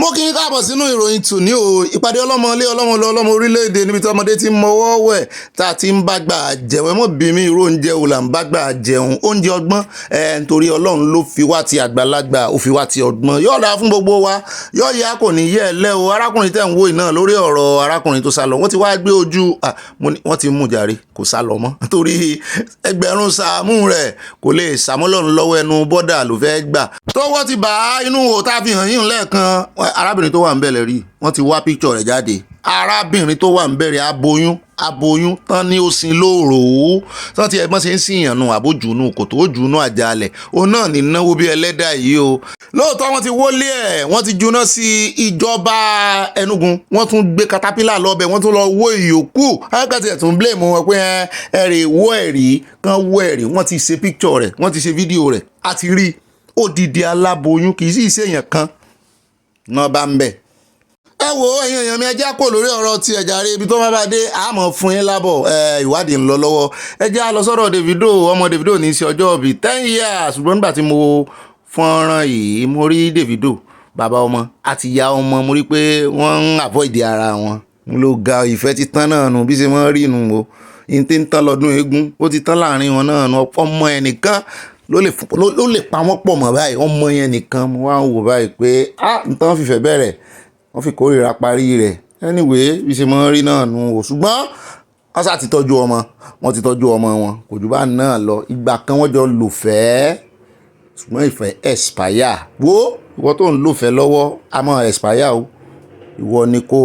mo kí n káàbọ̀ sínú ìròyìn tòní o. Ìpàdé ọlọ́mọlé ọlọ́mọ orílẹ̀-èdè níbi tí ọmọdé ti ń mọwọ́ wẹ̀ tá a ti ń bá gbà jẹun. Mọ́ bí mi irú oúnjẹ wo là ń bá gbà jẹun, oúnjẹ ọgbọ́n nítorí Ọlọ́run ló fi wá ti àgbàlagbà, ó fi wá ti ọgbọ́n. Yóò dáa fún gbogbo wa, yóò yá kò ní yẹ ẹlẹ́ o. Arákùnrin tẹ̀ ń wò iná lórí ọ̀rọ̀ arákùnrin tó sá lọ, wọ́n ti wá gbé ojú wọ́n ti mú jàre, kò sá lọ mọ́ torí ẹgbẹ̀rún sàámù rẹ̀ kò lè sàmúlọ́run lọ́wọ́ ẹnu bọ́dà ló fẹ́ gbà. Tọ́wọ́ ti bá inú wò tá a fi hàn yín lẹ́ẹ̀kan. Arábìnrin tó wà ń bẹ̀rẹ̀ rí, wọ́n ti wá píkṣọ̀ rẹ̀ jáde. Arábìnrin tó wà ń bẹ̀rẹ̀ aboyún tán ní ó sin lóòrò tán ti ẹ̀gbọ́n ṣe ń sìn yànnú àbójúnú kò tó jùnú àjálẹ̀ òun náà ní náwó bí ẹlẹ́dà yìí o. Lóòótọ́ wọ́n ti wọlé ẹ̀, wọ́n ti juná sí ìjọba Enugu, wọ́n tún gbé katapila lọ́bẹ̀, wọ́n tún lọ wó ìyókù. Akẹ́kọ̀ọ́ ẹ̀ tún blame wọn pé ẹ̀rì wọ́ ẹ̀rí kan wọ́ ẹ̀rí. Wọ́n ti ṣe píkṣọ̀ rẹ̀, wọ́n ti ṣe fídíò rẹ̀, a ti rí odidi aláboyún kì í sì ṣe èèyàn kan náà bá ń bẹ̀. Ẹ wo ẹ̀yin èèyàn mi, ẹ já kó lórí ọ̀rọ̀ ti ẹ̀jàre ibi tó bá bá dé àmọ́ fún yín lábọ̀ ìwádìí ń lọ lọ́wọ́. Ẹ já lọ sọ́dọ̀ Davido. Ọmọ Davido ní í ṣe ọjọ́ ìbí 10 years, ṣùgbọ́n nígbà tí mo fọ́nrán yìí mo rí Davido bàbá ọmọ àti ìyá ọmọ, mo rí pé wọ́n ń avoid ara wọn. Mo ló ga ìfẹ́ ti tán náà nù bí ṣe wọ́n rí nù o. Ìyẹn tí ń tán lọ́dún eégún ó ti tán láàrin wọn náà nù. Ọmọ ẹnìkan ló lè pa wọ́n pọ̀ mọ́ báyìí, ọmọ yẹn nìkan. Mo wá ń wò báyìí pé nǹkan fìfẹ́ bẹ̀rẹ̀ wọ́n fi kórìíra parí rẹ̀. Anyway bí ṣe mọ́ rí náà nù o, ṣùgbọ́n wọ́n sá ti tọ́jú ọmọ, wọ́n ti tọ́jú ọmọ wọn kò jù bá náà lọ. Ìgbà kan wọ́n jọ lò fẹ́, ṣùgbọ́n ìfẹ́ expire. Wo ìwọ tó ń lò fẹ́ lọ́wọ́ a máa expire o, ìwọ ni kò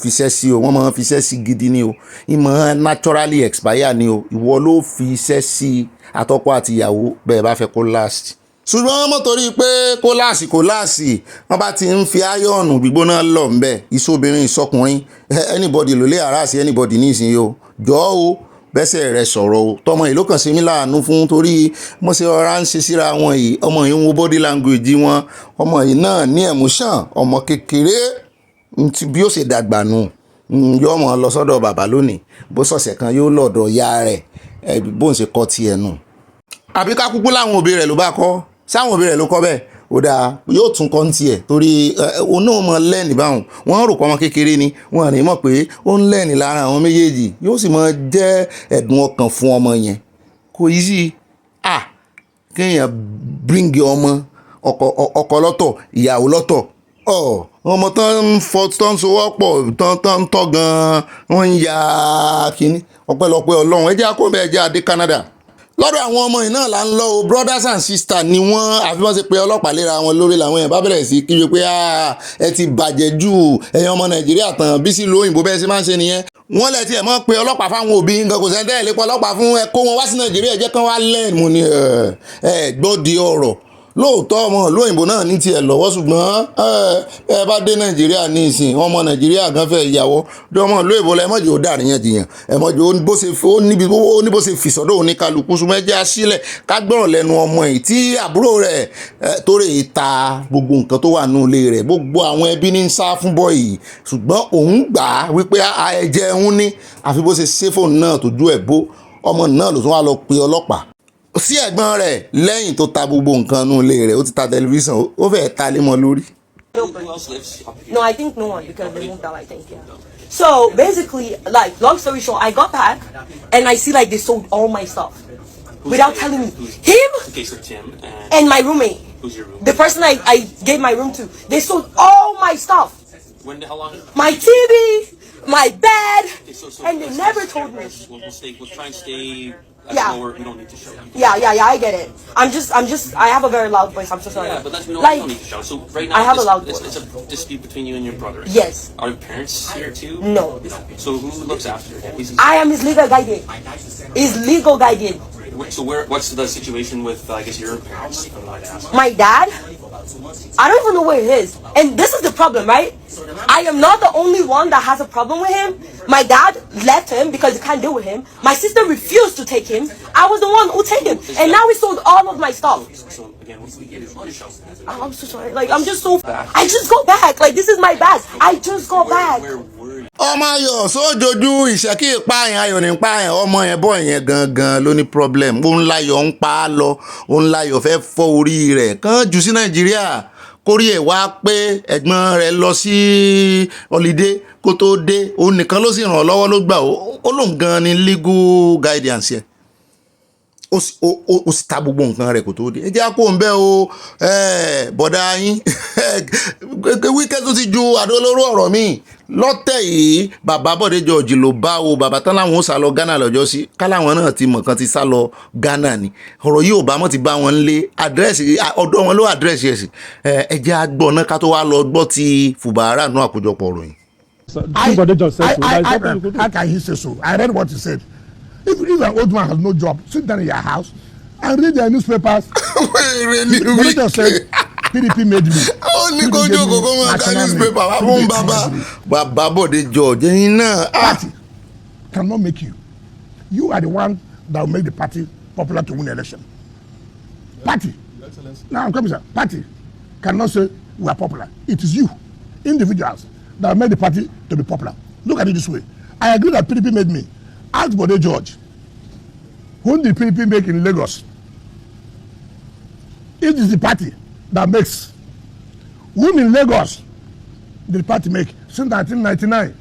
fiṣẹ́ sí o, wọ́n máa fiṣẹ́ sí gidi ni o, ìmọ̀ naturally expire ni o, ìwọ ló fi iṣẹ́ sí àtọkọ àti ìyàwó bẹ́ẹ̀ bá fẹ́ kó last. Ṣùgbọ́n mọ́ torí pé kó láàsì wọ́n bá ti ń fi áyọ̀nù gbígbóná lọ ńbẹ̀, ìṣobìnrin ìṣọkùnrin anybody ló lè harass anybody nísìnyí o. Jọ̀ọ́ o bẹ́sẹ̀ rẹ̀ sọ̀rọ̀ o. Tọmọ yìí ló kàn sí mi láàánú fún torí mo ṣe ọ̀rá ń ṣe síra wọn yìí. Ọmọ yìí ń wo body language wọn, ọmọ yìí náà ní emotion. Ọmọ kékeré bí ó ṣe dàgbà nù yóò mọ̀ lọ sọ́dọ̀ bàbá lónìí, bó sọ̀sẹ̀ kan yóò lọ́dọ̀ ya rẹ̀ bó ń ṣe kọ́ tiẹ̀ nù. Àbí ká kúkú láwọn òbí rẹ̀ ló bá kọ́, sáwọn òbí rẹ̀ ló kọ́ bẹ́ẹ̀ ó dáa, yóò tún kọ́ ń tiẹ̀ torí òun náà mọ̀ lẹ́ẹ̀nì báwọn. Wọ́n rò pé ọmọ kékeré ni, wọ́n ní mọ̀ pé ó ń lẹ́ẹ̀nì lára àwọn méjèèjì, yóò sì mọ̀ jẹ́ ẹ̀dùn ọkàn fún ọmọ yẹn. Kò yí sí kéèyàn bring ọmọ ọkọ lọ́tọ̀ ìyàwó lọ́tọ̀. Ọmọ tán ń fọ tán ń sowọ́pọ̀ tán ń tọ́ gan-an wọ́n ń ya kínní. Ọpẹ́lọpẹ́ Ọlọ́run. Ẹ jẹ́ àkóbẹ̀ ẹ jẹ́ adé Canada. Lọ́dọ̀ àwọn ọmọ yìí náà là ń lọ o. Brothers and sisters ni wọ́n, àfi wọ́n ṣe pé ọlọ́pàá léra wọn lórí làwọn èèyàn bá bẹ̀rẹ̀ sí kígbe pé ẹ ti bàjẹ́ jù ẹ̀yin ọmọ Nàìjíríà tán bí sí ìlú òyìnbó bẹ́ẹ̀ ṣe máa ń ṣe nìyẹn. Wọ́n lẹ̀ tiẹ̀ mọ́ pé ọlọ́pàá fáwọn òbí nǹkan kò sẹ́ńtẹ́ ìlépa ọlọ́pàá fún ẹ kó wọn wá sí Nàìjíríà ẹ jẹ́ kán wá lẹ́ẹ̀mú ni gbọ́ di ọ̀rọ̀. Lóòótọ́ ọmọ olóyìnbó náà ní tiẹ̀ lọ́wọ́, ṣùgbọ́n ẹ bá dé Nàìjíríà ní ìsìn ọmọ Nàìjíríà gan fẹ́ ìyàwó bí ọmọ olóyìnbó la ẹ mọ̀jẹ̀ ó dàríyànjiyàn, ẹ mọ̀jẹ̀ ó ní bó ṣe fìsọ́dọ̀ oníkálukú. ṣùgbọ́n ẹ jẹ́ àṣìlẹ̀ ká gbọ́rọ̀ lẹ́nu ọmọ yìí tí àbúrò rẹ̀ tó rè ta gbogbo nǹkan tó wà nínú ilé rẹ̀, gbogbo àwọn ẹbí ní ń sá fún bọ́ yìí, ṣùgbọ́n òun gbà á wípé ẹ̀jẹ̀ òun ní àfi bó ṣe ṣe fóònù náà tó ju ẹ̀ bó. Ọmọ náà ló tún wá lọ pe ọlọ́pàá sí ẹ̀gbọ́n rẹ̀ lẹ́yìn tó ta gbogbo nǹkan nínú ilé rẹ̀. Ó ti ta tẹlifíṣàn, ó fẹ́ẹ̀ ta lé mọ́ lórí. No, I think no one because they moved out, I think, yeah. So basically, like, long story short, I got back and I see like they sold all my stuff without telling me. Him and my roommate. Who's your roommate? The person I gave my room to. They sold all my stuff. How long? My TV, my bed, and they never told me. We'll try and stay. Yeah. Lower. We don't need to show. Yeah, I get it. I have a very loud voice. I'm so sorry. Yeah, but we don't need to show. So right now, I have a loud voice. It's a dispute between you and your brother. Yes. Are your parents here too? No. So who looks after him? I am his legal guardian. His legal guardian. So what's the situation with, I guess, your parents? My dad? I don't even know where he is. And this is the problem, right? I am not the only one that has a problem with him. My dad left him because he can't deal with him. My sister refused to take him. I was the one who took him. And now he sold all of my stuff. So again, I'm so sorry. Like, I'm just so... I just go back. Like, this is my bag. I just go back. Ọmọ ayọ̀ sójoojú ìṣẹ́kí ìpáyàn ayọ̀ ní pààyàn ọmọ yẹn bọ́ yẹn gangan ló ní problem. Ó ń láyọ̀ ń pa á lọ, ó ń láyọ̀ fẹ́ fọ́ orí rẹ̀ kán jù sí Nàìjíríà kórí ẹ̀ wá pé ẹ̀gbọ́n rẹ̀ lọ sí holiday kó tó dé òun nìkan ló sì ràn ọ́ lọ́wọ́ ló gbà ó lóun gan ni legal guidance yẹn ó sì ta gbogbo nǹkan rẹ̀ kó tó dé ẹ jẹ́ àpò ń bẹ́ o bọ̀dá yín Wike tó ti ju àdó olóró ọ̀rọ̀ míì lọ́tẹ̀ yìí bàbá Bọ̀dé George ló bá o bàbá tán láwọn ó sá lọ Ghana lọ́jọ́ sí káláwọn náà ti mọ̀ kan ti sá lọ Ghana ni ọ̀rọ̀ yìí ò bá mọ̀ ti bá wọn lé àdírẹ́sì ọ̀dọ̀ wọn ló àdírẹ́sì ẹ̀ sí ẹ jẹ́ àgbọ̀ náà ká tó wá lọ gbọ́ ti Fubara náà àkójọpọ̀ ròyìn. How can he say so? I read what he said. If an old man has no job, sit down in your house and read the newspapers. Bọ̀dé George said PDP made me. Ó ní kó jókòó kó máa ka newspaper wá fún bàbá Bọ̀dé George ẹ̀yin náà. Party cannot make you. You are the one that will make the party popular to win the election. Party. Now I'm coming, sir. Party cannot say we are popular. It is you, individuals, that will make the party to be popular. Look at it this way. I agree that PDP made me. Ask Bọ̀dé George. Who did PDP make in Lagos? It is the party that makes. Whom in Lagos did the party make since 1999?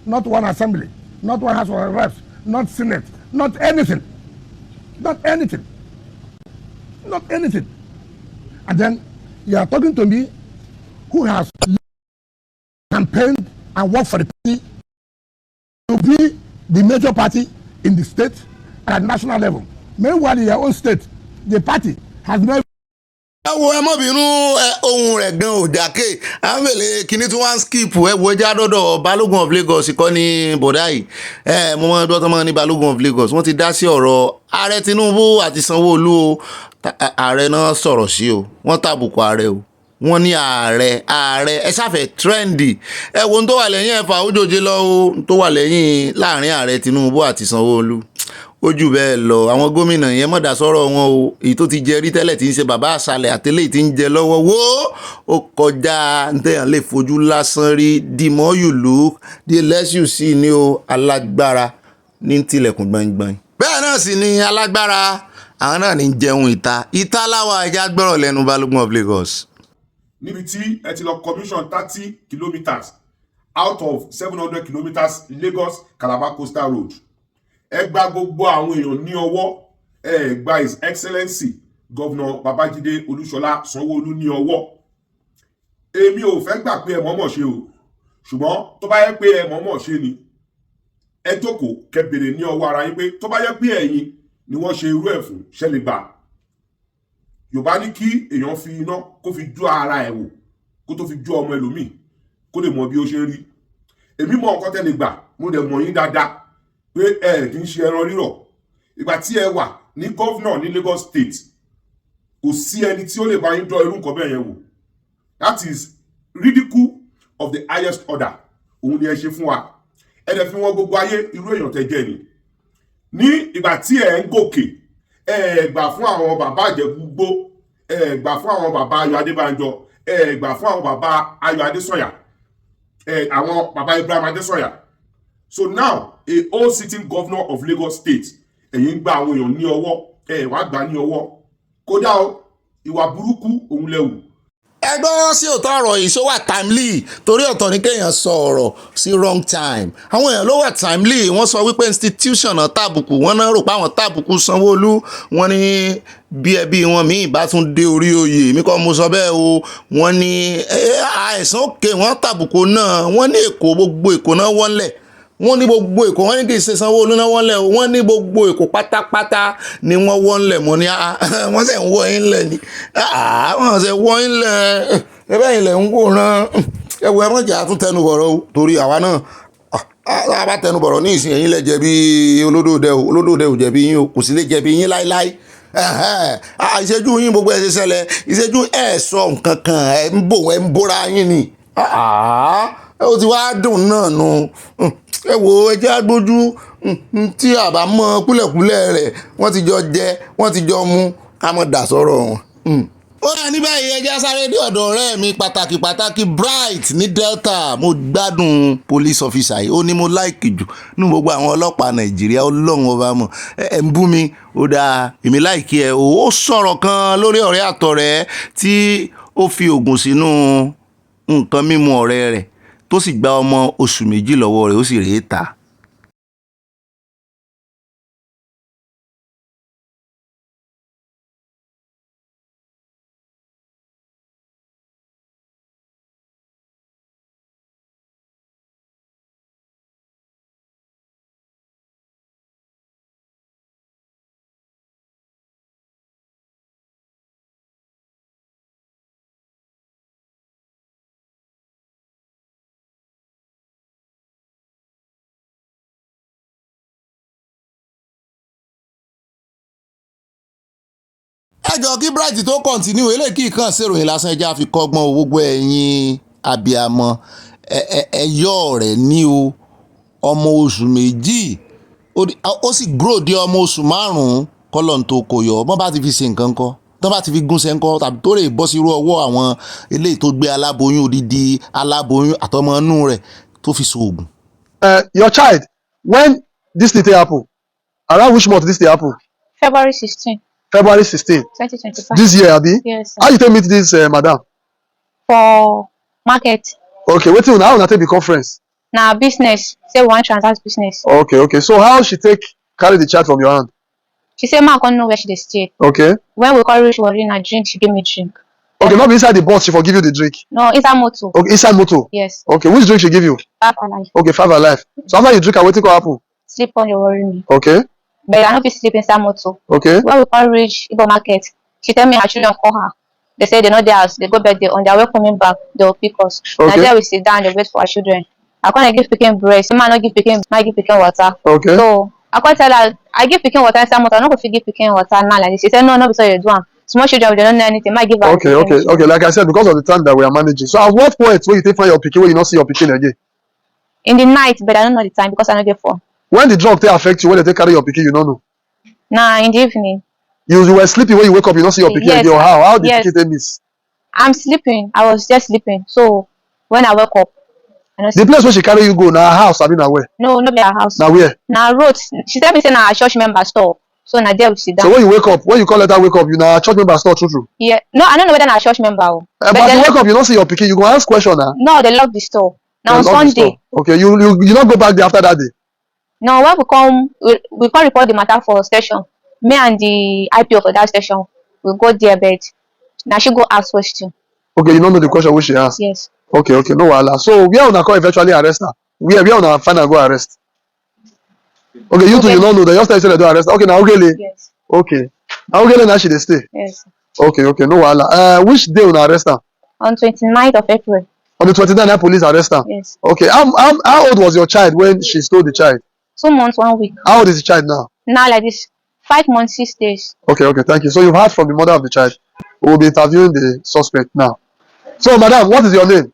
Not one assembly, not one House of Reps, not Senate, not anything. Not anything. Not anything. And then you are talking to me who has campaigned and worked for the party to be the major party in the state and at national level. Meanwhile, in your own state, the party has never. ẹ wo ẹ mọ́ bínú ohun rẹ̀ gan ò jákè àmẹ́lẹ̀ kìíní tí wọ́n ń skip ẹ wo ẹjẹ́ àdọ́dọ̀ Balógun of Lagos kọ́ ní bọ̀dá yìí mo mọ́ ẹgbẹ́ tó mọ́ ní Balógun of Lagos wọ́n ti dá sí ọ̀rọ̀ ààrẹ Tinubu àti Sanwó-Olú o ààrẹ náà sọ̀rọ̀ sí o wọ́n tàbùkù ààrẹ o wọ́n ní ààrẹ ẹ ṣàfẹ́ trendy ẹ wo ohun tó wà lẹ́yìn ẹ̀fà òjòjé lọ o tó wà lẹ́yìn láàrin ààrẹ Tinubu àti Sanwó-Olú ojú bẹ́ẹ̀ lọ àwọn gómìnà yẹn mọ̀dà sọ̀rọ̀ wọn o èyí tó ti jẹ rí tẹ́lẹ̀ tí ń ṣe baba-salẹ àtẹlẹ́ tí ń jẹ lọ́wọ́ wo ó kọjá ntẹ̀yàn lè fojú lásán rí the more you look the less you see ni o alágbára ní tilẹ̀kùn gbọ̀ngbọ̀n bẹ́ẹ̀ náà sì ni alágbára àwọn náà ní jẹun ìta láwa ẹja gbọ́rọ̀ lẹ́nu Balógun of Lagos. níbi tí ẹ ti lọ commission 30 kilometres out of 700 kilometres Lagos Calabar Coastal Road ẹ gba gbogbo àwọn èèyàn ní ọwọ́ ẹ gba His Excellency Governor Babájídé Olúṣọlá Sanwó-Olú ní ọwọ́ èmi ò fẹ́ gbà pé ẹ mọ̀ọ́mọ̀ ṣe o ṣùgbọ́n tó bá yẹ pé ẹ mọ̀ọ́mọ̀ ṣe ni ẹ jókòó kẹ́ béèrè ní ọwọ́ ara yín pé tó bá yẹ pé ẹ̀yin ni wọ́n ṣe irú ẹ̀ fún ṣẹ́ lè gbà. Yorùbá ní kí èèyàn fi iná kó fi jó ara ẹ̀ wò kó tó fi jó ọmọ ẹlòmíì kó lè mọ bí ó ṣe ń rí. Èmi mọ nǹkan tẹ́ lè gbà mo dẹ̀ mọ̀ yín dáadáa pé ẹ kì í ṣe ẹran rírọ̀. Ìgbà tí ẹ wà ní gọ́vnọ̀ ní Lagos State kò sí ẹni tí ó lè bá yín dán irú nǹkan bẹ́ẹ̀ yẹn wò. That is ridicule of the highest order. Òun ni ẹ ṣe fún wa. Ẹ dẹ̀ fi wọn gbogbo ayé irú èèyàn tẹ́ jẹ́ ni. Ní ìgbà tí ẹ ń gòkè ẹ gbà fún àwọn bàbá Ìjẹ̀bú-Igbó ẹ gbà fún àwọn bàbá Ayọ̀ Adébánjọ ẹ gbà fún àwọn bàbá Ayọ̀ Adésọ̀yà àwọn bàbá Ibrahim Adésọ̀yà. So now a whole sitting governor of Lagos State ẹ̀yin gba àwọn èèyàn ní ọwọ́ wá gbà ní ọwọ́ kódà o ìwà burúkú òun lẹ́wù. ẹ gbọ́ sí òótọ́ ọ̀rọ̀ yìí ṣó wà timely torí ọ̀tọ̀ ní kéèyàn sọ ọ̀rọ̀ sí wrong time àwọn èèyàn ló wà timely wọ́n sọ wípé institution náà tàbùkù wọ́n náà rò pé àwọn tàbùkù Sanwó-Olú wọ́n ní bí ẹbí wọn míì bá tún dé orí oyè mi kọ́ mo sọ bẹ́ẹ̀ o wọ́n ní àìsàn òkè wọ́n tàbùkù náà wọ́n ní Èkó gbogbo Èkó náà wọ́n lẹ̀ wọ́n ní gbogbo Èkó wọ́n ní kì í ṣe Sanwó-Olú náà wọ́n lẹ̀ wọ́n ní gbogbo Èkó pátápátá ni wọ́n wọ́n lẹ̀ mọ́ ní wọ́n sì ń wọ́ yín lẹ̀ ni wọ́n sì wọ́ yín lẹ̀ ẹbẹ́ yìí lẹ̀ ń wòran ẹwọ ẹmọ jà tún tẹnubọ̀rọ̀ o torí àwa náà a bá tẹnubọ̀rọ̀ ní ìsìn ẹ̀yin lẹ̀ jẹ̀bi olódòdẹ ò jẹ̀bi yín o kò sì lè jẹ̀bi yín láíláí ìṣẹ́jú yín gbogbo ẹ̀ ṣe ṣẹlẹ̀ ìṣẹ́jú ẹ̀ sọ nǹkan kan ẹ̀ ń bò ẹ̀ ń bóra yín ni ó ti wá dùn náà nù ẹ wo ẹjẹ́ agbójú tí àbá mọ kúlẹ̀kúlẹ̀ rẹ̀ wọ́n ti jọ jẹ wọ́n ti jọ mu ká mọ̀ dà sọ́rọ̀ wọn. ó yà ní báyìí ẹjẹ́ sáré dé ọ̀dọ̀ ọ̀rẹ́ mi pàtàkì Bright ní Delta mo gbádùn police officer yìí ó ní mo láìkì jù ní gbogbo àwọn ọlọ́pàá Nàìjíríà Ọlọ́run ọba mọ̀ ẹ̀ ń bú mi ó dáa èmi láìkì ẹ̀ ó sọ̀rọ̀ kan lórí ọ̀rẹ́ àtọ̀rẹ́ tí ó fi oògùn sínú nǹkan mímu ọ̀rẹ́ rẹ̀ tó sì gba ọmọ oṣù méjì lọ́wọ́ rẹ̀ ó sì rèé ta. ẹjọ́ kí Bright tó kọ̀ǹtínú eléyìí kan ṣèròyìn lásán ẹja fi kọ́gbọ́n gbogbo ẹ̀yin abiyamọ ẹ̀yọ́ rẹ̀ ní o ọmọ oṣù méjì ó sì grow di ọmọ oṣù márùn-ún kọ́lọ́n tó kò yọ bọ́n bá ti fi ṣe nǹkan kọ́ tọ́n bá ti fi gúnṣẹ́ ńkọ́ tàbí tó lè bọ́ sí irú ọwọ́ àwọn eléyìí tó gbé aláboyún odidi aláboyún àtọmọ inú rẹ̀ tó fi ṣoògùn. Your child, when this thing happen, around which month this thing happen? February 16. February 16. 2025. This year, Abi? Yes, sir. How you take meet this madam? For market. Okay, wait till how una take become friends? Now business. Say one transact business. Okay. So how she take carry the child from your hand? She said, "Ma, I can't know where she dey stay." Okay. When we call her, she was in a drink. She gave me drink. Okay, not be inside the bus, she forgive you the drink. No, inside motor. Okay, inside motor. Yes. Okay, which drink she give you? Five alive. Okay, 5 alive. So after you drink, wetin go happen? Sleep on your worry me. Okay. But I no fit sleep inside motor. Okay. When we call reach Igbo market, she tell me her children call her. They say they know their house. They go back there. On their way coming back, they will pick us. Okay. Now there we sit down. They wait for our children. I can't give pikin breast. Man, not give pikin. I give pikin water. Okay. So I can't tell her. I give pikin water inside motor. I no go fit give pikin water now like this. She said no, so you do am. Small children, they don't know anything. Might give her. Okay. Like I said, because of the time that we are managing. So at what point when you take find your pikin when you not see your pikin again? In the night, but I don't know the time because I don't get phone. When the drug take affect you, when they take carry your pikin, you don't know. Nah, in the evening. You were sleeping when you wake up, you don't see your pikin Yes, again. Or how? How did yes. pikin take miss? I'm sleeping. I was just sleeping. So when I wake up, I don't The place where she carry you go, now her house, I mean, now where? no be our house. Now where? Now road. She tell me say na her church member store. So now there we sit down. So when you wake up, when you call letter wake up, you now church member store true. Yeah. No, I don't know whether na church member. But they you wake up, you don't see your pikin, you go ask question now. No, they lock the store. Now on They lock the Sunday. store. Okay, you don't go back there after that day. No, when we come report the matter for station. Me and the IPO for that station, we go there, but now she go ask question. Okay, you don't know the question which she asked. Yes. Okay, no wahala. So where una come eventually arrest her? Where una find her go arrest? Okay, you two you don't know. They just tell you say they don't arrest her. Okay, now Ogele. Yes. Okay. Now Ogele now she dey stay. Yes. Okay, no wahala. Which day una arrest her? On 29th of April. On the 29th, police arrest her. Yes. Okay. How old was your child when she stole the child? 2 months, 1 week. How old is the child now? Now like this, 5 months, 6 days. Okay, thank you. So you've heard from the mother of the child. We will be interviewing the suspect now. So, madam, what is your name?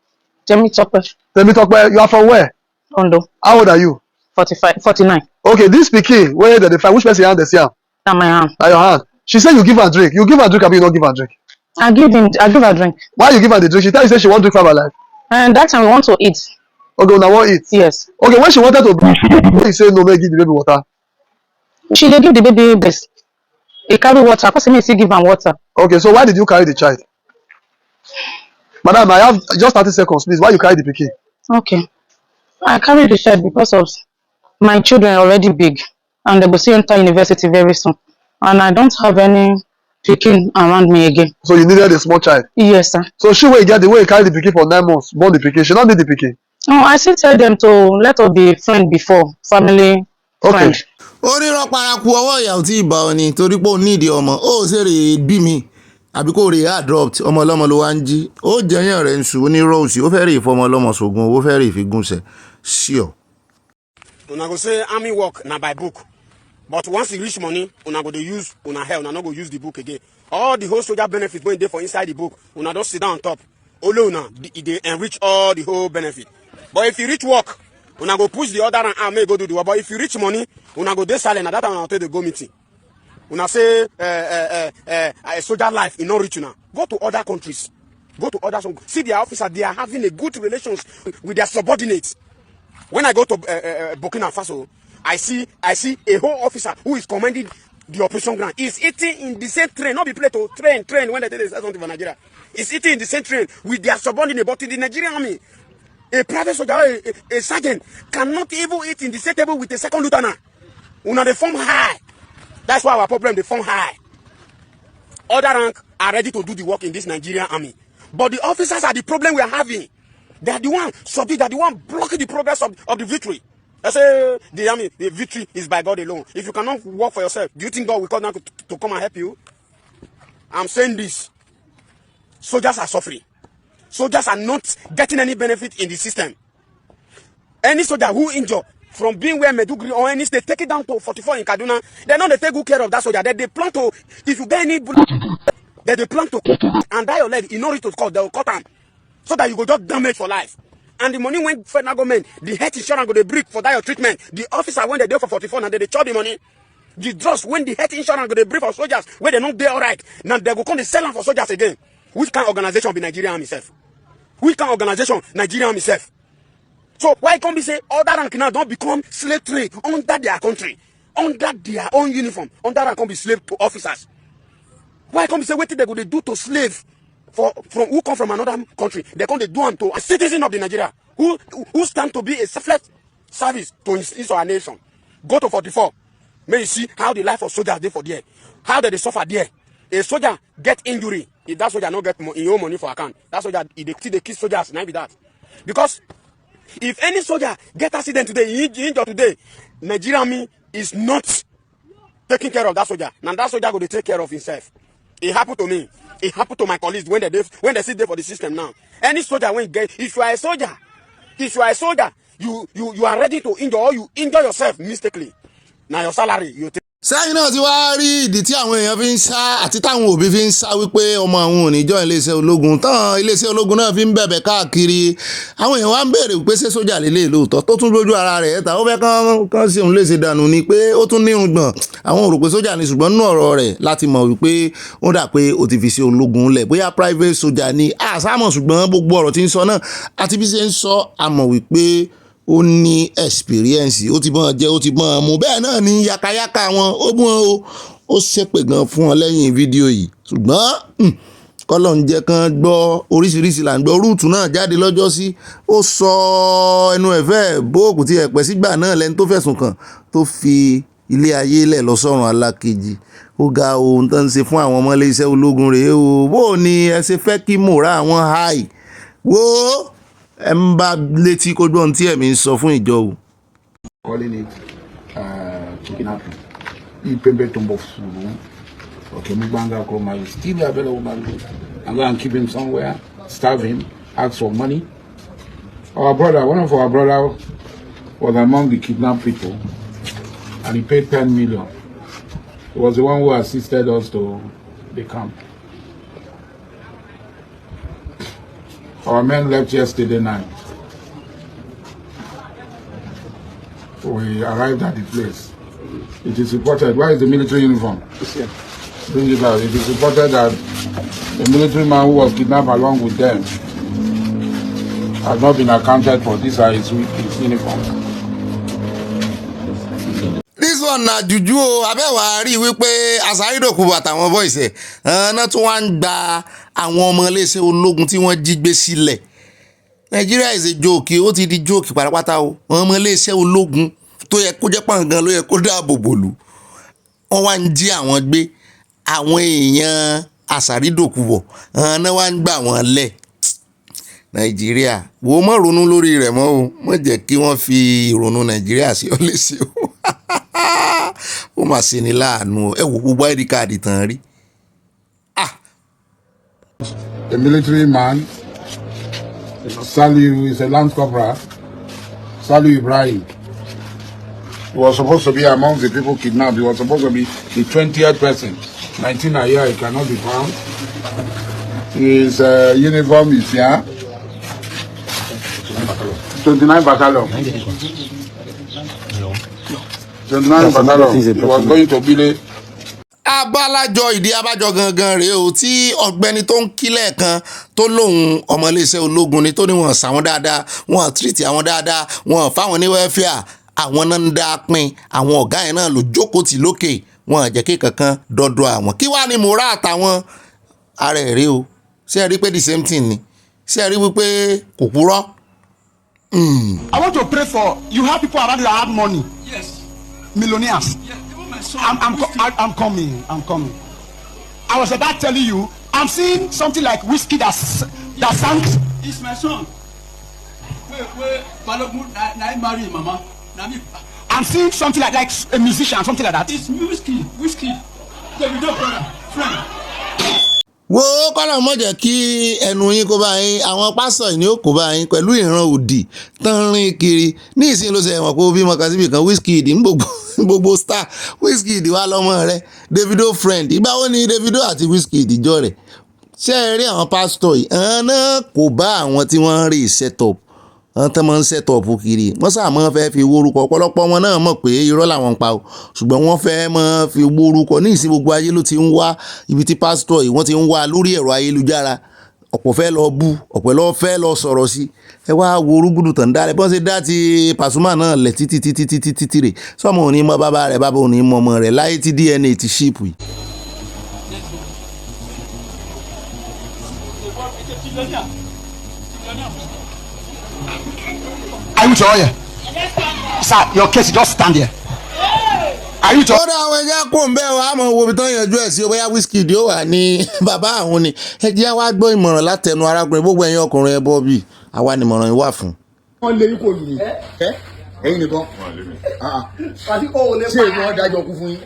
Temitope, You are from where? Ondo, How old are you? 49. Okay, this pikin, where they find, which person hand they see am? Na my hand. Na your hand. She said you give her drink. You give her drink, abi you not give her drink? I give her drink. Why you give her the drink? She tell you say she want drink for her life. And that time we want to eat. Okay, una wan eat. Yes. Okay, when she wanted to you say no, make give the baby water. She dey give the baby breast. He carry water. Cause me still give am water. Okay, so why did you carry the child? Madam, I have just 30 seconds, please. Why you carry the pikin? Okay. I carry the child because of my children are already big and they will still enter university very soon. And I don't have any pikin around me again. So you needed a small child. Yes, sir. So she will get the way you carry the pikin for 9 months, born the pikin. She not need the pikin. No, I still tell them to let us be friend before family Okay. friend. onírọ̀ paraku ọwọ́ ìyàwó tí ìbá ọ ni torí pé ó nídìí ọmọ ó ṣe rè bí mi àbí kò rè adopt ọmọ ọlọ́mọ ló wá ń jí ó jẹyàn rẹ̀ ń sùn onírọ̀ òsì ó fẹ́ rè fọmọ ọlọ́mọ sògùn owó fẹ́ rè fi gúnṣẹ́ sí ọ. Una go say army work na by book, but once you reach money, una go dey use una hair, una no go use the book again. All the whole soldier benefit wey dey for inside the book, una don sit down on top. Only una e dey enrich all the whole benefit. But if you reach work, una go push the other hand make go do the work. But if you reach money, una go dey silent. Na that time una take dey go meeting. Una say soldier life e no reach una. Go to other countries. Go to other see their officer. They are having a good relations with their subordinates. When I go to Burkina Faso, I see a whole officer who is commanding the operation ground. He's eating in the same train, not be play to train when they say something for Nigeria. is eating in the same train with their subordinate. But in the Nigerian army, a private soldier, a sergeant cannot even eat in the same table with a second lieutenant. They form high. That's why our problem, they form high. Other rank are ready to do the work in this Nigerian army. But the officers are the problem we are having. They are the one subdued, they are the one blocking the progress of the victory. I say the army, the victory is by God alone. If you cannot work for yourself, do you think God will come down to come and help you? I'm saying this. Soldiers are suffering. Soldiers are not getting any benefit in the system. Any soldier who injured from being where Meduguri or any state, take it down to 44 in Kaduna, they know they take good care of that soldier. They plan to, if you get any bullet, they plan to and die your leg in order to cut, they will cut them. So that you go just damage for life. And the money when federal government, the health insurance go they break for that your treatment. The officer when they do for 44 and they charge the money. The drugs when the health insurance go they break for soldiers when they not there alright. Now they go come to sell them for soldiers again. Which kind of organization be Nigerian army self? Which kind of organization Nigerian army self? So why can't we say other rank now don't become slave trade under their country, under their own uniform, under rank can't be slave to officers? Why can't we say what they go they do to slave? From who come from another country, they come to do them to a citizen of the Nigeria who stand to be a selfless service to his or her nation. Go to 44. May you see how the life of soldiers they for there, how they suffer there. A soldier get injury, if that soldier not get in your money for account, that soldier if they kill soldiers, not be that. Because if any soldier get accident today, he injured today, Nigerian army is not taking care of that soldier. Now that soldier go to take care of himself. It happened to me. It happened to my colleagues when they sit there for the system now. Any soldier when get, if you are a soldier, you are ready to injure or you injure yourself mistakenly. Now your salary you take. sẹ́yìn náà ti wá rí ìdí tí àwọn èèyàn fi ń sá àti táwọn òbí fi ń sá wípé ọmọ àwọn ò ní jọ iléeṣẹ́ ológun tán iléeṣẹ́ ológun náà fi ń bẹ̀bẹ̀ káàkiri àwọn èèyàn wá ń béèrè pé ṣé sójà lélẹ̀ lóòótọ́ tó tún lójú ara rẹ̀ ta ó fẹ́ kán sí òun léṣe dànù ni pé ó tún nírun gbọ̀n àwọn ò rò pé sójà ni ṣùgbọ́n nínú ọ̀rọ̀ rẹ̀ láti mọ̀ wípé ó dà pé ó ti fi sí ológun lẹ̀ bóyá private sójà ni àsámọ̀ ṣùgbọ́n gbogbo ọ̀rọ̀ tí ń sọ náà àti bí ṣe ń sọ àmọ̀ wípé ó ní experience ó ti bọ́n jẹ́ ó ti bọ́n mu bẹ́ẹ̀ náà ní yakayaka wọn ó mú ó ṣépè gan fún wọn lẹ́yìn fídíò yìí ṣùgbọ́n kọ́lọ̀ ń jẹ́ kán gbọ́ oríṣiríṣi là ń gbọ́ rúùtù náà jáde lọ́jọ́ sí ó sọ ẹnu ẹ̀fẹ́ bóòkù tí ẹ̀pẹ́ sígbà náà lẹ́ni tó fẹ̀sùn kàn tó fi ilé ayé lẹ̀ lọ sọ́run alákejì ó ga ohun tó ń ṣe fún àwọn ọmọ ilé iṣẹ́ ológun rèé o bó ni ẹ ṣe fẹ́ kí mòrá àwọn háì wo ẹ ń bá létí kó gbọ́n tí ẹ̀mí ń sọ fún ìjọ o. Calling it kidnapping. Ipembe tombo furu. Okay, Mubanga call my still available man. I'm going to keep him somewhere, starve him, ask for money. Our brother, one of our brother was among the kidnapped people and he paid 10 million. He was the one who assisted us to the camp. Our men left yesterday night. We arrived at the place. It is reported, where is the military uniform? Bring it out. It is reported that the military man who was kidnapped along with them has not been accounted for. These are his uniforms. This one na juju o abẹ́wà rí wípé àsárídòkú àtàwọn boys ẹ̀ náà tún wá ń gba àwọn ọmọ iléeṣẹ́ ológun tí wọ́n jí gbé sílẹ̀. Nigeria is a joke ó ti di joke pátápátá o àwọn ọmọ iléeṣẹ́ ológun tó yẹ kó jẹ́ pàǹgàn ló yẹ kó dáàbò bòlù wọ́n wá ń jí àwọn gbé àwọn èèyàn àsárídòkú wọ̀ náà wá ń gbà wọ́n lẹ̀. Nàìjíríà wo mọ́ ronú lórí rẹ̀ mọ́ o mọ́ jẹ́ kí wọ́n fi ìrònú Nàìjíríà sí ọ léṣe o ó mà ṣe ní láàánú ẹ wò gbogbo ID card tán rí. The military man, Saliu, is a Lance Corporal, Saliu Ibrahim. He was supposed to be among the people kidnapped. He was supposed to be the 20th person. 19 a year, he cannot be found. His uniform is here. 29 battalion. 29 battalion. He was going to Bile. Abálájọ ìdí abájọ gangan rèé o tí ọ̀gbẹ́ni tó ń kílẹ̀ kan tó lóhun ọmọ iléeṣẹ́ ológun ni tó ní wọ́n sàwọn dáadáa wọ́n tírìtì àwọn dáadáa wọ́n fáwọn ní wẹ́fíà àwọn náà ń dá pín àwọn ọ̀gá yẹn náà ló jókòó tì lókè wọ́n jẹ́ kí kankan dọ́dọ̀ àwọn kí wàá ní mòrá àtàwọn ara ẹ̀ rèé o ṣé ẹ rí pé the same thing ni ṣé ẹ rí wípé kò purọ́. I want to pray for you. Have people around you that have money. Yes. Millionaires. Yeah, even my son. I'm coming. I was about telling you. I'm seeing something like whiskey that sang. It's my son. Wait, Balogun, I marry Mama. I'm seeing something like a musician, something like that. It's whiskey. Davido brother, friend. wo kọ́lọ̀ mọ̀ jẹ́ kí ẹnu yín kó bá yín àwọn pásọ̀ ní ó kó bá yín pẹ̀lú ìran òdì tán rìn kiri ní ìsìn ló ṣe ẹ̀wọ̀n pé ó bímọ kan síbi kan Wizkid ń gbogbo star Wizkid wà lọ́mọ rẹ̀ Davido friend ìgbà wo ni Davido àti Wizkid jọ rẹ̀ ṣé ẹ rí àwọn pásítọ̀ yìí àwọn náà kò bá àwọn tí wọ́n ń rí set up wọ́n tán máa ń set up kiri wọ́n sáà máa fẹ́ fi wórúkọ ọ̀pọ̀lọpọ̀ wọn náà mọ̀ pé irọ́ làwọn ń pa o ṣùgbọ́n wọ́n fẹ́ máa fi wórúkọ ní ìsìn gbogbo ayé ló ti ń wá ibi tí pásítọ̀ yìí wọ́n ti ń wá lórí ẹ̀rọ ayélujára ọ̀pọ̀ fẹ́ lọ bú ọ̀pọ̀ lọ fẹ́ lọ sọ̀rọ̀ sí ẹ wá wo orúgbùdù tàn dálẹ̀ bọ́n ṣe dá ti Pasuma náà lẹ̀ títí rẹ̀ sọ́mọ òní mọ bàbá rẹ̀ bàbá òní mọ ọmọ rẹ̀ láyé tí DNA ti ṣíìpù yìí. Are you sure? Sir, your case, just stand here. Are you sure? ó dá àwọn ẹja kó ń bẹ́ ọ àmọ́ wo ibi tán yanjú ẹ̀ sí ọ bóyá Wizkid ó wà ní bàbá àwọn ni ẹ jẹ́ wá gbọ́ ìmọ̀ràn látẹnu arákùnrin gbogbo ẹ̀yin ọkùnrin ẹ bọ́ bí àwa ni ìmọ̀ràn yìí wà fún. wọ́n lé yín kò lù yín ẹ̀yin nìkan ṣé èmi wọn dájọ́ kú fún yín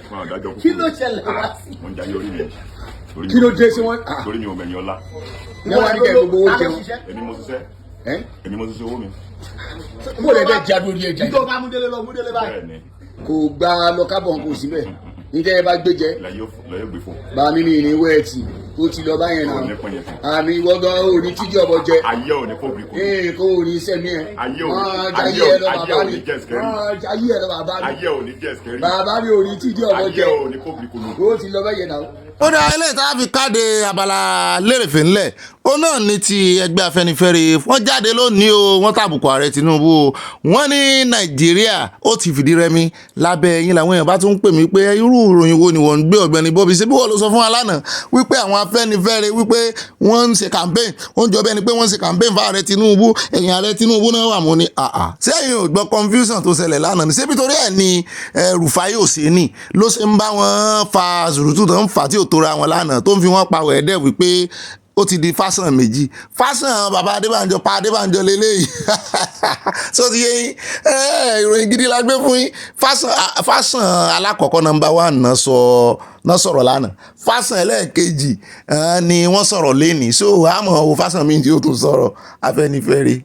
kí ló ṣẹlẹ̀ wá sí. kí ló dé sí wọn. torí mi ò mẹ̀yìn ọlá. lẹ́wọ̀n ní kẹ́ gbogbo owó jẹun. èmi mo ṣiṣẹ́ owó mi. mo lè dẹ́ jáde orí ẹja. nítorí ká múdélé lọ múdélé báyìí. kò gba lọ kábọ̀ kò síbẹ̀ níjẹ́ ẹ bá gbé jẹ́. lọ́yọ̀ gbé fún. bá mi ní ìní wẹ́ẹ̀tì ó ti lọ báyẹn náà àmì ìwọ́gán òní tíjì ọ̀bọ jẹ. ayé ò ní fóbi kò. kò ní sẹ́mi ẹ̀. ayé ẹ̀ lọ bàbá mi. ayé ẹ̀ lọ bàbá mi. ayé ò ní jẹ́ skẹ́rì. bàbá mi ò ní tíjì ọ̀bọ jẹ. ayé ò ní fóbi kò. ó ti lọ báyẹn náà. ó dá eléyìí tá a fi káde abala lérèfé ńlẹ̀ ó náà ní ti ẹgbẹ́ Afẹ́nifẹ́re wọ́n jáde lónìí o wọ́n tàbùkù ààrẹ Tinubu o wọ́n ní Nàìjíríà ó ti fìdí rẹmi lábẹ́ yín làwọn èèyàn bá tún ń pè mí pé irú ìròyìn wo ni wọ́n ń gbé Ọ̀gbẹ́ni Bobby ṣé bí wọ́n ló sọ fún wa lánàá wípé àwọn Afẹ́nifẹ́re wípé wọ́n ń ṣe campaign ó ń jọ bẹ́ẹ̀ ni pé wọ́n ń ṣe campaign fún ààrẹ Tinubu ẹ̀yìn ààrẹ Tinubu náà wà mọ́ ni sẹ́yìn ò gbọ́ confusion tó ṣẹlẹ̀ lánàá ni ṣébi torí ẹ̀ ni Rufai Oseni ló ṣe ń bá wọn fa zùrùtù tó ń fà tí ò tóra wọn lánàá tó ń fi wọn pa wẹ̀ẹ́dẹ́ wípé ó ti di fásán méjì fásán bàbá Adébánjọ pa Adébánjọ lélẹ́yìí so ti yé yín ìròyìn gidi la gbé fún yín fásán alákọ̀ọ́kọ́ nọ́mbà 1 náà sọ̀rọ̀ lánàá fásán ẹlẹ́ẹ̀kejì ni wọ́n sọ̀rọ̀ lẹ́nìí so àmọ́ owó fásán mi tí ó tún sọ̀rọ̀ Afẹ́nifẹ́re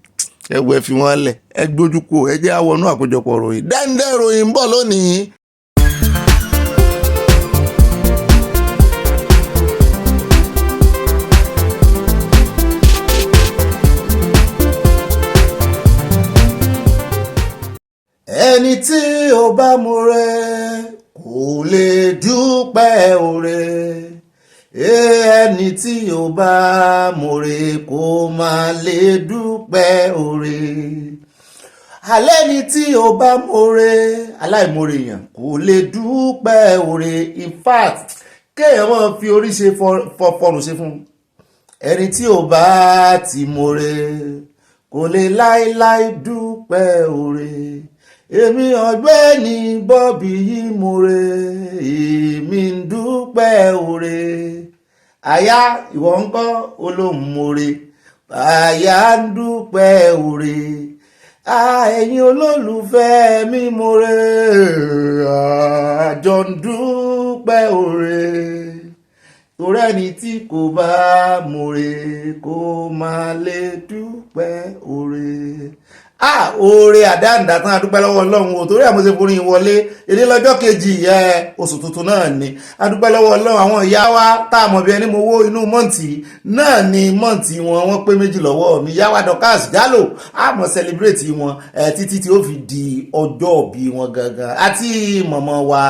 ẹgbẹ́ fi wọ́n lẹ̀ ẹ gbójú kò ẹ jẹ́ àwọnú àkójọpọ̀ ròyìn dẹ́ndẹ́ ròyìn ń bọ̀ lónìí. ẹni tí ó bá múre kò lè dúpẹ́ oore ẹni tí ó bá múre kò má lè dúpẹ́ oore alẹ́ ni tí ó bá múre aláìmoore èèyàn kò lè dúpẹ́ oore in fact kéèyàn máa fi orí ṣe fọrùn ṣe fún ẹni tí ó bá ti múre kò lè láéláé dúpẹ́ oore èmi Ọ̀gbẹ́ni Bobby yìí múre èmi ń dúpẹ́ oore àyà ìwọ ńkọ́ olóhùn múre àyà ń dúpẹ́ oore ẹ̀yin olólùfẹ́ mi múre àjọ ń dúpẹ́ oore torí ẹni tí kò bá múre kó má lè dúpẹ́ oore. Oore àdáǹdà tán adúpẹ́ lọ́wọ́ Ọlọ́run o torí àmọ́sẹ̀ forí wọlé èdè lọ́jọ́ kejì oṣù tuntun náà ni adúpẹ́ lọ́wọ́ Ọlọ́run àwọn ìyá wa tá a mọ̀ bí ẹni mo wó inú mọ́ǹtì náà ni mọ́ǹtì wọ́n pé méjì lọ́wọ́ mi ìyá wa Dorcas Jalo àmọ́ celebrate wọn títí tí ó fi di ọjọ́ bí wọn gangan àti mọ̀mọ́ wa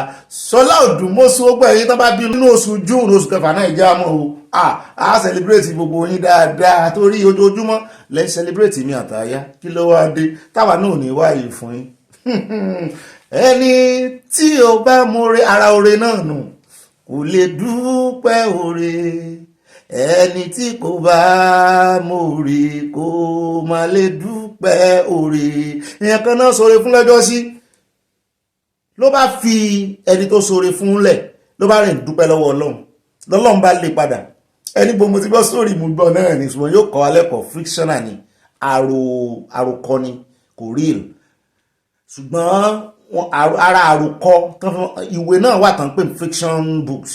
Ṣọlá Òdùmọ́sù ọgbà ẹ̀yìn tó bá bí nínú oṣù June oṣù kẹfà náà ìjà mọ́ o a celebrate gbogbo yín dáadáa torí ojoojúmọ́ lẹ́ celebrate mi àtàyà kí ló wá dé táwa náà ní wáyé fún yín ẹni tí ó bá múre ara oore náà nù kò lè dúpẹ́ oore ẹni tí kò bá mórè kó má lè dúpẹ́ oore. Èèyàn kan náà sọ̀rọ̀ fún lọ́jọ́ sí ló bá fi ẹni tó sọ̀rọ̀ fún lẹ̀ ló bá rìn dúpẹ́ lọ́wọ́ Ọlọ́run lọ́lọ́run bá lè padà. Ẹni gbogbo ti gbọ́ sórí mú gbọ́ náà ní ṣùgbọ́n yóò kọ́ alẹ́kọ̀ọ́ frictional ni àròkọ ni kò real ṣùgbọ́n ara àròkọ ìwé náà wà tán pé fiction books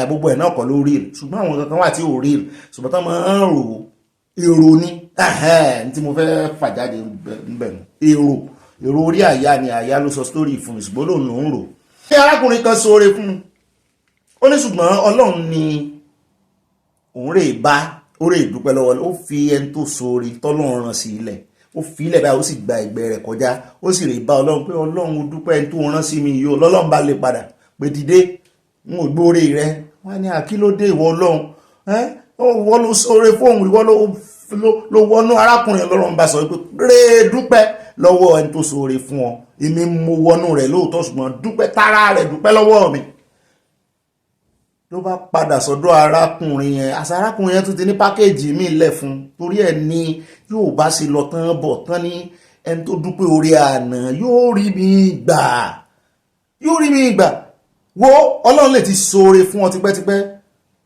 gbogbo ẹ̀ náà kọ́ ló real ṣùgbọ́n àwọn kankan wà tí ò real ṣùgbọ́n tán máa ń rò èrò ní tí mo fẹ́ fàjáde níbẹ̀ èrò orí àyà ni àyà ló sọ story fún mi ṣùgbọ́n lòun ló ń rò. Ní arákùnrin kan sóore fún un ó ní ṣùgbọ́n Ọlọ́run ni òun rè bá orí ìdúpẹ́ lọ́wọ́ ó fi ẹni tó sóore tọ́lọ́run rán sí ilẹ̀ ó fi ilẹ̀ báyìí ó sì gba ẹgbẹ́ rẹ̀ kọjá ó sì rè bá Ọlọ́run pé Ọlọ́run dúpẹ́ ẹni tó rán sí mi yìí Ọlọ́run bá lè padà pé dìde n ò gbóore rẹ wọ́n ní àkílódé ìwọ Ọlọ́run ìwọ ló sóore fóun ìwọ ló wọnú arákùnrin Ọlọ́run bá sọ pé rè dúpẹ́ lọ́wọ́ ẹni tó sóore fún ọ èmi mo wọnú rẹ̀ lóòótọ́ ṣùgbọ́n dúpẹ́ tara rẹ̀ dúpẹ́ lọ́wọ́ mi. Ló bá padà sọ́dọ̀ arákùnrin yẹn arákùnrin yẹn tún ti ní pákéjì míì lẹ̀ fún torí ẹ̀ ní yóò bá ṣe lọ tán bọ̀ tán ní ẹni tó dúpẹ́ orí àná yóò rí mi gbà wo Ọlọ́run lè ti ṣoore fún ọ tipẹ́tipẹ́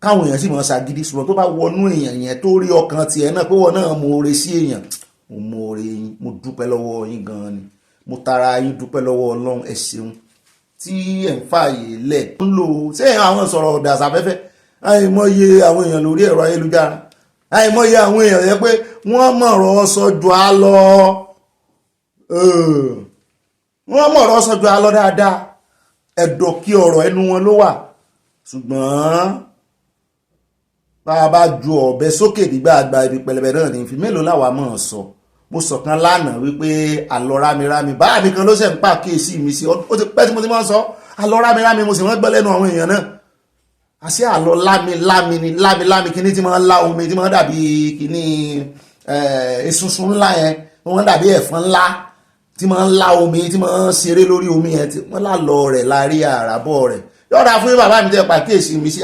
káwọn èèyàn sì mọ̀ ṣàgídí ṣùgbọ́n tó bá wọnú èèyàn yẹn tó rí ọkàn tiẹ̀ náà pé wọ́n náà mo oore sí èèyàn mo mọ oore yín mo dúpẹ́ lọ́wọ́ yín gan-an ni mo tara yín dúpẹ́ lọ́wọ́ Ọlọ́run ẹ ṣeun tí ẹ̀ ń fààyè lẹ̀ ń lò ṣé àwọn sọ̀rọ̀ ọ̀dàsàfẹ́fẹ́ àìmọye àwọn èèyàn lórí ẹ̀rọ ayélujára àìmọye àwọn èèyàn yẹ pé wọ́n mọ̀rọ̀ sọ́jọ́ á lọ dáadáa ẹ̀dọ̀ kí ọ̀rọ̀ ẹnu wọn ló wà ṣùgbọ́n bá a bá ju ọ̀bẹ sókè nígbà àgbà ibi pẹlẹbẹ náà ní fi mélòó làwa mọ̀ sọ mo sọ̀kan lánàá wípé àlọ́ rámirámi báyà mi kan ló ṣe ń pàkíyèsí mi sí ó ti pẹ́ tí mo ti máa ń sọ àlọ́ rámirámi mo sì wọ́n gbọ́ lẹ́nu àwọn èèyàn náà àṣé àlọ́ lámi ni lámi kíní tí máa ń lá omi tí máa ń dàbí kíní esunsun ńlá yẹn wọ́n dàbí ẹ̀fọn ńlá tí máa ń lá omi tí máa ń ṣeré lórí omi yẹn tí wọ́n lálọ́ rẹ̀ lárí àràbọ̀ rẹ̀ yọ̀ọ̀dà fún bàbá mi tẹ́ pàkíyèsí mi sí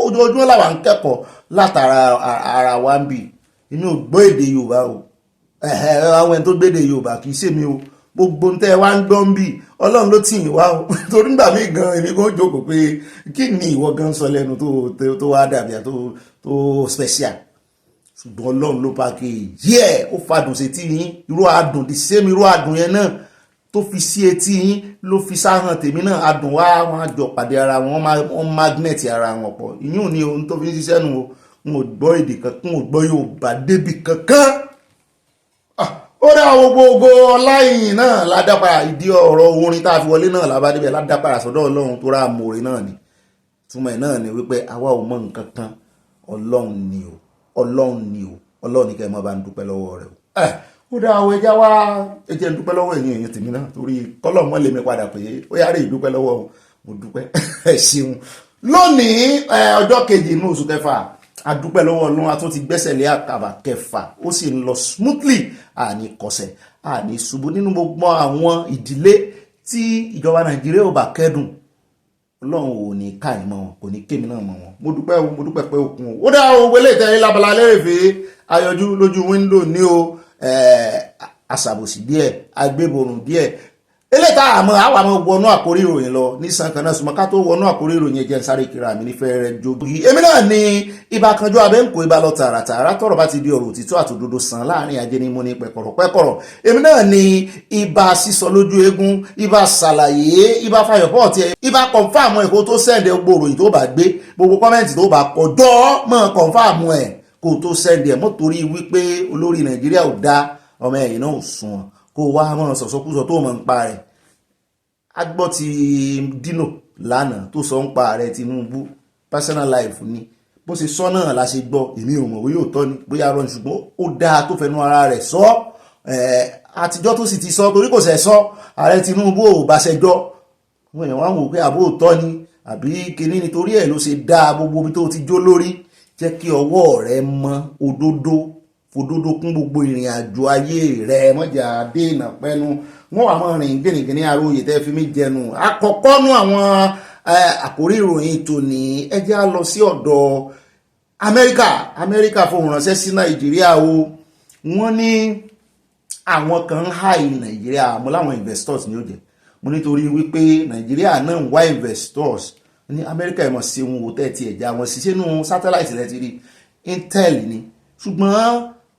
ojoojúmọ́ làwọn ń kẹ́kọ̀ọ́ látara ara wa ń bì inú gbọ́ èdè Yorùbá o àwọn ẹni tó gbédè Yorùbá kì í ṣe mi o gbogbo ń tẹ́ wá ń gbọ́ ń bì Ọlọ́run ló tì yín wá o torí nígbà míì gan èmi gan jókòó pé kí ni ìwọ gan sọ lẹ́nu tó wá dàbí tó special ṣùgbọ́n Ọlọ́run ló pa kí yẹ ó fadùn sí etí yín irú adùn the same irú adùn yẹn náà tó fi sí etí yín ló fi sáhàn tèmi náà adùn wá wọn àjọ pàdé ara wọn magnet ara wọn pọ̀ ìyún ò ní ohun tó fi ń ṣiṣẹ́ nu o n ò gbọ́ èdè kankan n ò gbọ́ Yorùbá débì kankan ó dá gbogbo ọláyìn náà ládápàá ìdí ọ̀rọ̀ orin tá a fi wọlé náà lábádébẹ̀ ládápàá sọ́dọ̀ Ọlọ́run tó rà mòrè náà ni túmọ̀ ẹ̀ náà ni wípé àwa ò mọ nǹkan kan Ọlọ́run ni Ọlọ́run ni kẹ́ ẹ máa bá ń dúpẹ́ lọ́wọ́ rẹ̀ ó dá àwọn ẹja wá ẹjẹ ń dúpẹ́ lọ́wọ́ èèyàn tèmi náà torí kọ́lọ̀ mọ́ lèmi padà pé ó yára ìdúpẹ́ lọ́wọ́ mo dúpẹ́ ẹ ṣeun lónìí ọjọ́ kejì inú oṣù kẹfà adúpẹ́ lọ́wọ́ Ọlọ́run a tún ti gbẹ́sẹ̀ lé àkàbà kẹfà ó sì ń lọ smoothly àní kọsẹ̀ àní ṣubú nínú gbogbo àwọn ìdílé tí ìjọba Nàìjíríà ò bá kẹ́dùn Ọlọ́run ò ní ká ìmọ̀ wọn kò ní kémi náà mọ̀ wọn mo dúpẹ́ pé òkun ó dá owó ilé ìtẹ́rí lábala lérèfé ayọjú lójú wíńdò ní o àṣàbòsí díẹ̀ agbébòrùn díẹ̀ eléta àwọn àmọ́ wọnú àkórí ìròyìn lọ ní sankaná súnmọ́ ká tó wọnú àkórí ìròyìn ẹjẹ́ sáré kíra mi nífẹ̀ẹ́ rẹ̀ jogi èmi náà ni ibà kanjú abẹ́ǹkó ibà lọ tààràtààrà tọ̀rọ̀ bá ti di ọ̀rọ̀ òtítọ́ àtòdodo sàn láàrin ajé ni mo ní pẹ̀kọ̀rọ̀ èmi náà ni ibà sísọ lójú eégún ibà ṣàlàyé ibà fàyọ̀pọ̀ tiẹ̀ ibà kọ̀ǹfàmù ẹ̀ kó tó sẹ́ǹdẹ̀ gbogbo ìròyìn tó bá gbé gbogbo kọ́mẹ́ǹtì tó bá kọjọ́ mọ́ kọ̀ǹfàmù ẹ̀ kó tó sẹ́ǹdẹ̀ mọ́ torí wípé olórí Nàìjíríà ò dá ọmọ ẹ̀yìn náà ò sùn kó wá mọ́ sọ̀sọ́kúsọ tó mọ̀ ń pa rẹ̀ agbọ́ ti Dino lánàá tó sọ ń pa ààrẹ Tinubu personal life ni bó ṣe sọ náà la ṣe gbọ́ èmi ò mọ̀ bóyá òótọ́ ni bóyá rọ ṣùgbọ́n ó dáa tó fẹnu ara rẹ̀ sọ àtijọ́ tó sì ti sọ torí kò ṣẹ̀ sọ ààrẹ Tinubu ò bá ṣẹjọ́ wọn èèyàn wá wò pé àbó òótọ́ ni àbí kinní nítorí ẹ̀ ló ṣe dáa gbogbo ibi tó ti jó lórí jẹ́ kí ọwọ́ rẹ̀ mọ òdodo kún gbogbo ìrìn àjò ayé rẹ̀ mọ́jà dènà pẹ́nu wọ́n wà mọ́ rìn gẹ́nìgẹ́nì aróyè tẹ́ fi mí jẹnu àkọ́kọ́ nú àwọn àkórí ìròyìn tòní ẹ jẹ́ á lọ sí ọ̀dọ̀ Amẹ́ríkà fohùn ránṣẹ́ sí Nàìjíríà o, wọ́n ní àwọn kan ń háì Nàìjíríà mo láwọn investors ní ó jẹ́ mo nítorí wípé Nàìjíríà náà ń wá investors ní Amẹ́ríkà ẹ̀mọ̀ sí ohun òtẹ́ ti ẹ̀já wọn sí sínú satellite lẹ́ti rí Intel ni, ṣùgbọ́n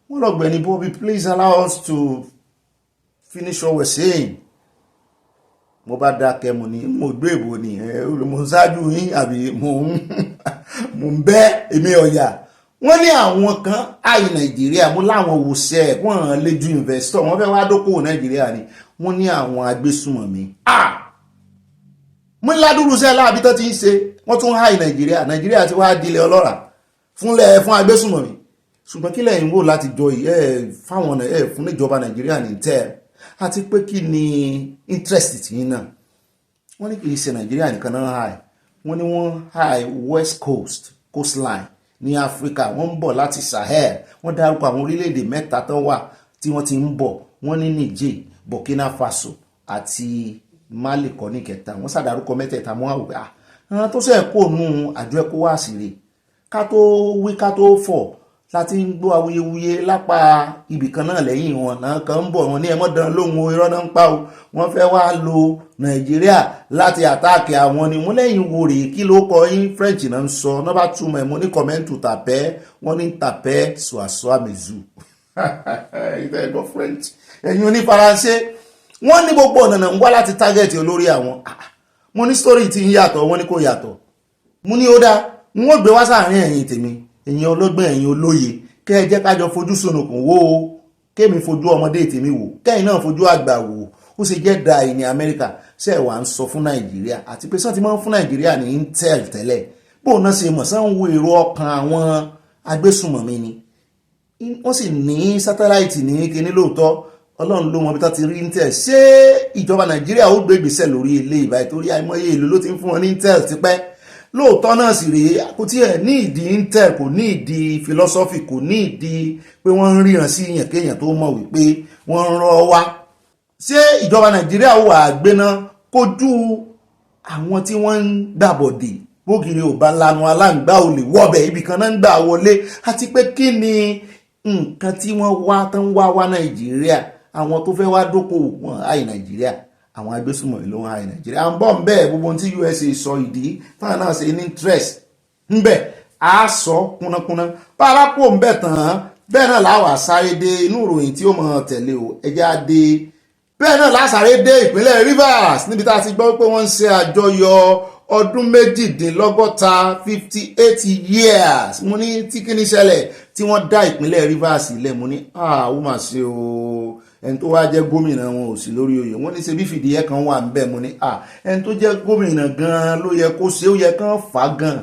wọ́n lọ Ọgbẹ́ni Bobby, please allow us to finish what we're saying. Mo bá dákẹ́ mo ní mo gbé ìbò ní mo ṣáájú yín àbí mo ń bẹ́ èmi ọ̀yà. Wọ́n ní àwọn kan àì Nàìjíríà mo láwọn wòṣẹ́ wọ́n lè ju investor wọ́n fẹ́ wá dókòwò Nàìjíríà ni wọ́n ní àwọn agbésùmọ̀mí. Mo ní ládùúrúṣẹ́ láàbí tó ti ń ṣe wọ́n tún àì Nàìjíríà ti wá dilẹ̀ ọlọ́ràá fún agbésùmọ̀mí. Ṣùgbọ́n kí lẹ́yìn wò láti jọ fáwọn fún ìjọba Nàìjíríà ní tẹ́ àti pé kí ni interest tí yín náà. Wọ́n ní kì í ṣe Nàìjíríà nìkan náà high, wọ́n ní wọ́n high west coastline ní Africa, wọ́n ń bọ̀ láti Sahel, wọ́n dárúkọ àwọn orílẹ̀-èdè mẹ́ta tó wà tí wọ́n ti ń bọ̀, wọ́n ní Niger, Burkina Faso àti Mali kọ́ ní kẹta, wọ́n ṣàdárúkọ mẹ́tẹ̀ẹ̀ta mọ́ àwòrán àwọn tó ṣe kó nù àjọ ẹ̀kọ́ wá sí rè ká tó wí ká tó fọ̀ láti ń gbọ́ awuyewuye lápá ibì kan náà lẹ́yìn wọn náà kan ń bọ̀ wọn ní ẹmọ́dán lóhun irọ́ náà ń pa o, wọ́n fẹ́ wá lo Nàìjíríà láti àtáàkì àwọn ni mo lẹ́yìn wo rèé kí ló kọ yín French náà ń sọ náà bá túmọ̀ ẹ̀ mo ní kọ́mẹ́ntù tàpẹ́ wọ́n ní tàpẹ́ ṣùàṣọ́ àmìzù ìtẹ́ ẹ̀gbọ́ French ẹ̀yin oní Faransé wọ́n ní gbogbo ọ̀nà náà ń wá láti tágẹ́ẹ̀tì olórí àwọn. Mo ní story tí ń yàtọ̀ wọ́n ní kò yàtọ̀, mo ní ó dá wọ́n gbé wá sáàrin ẹ̀yin tèmi ẹ̀yin ọlọ́gbọ́n ẹ̀yin olóye kẹ́ ẹ jẹ́ kájọ fojú sunùkùn wò ó kémi fojú ọmọdé tèmi wò kẹ́yìn náà fojú àgbà wò ó ṣe jẹ́ da ìní Amẹ́ríkà ṣe wà ń sọ fún Nàìjíríà àti pé sọ́n ti máa ń fún Nàìjíríà ní Intel tẹ́lẹ̀ bóun náà ṣe mọ̀ sán wo èrò ọkàn àwọn agbésùmọ̀mí ni wọ́n sì ní sátáláìtì ní kíní lóòótọ́ Ọlọ́run ló mọ bí tá ti rí Intel. Ṣé ìjọba Nàìjíríà ó gbé ìgbésẹ̀ lórí ilé ìbáyìí torí àìmọye ìlú ló ti ń fún wọn ní Intel tipẹ́ lóòótọ́ náà sì rèé kò tí ẹ̀ ní ìdí Intel kò ní ìdí philosophy kò ní ìdí pé wọ́n ń ríran sí èèyàn kéèyàn tó mọ̀ wípé wọ́n ń rọ́ wá. Ṣé ìjọba Nàìjíríà wà gbéná kojú àwọn tí wọ́n ń gbàbọ̀dè bógiri ò bá lanu aláǹgbá ò lè wọ́bẹ̀ ibì kan náà ń gbà wọlé àti pé kí ni nǹkan tí wọ́n wá tán wá Nàìjíríà àwọn tó fẹ́ wá dókòwò wọn àì Nàìjíríà àwọn agbésùmọ̀ ìlú wọn àì Nàìjíríà à ń bọ̀ ń bẹ́ẹ̀ gbogbo tí USA sọ ìdí táwọn náà ṣe ní interest ń bẹ̀ á sọ kúnnákúnná párápò ń bẹ̀ tán bẹ́ẹ̀ náà láwà sáré dé inú ìròyìn tí ó mọ̀ tẹ̀lé o ẹjẹ́ á dé bẹ́ẹ̀ náà lásáré dé ìpínlẹ̀ Rivers níbi tá a ti gbọ́ pé wọ́n ń ṣe àjọyọ̀ ọdún 58 years mo ní tí kí ní ṣẹlẹ̀ tí wọ́n dá ìpínlẹ̀ Rivers ilẹ̀ mo ní ó mà ṣe o ẹni tó wá jẹ́ gómìnà wọn ò sí lórí oyè wọ́n ní ṣe bí fìdíhẹ́ kan wà ń bẹ̀ mo ní ẹni tó jẹ́ gómìnà gan ló yẹ kó ṣe ó yẹ kán fà á gan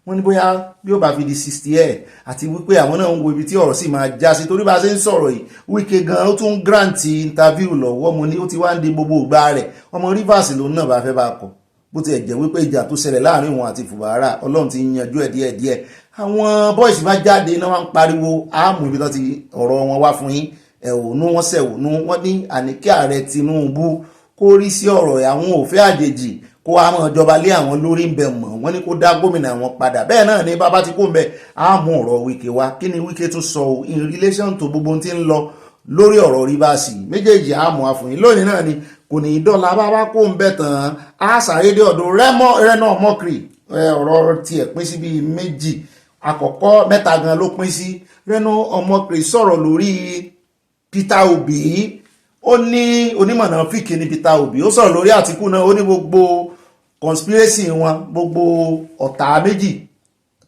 wọ́n ní bóyá bí ó bá fi di 60 àti wípé àwọn náà ń wo ibi tí ọ̀rọ̀ sì máa já sí torí bá ṣe ń sọ̀rọ̀ yìí Wike gan ó tún grant interview lọ́wọ́ mo ní ó ti wá ń di gbogbo ìgbà rẹ̀ ọmọ Rivers lòun náà bá fẹ́ bá kọ̀ bó ti ẹ̀jẹ̀ wípé ìjà tó ṣẹlẹ̀ láàrin òun àti Fubara Ọlọ́run ti yanjú ẹ̀ díẹ̀díẹ̀ àwọn boys bá jáde náà wọ́n ń pariwo àmú ibi tó ti ọ̀rọ̀ wọn wá fún yín ẹ̀hónú wọn sẹ̀hónú wọ́n ní àníkí ààrẹ Tinubu kó rí sí ọ̀rọ̀ àwọn òfin àjèjì kó a mọ̀ ìjọba lé àwọn lórí ń bẹ̀ mọ̀ wọ́n ní kó dá gómìnà wọn padà bẹ́ẹ̀ náà ni bàbá tí kò ń bẹ̀ àmú ọ̀rọ̀ Wike wá kí ni Wike tún sọ in relation to gbogbo tí ń lọ lórí ọ̀rọ̀ Rivers méjèèjì àmú àfòyín lónìí náà ni kò ní dọ́là bàbá kó ń bẹ̀ tán á sàrédé ọ̀dọ̀ rẹ́nà mọ́kìrì ọ̀rọ̀ tiẹ̀ pín sí bíi méjì àkọ́kọ́ mẹ́ta gan ló pín sí rẹ́nà mọ́kìrì sọ̀rọ̀ lórí Peter Obi ó ní onímọ̀nà fíkì ní Peter Obi ó sọ̀rọ̀ lórí Àtíkù náà ó ní gbogbo conspiracy wọn gbogbo ọ̀tá méjì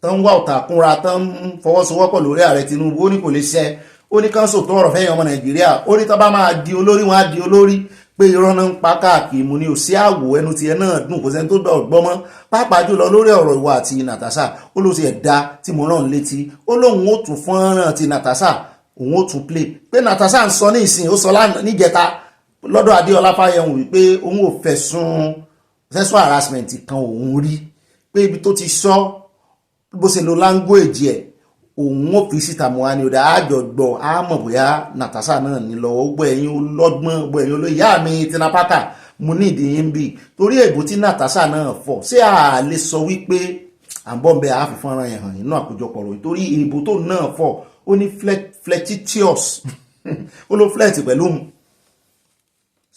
tán ń wá ọ̀tá kúnra tán ń fọwọ́sowọ́pọ̀ lórí ààrẹ Tinubu ó ní kò lè ṣẹ ó ní kán sòtọ́ ọ̀rọ̀ fẹ́yìn ọmọ Nàìjíríà ó ní tán bá máa di olórí wọn á di olórí pé irọ́ náà ń pa káàkiri mo ní ò sí àwò ẹnu tiẹ̀ náà dùn kò sẹ́ni tó gbọ́ mọ́ pàápàá jùlọ lórí ọ̀rọ̀ ìwà àti Natasha ó ló ti ẹ̀dá tí mo rán létí ó lóun ó tún fọ́nrán ti Natasha òun ó tún play pé Natasha ń sọ ní ìsìn ó sọ níjẹta lọ́dọ̀ Adéọlá Fáyẹ̀hùn wípé òun ò fẹ̀sùn sexual harassment kan òun rí pé ibi tó ti sọ bó ṣe lo language ẹ̀ òun ò fi síta mọ́ ni ọ̀dà àjọgbọ̀ á mọ̀ bóyá Natasha náà ní lọ gbọ́ ẹ̀yin ọlọ́gbọ́n gbọ́ ẹ̀yin olóyè ìyá mi Tina Parker mo ní ìdí yín bí torí èbó tí Natasha náà fọ̀ ṣé a lè sọ wípé à ń bọ̀ ń bẹ́ àáfi fọ́nrán yẹn hàn nínú àkójọpọ̀ ròyìn torí ìbò tó náà fọ̀ ó ní flirtatious ó ló flirt pẹ̀lú òun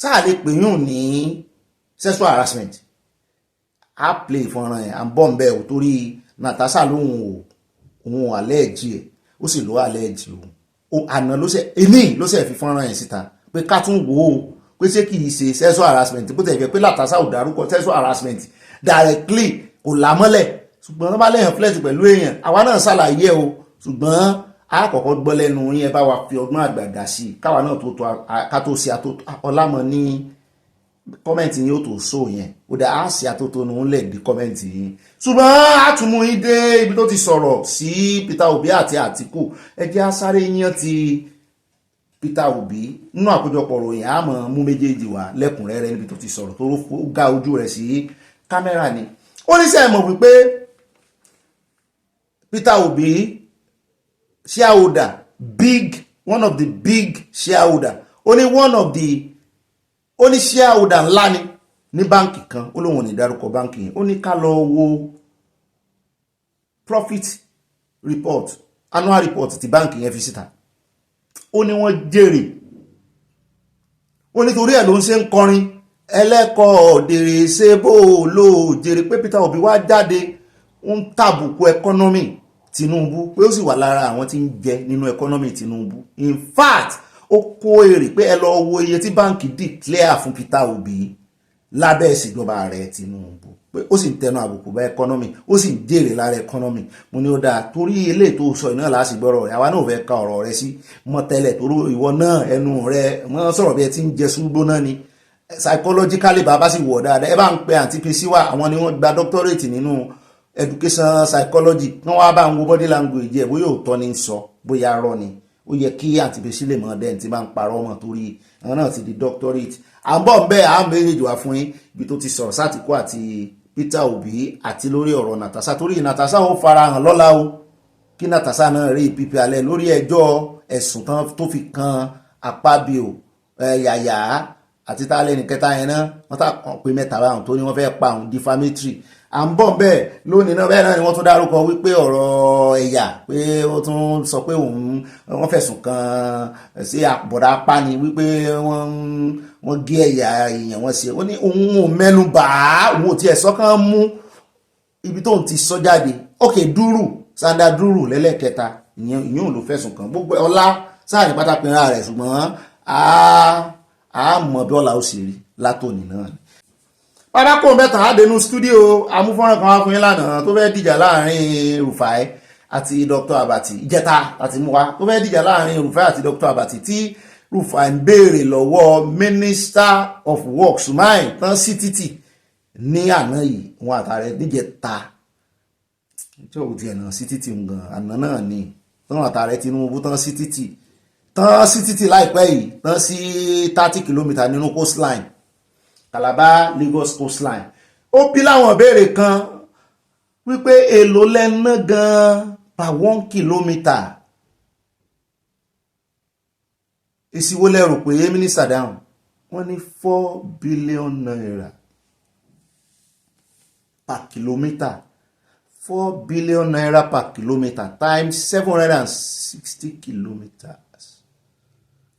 sáà lè pè yún ní sexual harassment á play fọ́nrán yẹn à ń bọ̀ ń bẹ́ ò torí Natasha lóhun òun àlẹ́ẹ̀jì ẹ̀ ó sì lọ́ àlẹ́ẹ̀jì òun àná ló ṣe fi fọ́nrán yẹn síta pé ká tún wò ó pé ṣé kì í ṣe sexual harassment bó tẹ̀ jẹ́ pé Natasha ò dárúkọ sexual harassment directly kò lámọ́lẹ̀ ṣùgbọ́n tó bá lẹ́yìn flirt pẹ̀lú èèyàn àwa náà ṣàlàyé o ṣùgbọ́n àkọ́kọ́ gbọ́ lẹ́nu yẹn bá wa fi ọgbọ́n àgbàdà sí i káwa náà ká tó ṣe ọlámọ ní kọ́mẹ̀ntì yín ó tó sọ yẹn ó dá á ṣe àtótónu ńlẹ̀ di kọ́mẹ̀ntì yín ṣùgbọ́n àtúmú yín dé ibi tó ti sọ̀rọ̀ sí Peter Obi àti Àtíkù ẹ jẹ́ á sáré yán ti Peter Obi nínú àkójọpọ̀ ròyìn àmọ́ mú méjèèjì wá lẹ́kùnrẹ́rẹ́ níbi tó ti sọ̀rọ̀ tó ga ojú rẹ̀ sí kámẹ́rà ni ó ní sẹ́ mọ̀ wípé Peter Obi shareholder one of the big shareholder ó ní shareholder ńlá ni ní báǹkì kan ó lóun ò ní dárúkọ báǹkì yẹn ó ní ká lọ wo profit report annual report ti báǹkì yẹn fi síta ó ní wọ́n jèrè ó nítorí ẹ̀ ló ń ṣe ń kọrin ẹlẹ́kọ̀ọ́ dèrè ṣe bó ló jèrè pé Peter Obi wá jáde ń tàbùkù ẹkọ́nọ́mì Tinubu pé ó sì wà lára àwọn tí ń jẹ nínú ẹkọ́nọ́mì Tinubu in fact ó kó èrè pé ẹ lọ wo iye tí báǹkì declare fún Peter Obi lábẹ́ ìṣèjọba ààrẹ Tinubu pé ó sì ń tẹnu àbùkù bá ẹkọ́nọ́mì ó sì ń jèrè lára ẹkọ́nọ́mì mo ní ó dáa torí eléyìí tó sọ iná láti gbọ́rọ̀ rẹ̀ àwa náà fẹ́ ka ọ̀rọ̀ rẹ̀ sí mọ́tẹ́lẹ̀ torí ìwọ náà ẹnu rẹ̀ wọ́n sọ̀rọ̀ bí ẹ ti ń jẹ súgbó náà ni psychologically bàbá sì wọ̀ dáadáa ẹ bá ń pe àǹtí Pèsíwà àwọn ni wọ́n gba doctorate nínú education psychology wọ́n wá bá ń wo body language ẹ̀ bóyá òótọ́ ni ń sọ bóyá rọ́ ni ó yẹ kí àǹtí Pèsí lè mọ̀ dẹ́n tí bá ń parọ́ mọ̀ torí àwọn náà ti di doctorate à ń bọ̀ ń bẹ́ẹ̀ à ń méjèèjì wá fún yín ibi tó ti sọ̀rọ̀ sátìkú àti Peter Obi àti lórí ọ̀rọ̀ Natasha torí Natasha ó farahàn lọ́la o kí Natasha náà rí ìpípẹ́ alẹ́ lórí ẹjọ́ ẹ̀sùn tán tó fi kan Akpabio Yàyà àti tálẹ́ ní kẹta yẹn náà wọ́n tà pé mẹ́ta báwọn tó ní wọ́n fẹ́ pa òun defamatory à ń bọ̀ bẹ́ẹ̀ lónìí náà bẹ́ẹ̀ náà ni wọ́n tún dárúkọ wípé ọ̀rọ̀ ẹ̀yà pé ó tún sọ pé wọ́n fẹ̀sùn kan sí àbọ̀dá apáni wípé wọ́n gé ẹ̀yà èèyàn wọn sí ó ní òun ò mẹ́nu bà á òun ò tiẹ̀ sọ́kàn mú ibi tóun ti sọ jáde ókè dúrù Sanda dúrù lẹ́lẹ́kẹta ìyẹn ò ló fẹ̀sùn kan gbogbo ọlá sáà ní pátápínra rẹ̀ ṣùgbọ́n a mọ̀ bí ọlá ó sì rí látòní náà ni pátákó mẹ́ta àdénú stúdíò amúfọ́nrán kan wá fún yín lánàá tó fẹ́ dìjà láàrin Rufai àti Dr. Abati ìjẹta àti mú wa tó fẹ́ dìjà láàrin Rufai àti Dr. Abati tí Rufai ń béèrè lọ́wọ́ Minister of Works Sumai tán sí títì ní àná yìí wọn àtàrẹ níjẹta ìjọ òdì ẹ̀nà sí títì gan àná náà ni tán àtàrẹ Tinubu tán sí títì láìpẹ́ yìí tán sí 30 km nínú coastline Calabar Lagos coastline ó bí láwọn ìbéèrè kan wípé èlò lẹ́nà gan per 1 kilometre èsì wo lẹ rò pé mínísítà dáhùn wọ́n ní 4 billion naira per kilometre 4 billion naira per kilometre times 760 kilometers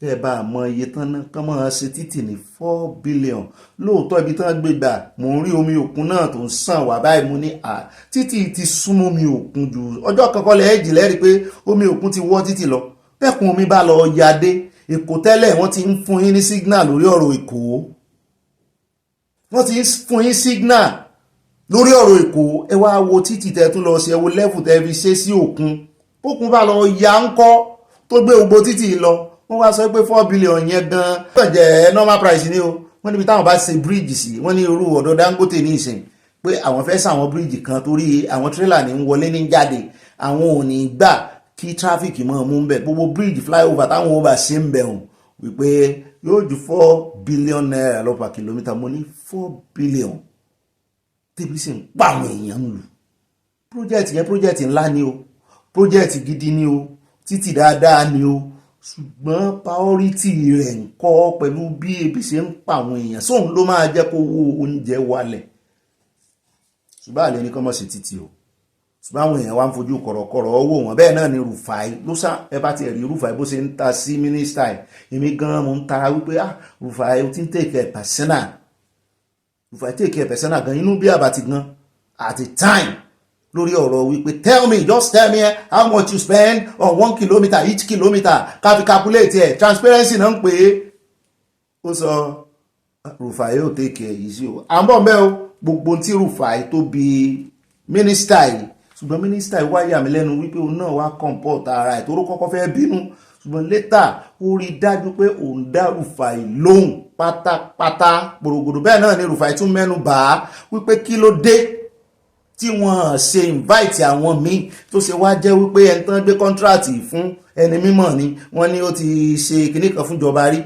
tẹ́ bá mọ iye tán náà kán mọ́ ṣe títì ní 4 billion lóòótọ́ ibi tán gbé gbà mò ń rí omi òkun náà tó ń sàn wá báyìí mo ní títì ti súnmọ́ omi òkun jù ọjọ́ kankan lẹ́ẹ̀jì lẹ́rìí pé omi òkun ti wọ́ títì lọ bẹ́ẹ̀kún omi bá lọ yadé Èkó tẹ́lẹ̀ wọ́n ti ń fún yín ní signal lórí ọ̀rọ̀ Èkó wọ́n ti ń fún yín signal lórí ọ̀rọ̀ Èkó ẹ wá wo títì tẹ́ tún lọ sí ẹ wo level tẹ́ fi ṣe sí òkun òkun bá lọ ya ńkọ́ tó gbé gbogbo títì lọ wọ́n wá sọ pé 4 billion yẹn gan jẹ́ normal price ni o wọ́n níbi táwọn bá ṣe bridge sí wọ́n ní irú ọ̀dọ̀ Dangote ní ìsìn pé àwọn fẹ́ ṣàwọn bridge kan torí àwọn trailer ní ń wọlé ní jáde àwọn ò ní gbà kí traffic mọ́ mú ń bẹ̀ gbogbo bridge flyover táwọn ò bá ṣe ń bẹ̀ hùn wípé yóò ju 4 billion naira lọ per kilometre mo ní 4 billion tẹ́bí sì ń pa àwọn èèyàn ń lù project ńlá ni o project gidi ni o títì dáadáa ni o ṣùgbọ́n priority rẹ̀ ń kọ́ pẹ̀lú bí ebi ṣe ń pa àwọn èèyàn sóun ló máa jẹ́ kó owó oúnjẹ wálẹ̀ ṣùgbọ́n àlẹ́ ní kọ́ mọ̀ sí títì o ṣùgbọ́n àwọn èèyàn wá ń fojú kọ̀rọ̀kọ̀rọ̀ owó wọn bẹ́ẹ̀ náà ni Rufai ló sá ẹ bá ti rí Rufai bó ṣe ń ta sí mínísítà ẹ̀ èmi gan mo ń tara wípé Rufai ó ti ń take a personal Rufai take a personal gan inú bí àbàtì gan at a time lórí ọ̀rọ̀ wípé just tell me how much you spend on 1 kilometre each kilometre ká fi calculate ẹ̀ transparency náà ń pè é ó sọ Rufai ó take ẹ̀ yìí sí o à ń bọ̀ mbẹ́ o gbogbo tí Rufai tó bi mínísítà yìí ṣùgbọ́n mínísítà yìí wá yà mí lẹ́nu wípé òun náà wá comport ara ẹ̀ tó ló kọ́kọ́ fẹ́ bínú ṣùgbọ́n létà ó rí dájú pé òun dá Rufai lóhùn pátápátá gbòrògbòrò bẹ́ẹ̀ náà ni Rufai tún mẹ́nu bà á wípé kí ló dé tí wọ́n ṣe invite àwọn míì tó ṣe wá jẹ́ wípé ẹni tán gbé kọ́ńtíráàtì fún ẹni mímọ̀ ni wọ́n ní ó ti ṣe kinní kan fúnjọba rí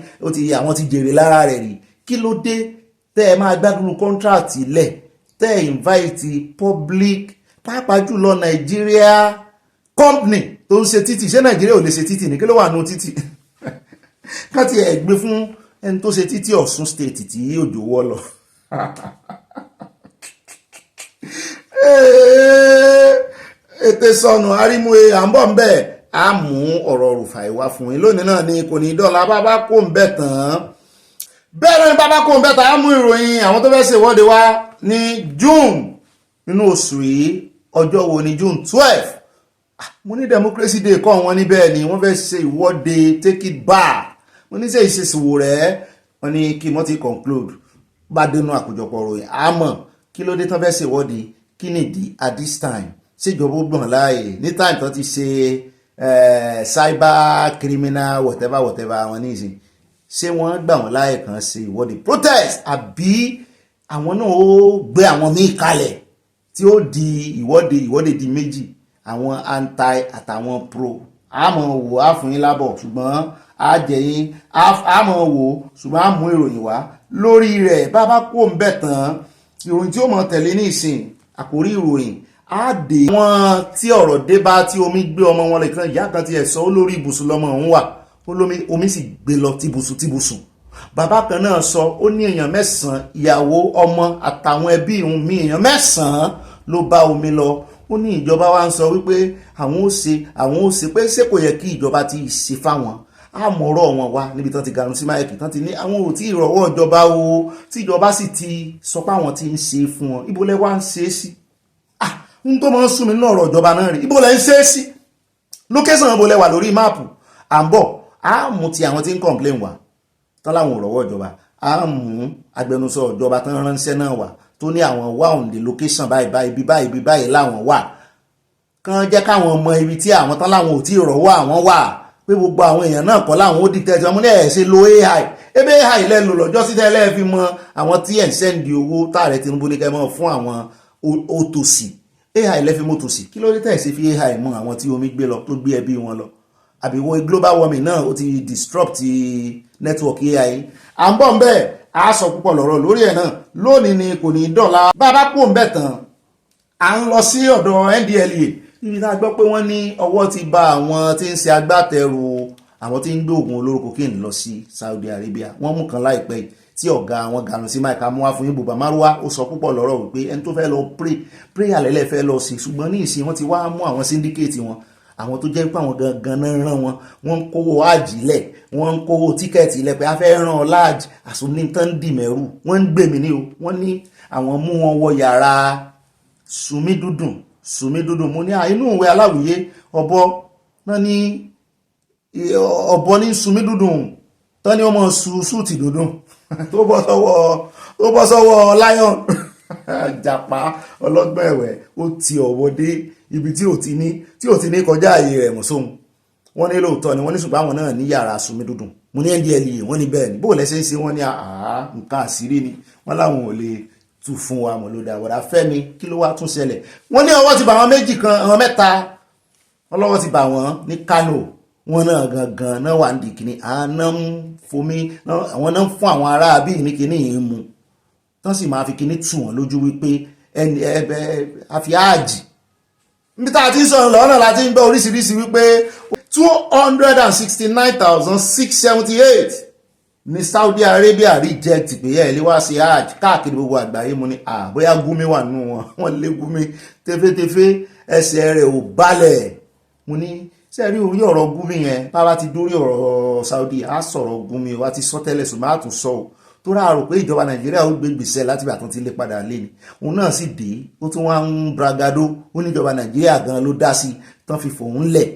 àwọn ti jèrè lára rẹ̀ rí kí ló dé tẹ́ ẹ máa gbádùn kọ́ńtíráàtì lẹ̀ tẹ́ ẹ invite public pàápàá jùlọ Nigeria company tó ń ṣe títì ṣé Nigeria ò lè ṣe títì ní kí ló wà nù títì káti ẹ̀ gbé fún ẹni tó ṣe títì Ọ̀ṣun state tí òjò wọ́ lọ ètè sọnù arímúe à ń bọ̀ ń bẹ̀ á mú ọ̀rọ̀ Rufai wá fún yín lónìí náà ni kò ní dọ́là bàbá kò ń bẹ̀ tán bẹ́ẹ̀ náà ni bàbá kò ń bẹ̀ tán á mú ìròyìn àwọn tó fẹ́ ṣèwọ́de wá ní June nínú oṣù yìí ọjọ́ wo ni June 12 mo ní democracy day kọ́ wọn níbẹ̀ ni wọ́n fẹ́ ṣe ìwọ́de take it back mo ní ṣe ìṣèṣìwò rẹ̀ wọ́n ní kí wọ́n ti conclude bá dénú àkójọpọ̀ ròyìn àmọ́ kí ló dé tán fẹ́ ṣe ìwọ́de kí nìdí at this time ṣèjọba gbọ̀n láàyè ní time tán ti ṣe cyber criminal whatever àwọn nísìn ṣé wọ́n gbà wọ́n láàyè kan ṣe ìwọ́de protest àbí àwọn náà ó gbé àwọn míì kalẹ̀ tí ó di ìwọ́de di méjì àwọn anti àtàwọn pro àmọ́ wò á fún yín lábọ̀ ṣùgbọ́n àjẹyìn àmọ́ wò ṣùgbọ́n àmú ìròyìn wá lórí rẹ̀ bàbá kó ń bẹ̀ tán ìròyìn tí ó mọ̀ tẹ̀lé ní ìsìn àkórí ìròyìn àdè wọn tí ọ̀rọ̀ dé bá tí omi gbé ọmọ wọn lè kan ìyá kan ti ẹ̀ sọ ó lórí ibùsùn lọ́mọ òun wà omi sì gbé lọ tìbùsùn bàbá kan náà sọ ó ní èèyàn 9 ìyàwó ọmọ àtàwọn ẹbí òun mi èèyàn 9 ló bá omi lọ ó ní ìjọba wa ń sọ wípé àwọn ó ṣe pé ṣé kò yẹ kí ìjọba ti ṣe fáwọn àmọ̀rọ̀ wọn wá níbi tán ti ganu sí máìkì tán ti ní àwọn ò tí ìrọ̀wọ́ ìjọba o tí ìjọba sì ti sọ pé àwọn ti ń ṣe fún wọn ibo lẹ wá ń ṣe é sí n tó máa ń sún mi náà ọ̀rọ̀ ìjọba náà rí ibo lẹ ń ṣe é sí lókèsàn ibo lẹ wà lórí máàpù à ń bọ̀ á mú ti àwọn tí ń complain wá tán láwọn ò rọ̀wọ́ ìjọba á mú agbẹnusọ ìjọba tán ránṣẹ́ náà wá tó ní àwọn wà on the location báyìí ibi báyìí láwọn wà kàn jẹ́ káwọn mọ ibi tí àwọn tán láwọn ò tí ìrọ̀wọ́ àwọn wà pé gbogbo àwọn èèyàn náà kọ́ láwọn ó dìtẹ́ tí wọ́n ní ẹ̀ ṣe lo AI ebe AI lẹ́nu lọ́jọ́ sí tẹ́lẹ̀ fi mọ àwọn tí ẹ̀ ń sẹ́ndì owó táàrẹ Tinubu ní kẹ́mọ́ fún àwọn òtòṣì AI lẹ́fi mọ́tòṣì kí ló dé tẹ̀ ṣe fi AI mọ àwọn tí omi gbé lọ tó gbé ẹbí wọn lọ àbí wọ́n global warming náà ó ti disrupt network AI à ń bọ̀ ń bẹ́ẹ̀ a sọ púpọ̀ lọ́rọ̀ lórí ẹ̀ náà lónìí ni kò ní dọ̀la bàbá kò ń bẹ̀ tán à ń lọ sí ọ̀dọ̀ NDLEA níbi tá a gbọ́ pé wọ́n ní ọwọ́ ti bà àwọn tí ń ṣe agbátẹrù àwọn tí ń gbé oògùn olóró cocaine lọ sí Saudi Arabia wọ́n mú kan láìpẹ́ tí ọ̀gá àwọn ganu sí máìka mú wá fún yín bùbá márùwá ó sọ púpọ̀ lọ́rọ̀ wípé ẹni tó fẹ́ lọ pray àlẹ́lẹ́ fẹ́ lọ sí ṣùgbọ́n ní ìsìn wọ́n ti wá mú àwọn syndicate wọn àwọn tó jẹ́ pé àwọn gangan náà rán wọn wọ́n ń kówó Hajj lẹ̀ wọ́n ń kówó tíkẹ́ẹ̀tì lẹ̀ pé a fẹ́ rán ọ Hajj àsùnìtàn dìmẹ̀rù wọ́n ń gbèmí ní o wọ́n ní àwọn mú wọn wọ yàrá sùmí dúdùn mo ní inú ìwé aláwìyé ọ̀bọ náà ní ọ̀bọ ní sùmí dúdùn tán ni wọ́n mọ̀ súùtì dúdùn tó bọ́ sọ́wọ́ lion jàpá ọlọ́gbọ́n ẹ̀wẹ̀ ó ti ọ̀wọ́ dé ibi tí ò ti ní kọjá ààyè rẹ̀ mọ̀ sóhun wọ́n ní lóòótọ́ ni wọ́n ní ṣùgbọ́n àwọn náà ní yàrá sùmí dúdùn mo ní NDLEA wọ́n ní bẹ́ẹ̀ ni bó lẹ́sẹ̀ ń ṣe wọ́n ní nǹkan àṣírí ni wọ́n láwọn ò lè tú fún wa mọ̀ lóde àwọ̀dà fẹ́mi kí ló wá tún ṣẹlẹ̀ wọ́n ní ọwọ́ ti bà wọ́n àwọn mẹ́ta ọlọ́wọ́ ti bà wọ́n ní Kano wọ́n náà gangan náà wà ní kìíní àwọn náà ń fún àwọn ará bíi ní kìíní yìí mu tán sì máa fi kìíní tù wọ́n lójú wípé àfi Hajj níbi tá a ti ń sọ̀rọ̀ lọ́nà láti ń gbọ́ oríṣiríṣi wípé 269,678 ní Saudi Arabia reject pé ẹ̀ lè wá sí Hajj káàkiri gbogbo àgbáyé mo ní bóyá Gumi wà nínú wọn lé Gumi tẹfẹ́tẹfẹ́ ẹsẹ̀ rẹ̀ ò balẹ̀. Mo ní sẹ́ẹ̀rí orí ọ̀rọ̀ Gumi yẹn bá ti dórí ọ̀rọ̀ Saudi á sọ̀rọ̀ Gumi wa ti sọ tẹ́lẹ̀ ṣùgbọ́n á tún sọ ọ́ tó rárò pé ìjọba Nàìjíríà ó gbé gbèsè láti bàtún ti lé padà lé ni. Òun náà sì dé ó tún wá ń bragado ó ní ìjọba Nàìjíríà gan ló dá sí tán fi fòun lẹ̀.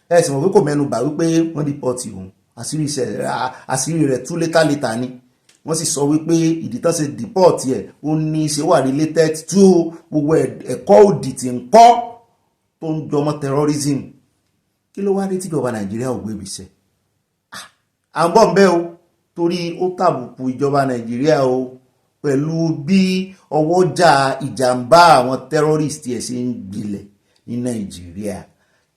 Ẹ sì mọ̀ pé kò mẹ́nu bà wípé wọ́n dìpọ́tì òun àṣírí rẹ̀ tú létà ni. Wọ́n sì sọ wípé ìdí tán ṣe dìpọ́tì ẹ̀ ó ní ṣe wà related to gbogbo ẹ̀kọ́ òdì tí ń kọ́ tó ń jọmọ́ terrorism. Kí ló wá dé tí ìjọba Nàìjíríà ò gbé ìgbésẹ̀? À ń bọ̀ ń bẹ́ o torí ó tàbùkù ìjọba Nàìjíríà o pẹ̀lú bí ọwọ́jà ìjàmbá àwọn terrorist ẹ̀ ṣe ń gbilẹ̀ ní Nàìjíríà.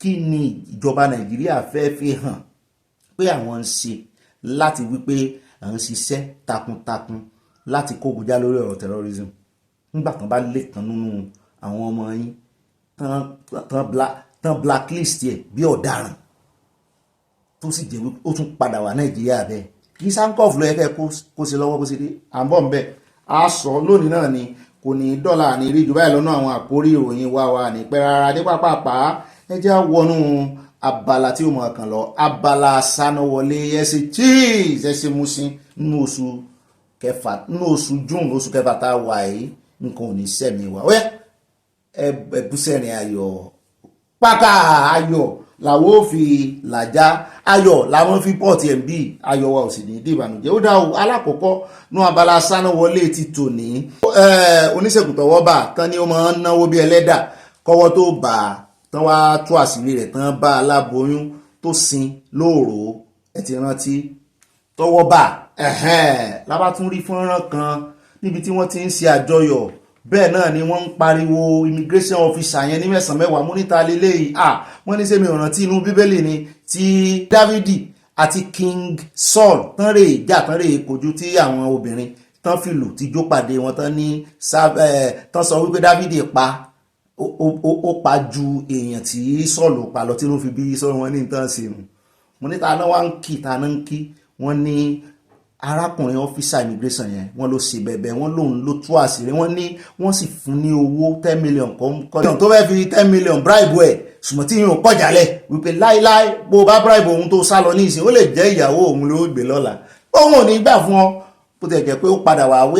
Kí ni ìjọba Nàìjíríà fẹ́ fi hàn pé àwọn ń ṣe láti wípé à ń ṣiṣẹ́ takuntakun láti kógun já lórí ọ̀rọ̀ terrorism nígbà tán bá lè kan nínú àwọn ọmọ yín tán blacklist ẹ̀ bí ọ̀daràn tó sì jẹ́ wípé ó tún padà wà Nàìjíríà bẹ́ẹ̀ kí Sankoff ló yẹ kẹ́ kó ṣe lọ́wọ́ bó ṣe dé à ń bọ̀ ń bẹ̀ a sọ lónìí náà ni kò ní dọ́là ní rí jù báyìí lọ́nà àwọn àkórí ìròyìn wa ní pẹ́ rárá dé pápápá ẹ jẹ́ wọnú abala tí ó mọ̀ kàn lọ abala sanáwọlé ẹsẹ̀ cheese ẹsẹ̀ musin nínú oṣù kẹfà nínú oṣù June oṣù kẹfà tá a wà yìí nǹkan ò ní sẹ́mi wá ó yẹ ẹ̀bùsẹ̀rìn ayọ̀ pákà ayọ̀ làwọn ò fi làjá ayọ̀ làwọn fi pọ̀ tiẹ̀ bí ayọ̀ wa ò sì ní dé ìbànújẹ́ ó dá o alákọ̀ọ́kọ́ ní abala sanáwọlé ti tòní oníṣègùn tọwọ́ bà tán ni ó máa ń náwó bí ẹlẹ́dà kọ́wọ́ tó bà á tán wá tú àṣírí rẹ̀ tán bá aláboyún tó sin lóòrò ẹ ti rántí tọwọ́ bà lábá tún rí fọ́nrán kan níbi tí wọ́n ti ń ṣe àjọyọ̀ bẹ́ẹ̀ náà ni wọ́n ń pariwo immigration officer yẹn ní mẹ́sàn-án mẹ́wàá mú níta lélẹ́yìí wọ́n ní sẹ́mi ọ̀ràn tí inú bíbélì ni tí Dávidi àti King Saul tán rè jà tán rè kojú tí àwọn obìnrin tán fìlù tí jó pàdé wọn tán sọ wípé Dávidi pa ó pa ju èèyàn tí Sọ́ọ̀lù pa lọ tí ló fi bí sọ́rọ̀ wọn ní nǹkan ṣe nù. Mo ní ta náà wá ń kí ta náà ń kí wọ́n ní arákùnrin ọ́fíìsà immigration yẹn wọ́n ló ṣe bẹ̀bẹ̀ wọ́n lòun ló tú àṣírí wọ́n ní wọ́n sì fún ní owó 10 million kọjá tó fẹ́ fi 10 million bribe ẹ̀ ṣùgbọ́n tí yóò kọjálẹ̀ wípé láíláí bó bá bribe òun tó sá lọ ní ìsìn ó lè jẹ́ ìyàwó òun ló gbé lọ́la òun ò ní gbà fún ọ bó ti jẹ́ pé ó padà wà wí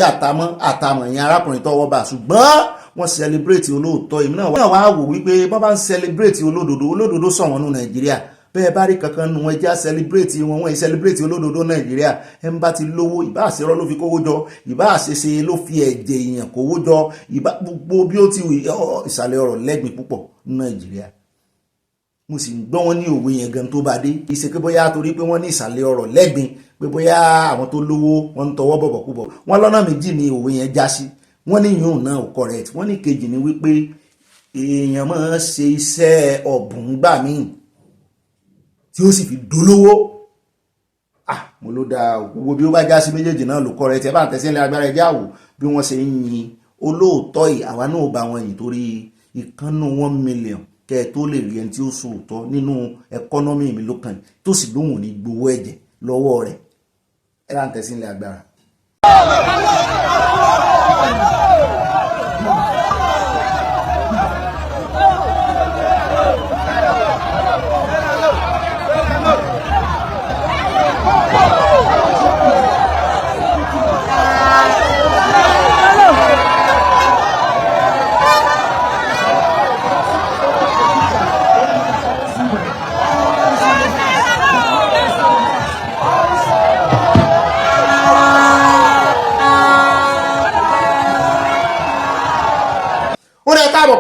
àtàmọ̀ yẹn arákùnrin tọwọ́ bá ṣùgbọ́n wọ́n celebrate olóòótọ́ èmi náà wá wò wípé bá bá ń celebrate olódodo sọ̀wọ́n nù Nàìjíríà bẹ́ẹ̀ bá rí kankan nù wọn já celebrate wọn wọ́n celebrate olódodo Nàìjíríà ẹ̀ ń bá ti lówó ìbá àṣírọ́ ló fi kówó jọ ìbá àṣeṣe ló fi ẹ̀jẹ̀ èèyàn kówó jọ ìbá gbogbo bí ó ti ìsàlẹ̀ ọ̀rọ̀ lẹ́gbìn púpọ̀ ní Nàìjíríà. Mo sì ń gbọ́ wọn ní òwe yẹn gan tó bá dé ìṣe pé bóyá torí pé wọ́n ní ìsàlẹ̀ ọ̀rọ̀ lẹ́gbìn pé bóyá àwọn tó lówó wọn ń tọwọ́ bọ̀bọ̀ púpọ̀ wọ́n lọ́nà méjì ni òwe yẹn já sí wọ́n ní yóò náà correct wọ́n ní kejì ni wípé èèyàn máa ń ṣe iṣẹ́ ọ̀bùn gbà míì tí ó sì fi dolówó mo ló dáa gbogbo bí ó bá já sí méjèèjì náà ló correct ẹ bá ń tẹ̀sí ilẹ̀ agbára ẹjẹ́ àwò bí wọ́n ṣe ń yin olóòótọ́ yìí àwa náà bá wọn yìn torí ìkànnù 1 million kẹ́ ẹ tó lè rí ẹni tí ó sòótọ́ nínú ẹkọ́nọ́mì mi lókàn tó sì lóhùn ní gbowó ẹ̀jẹ̀ lọ́wọ́ rẹ̀ ẹ bá ń tẹ̀sí ilẹ̀ agbára.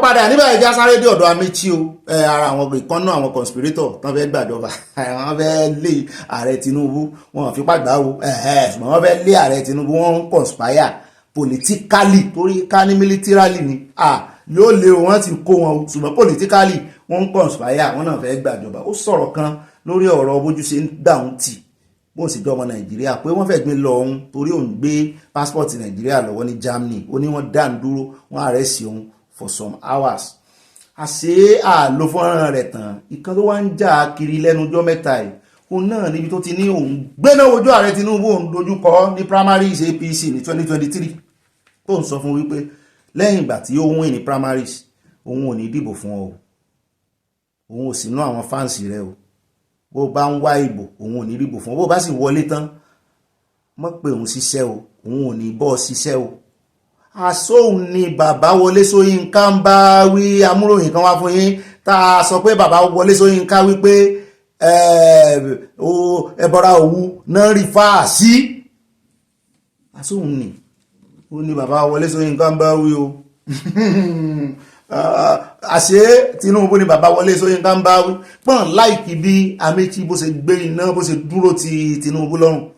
Padà níbẹ̀ ìjà sáré dé ọ̀dọ̀ Amechi o ara àwọn ìkànnà àwọn conspirator tán fẹ́ gbàjọba wọ́n fẹ́ lé ààrẹ Tinubu wọ́n fipá gbà o ṣùgbọ́n wọ́n fẹ́ lé ààrẹ Tinubu wọ́n ń conspire politically torí ká ní militarily ni yóò lé o wọ́n ti kó wọn o ṣùgbọ́n politically wọ́n ń conspire wọ́n náà fẹ́ gbàjọba ó sọ̀rọ̀ kan lórí ọ̀rọ̀ bójú ṣe ń dáhùn tì bó sì jọ ọmọ Nàìjíríà pé wọ́n fẹ́ gbé lọ òun torí òun gbé passport Nàìjíríà lọ́wọ́ ní Germany ó ní wọ́n dá ń dúró wọ́n arrest òun for some hours. Àṣé àlò fọ́nrán rẹ̀ tán ìkan tó wá ń jà kiri lẹ́nu ọjọ́ mẹ́ta yìí òun náà níbi tó ti ní òun gbéná ojú ààrẹ Tinubu òun dojúkọ ní primaries APC ní 2023 tó ń sọ fún wípé lẹ́yìn ìgbà tí ó win ní primaries òun ò ní dìbò fún ọ o, òun ò sí nú àwọn fáǹsì rẹ o, bó bá ń wá ìbò òun ò ní dìbò fún ọ, bó bá sì wọlé tán mọ̀ pé òun ṣiṣẹ́ o, òun ò ní bọ́ ṣiṣẹ́ o. Àsóhun ni bàbá Wọlé Ṣóyínká ń bá wí. Amúròyìn kan wá fún yín tá a sọ pé bàbá Wọlé Ṣóyínká wípé ẹbọra òwú náà rí fáà sí. Àsóhun ni ó ní bàbá Wọlé Ṣóyínká ń bá wí o. Àṣé Tinubu ni bàbá Wọlé Ṣóyínká ń bá wí. Pọ́n láìkí bí Amechi bó ṣe gbé iná bó ṣe dúró ti Tinubu lọ́rùn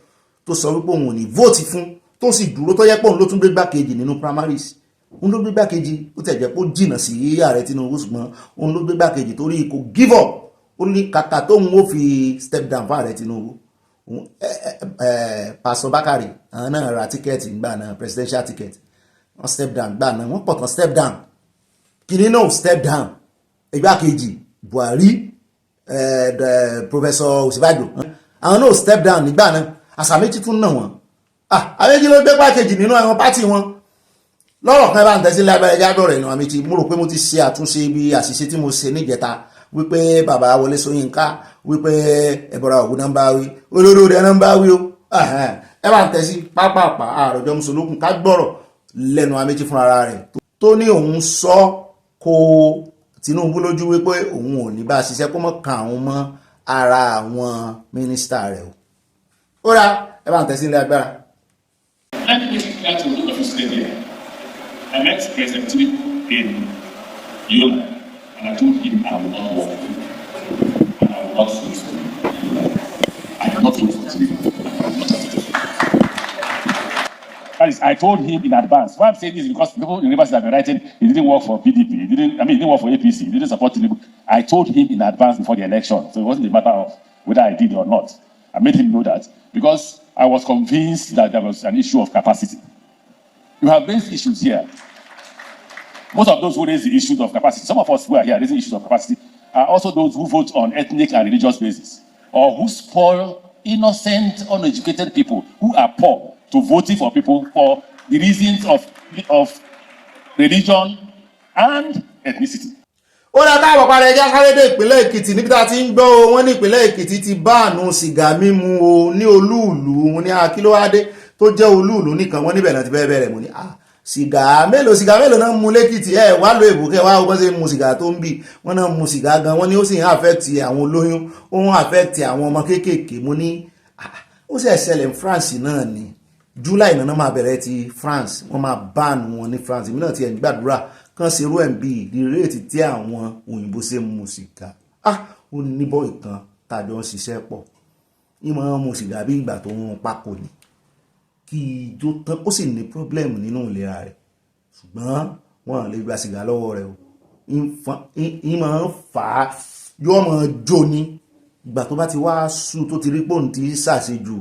tó sọ wípé òun ò ní vóòtì fún, tó sì dúró tó yẹ pé òun ló tún gbé gbákejì nínú primaries. Òun ló gbé gbákejì, ó tẹ̀ jẹ́ pé ó jìnnà sí ààrẹ Tinubu ṣùgbọ́n òun ló gbé gbákejì torí kò give up. Ó ní kàkà tóun ó fi step down fún ààrẹ Tinubu. Pásọ Bákàrè àwọn náà ra tíkẹ́ẹ̀tì gbà náà, presidential ticket, wọ́n step down gbà náà, wọ́n pọ̀ tán step down. Kìnní náà step down, igbákejì Buhari, Professor Ọ̀ṣínbàjò àwọn náà step down nígbà náà. Àṣàméjì tún náà wọ́n. Àméjì ló gbé gbákejì nínú àwọn pátì wọn. Lọ́rọ̀ kan bá ń tẹ́sí lábẹ́rẹ́ jádọ̀ rẹ̀ náà Amechi. Mo rò pé mo ti ṣe àtúnṣe bí àṣìṣe tí mo ṣe níjẹta wípé bàbá Wọlé Ṣóyínká wípé ẹbọra òwú náà ń bá wí, olóró rẹ̀ náà ń bá wí o. Ẹ bá ń tẹ́sí pápápá àròjọ mùsùlùkùn ká gbọ́rọ̀ lẹ́nu Amechi fúnra rẹ̀ tó ní òun sọ kó Tinubu lójú wípé òun ò ní bá ṣiṣẹ́ kó mọ̀ kàn àwọn mọ́ ara àwọn mínísítà rẹ̀ o. Ó rà ẹ bá ń tẹ́sí ilé agbára. I met President Tinubu in Yola, and I told him I will not work with him, and I will not vote for him. I cannot vote for Tinubu. That is, I told him in advance. Why I'm saying this is because people in university have been writing, he didn't work for PDP, he didn't work for APC, he didn't support Tinubu. I told him in advance before the election, so it wasn't a matter of whether I did or not. I made him know that because I was convinced that there was an issue of capacity. You have raised issues here. Most of those who raise the issues of capacity, some of us who are here raising issues of capacity, are also those who vote on ethnic and religious basis, or who spoil innocent, uneducated people who are poor to voting for people for the reasons of religion and ethnicity. Ó dá táwọn padà ẹjá sáré dé ìpínlẹ̀ Èkìtì níbi tá a ti ń gbọ́ wọn ní ìpínlẹ̀ Èkìtì ti báànù sìgá mímu o ní olúùlú wọn ní akílówádé tó jẹ́ olúùlú nìkan wọn níbẹ̀ náà ti bẹ̀rẹ̀ mú ní sìgá mélòó náà mú lẹ́kìtì wá lo èbò kẹwàá ọgbọ́n sí mu sìgá tó ń bì wọ́n náà mu sìgá gan wọ́n ní ó sì ń affect àwọn olóyún ó ń affect àwọn ọmọ kéékèèké mú ní ó sì ṣẹlẹ̀ ní France náà ni July náà máa bẹ̀rẹ̀ ti France wọ́n máa ban wọn ní France èmi náà ti ẹ̀ ń gbàdúrà kan ṣe irú ẹ̀ ń bí the rate tí àwọn òyìnbó ṣe mu sìgá ó ní bọ́ ìkan tàjọ ń ṣiṣẹ́ pọ̀ ìmọ̀ mu sìgá bí ìgbà tó ń pákó ni kí ijó tán ó sì ní problem nínú ìlera rẹ̀ ṣùgbọ́n wọ́n lè gba sìgá lọ́wọ́ rẹ̀ o ìmọ̀ ń fà á yóò mọ̀ jó ní ìgbà tó bá ti wá sùn tó ti rí pòun tí ṣàṣejù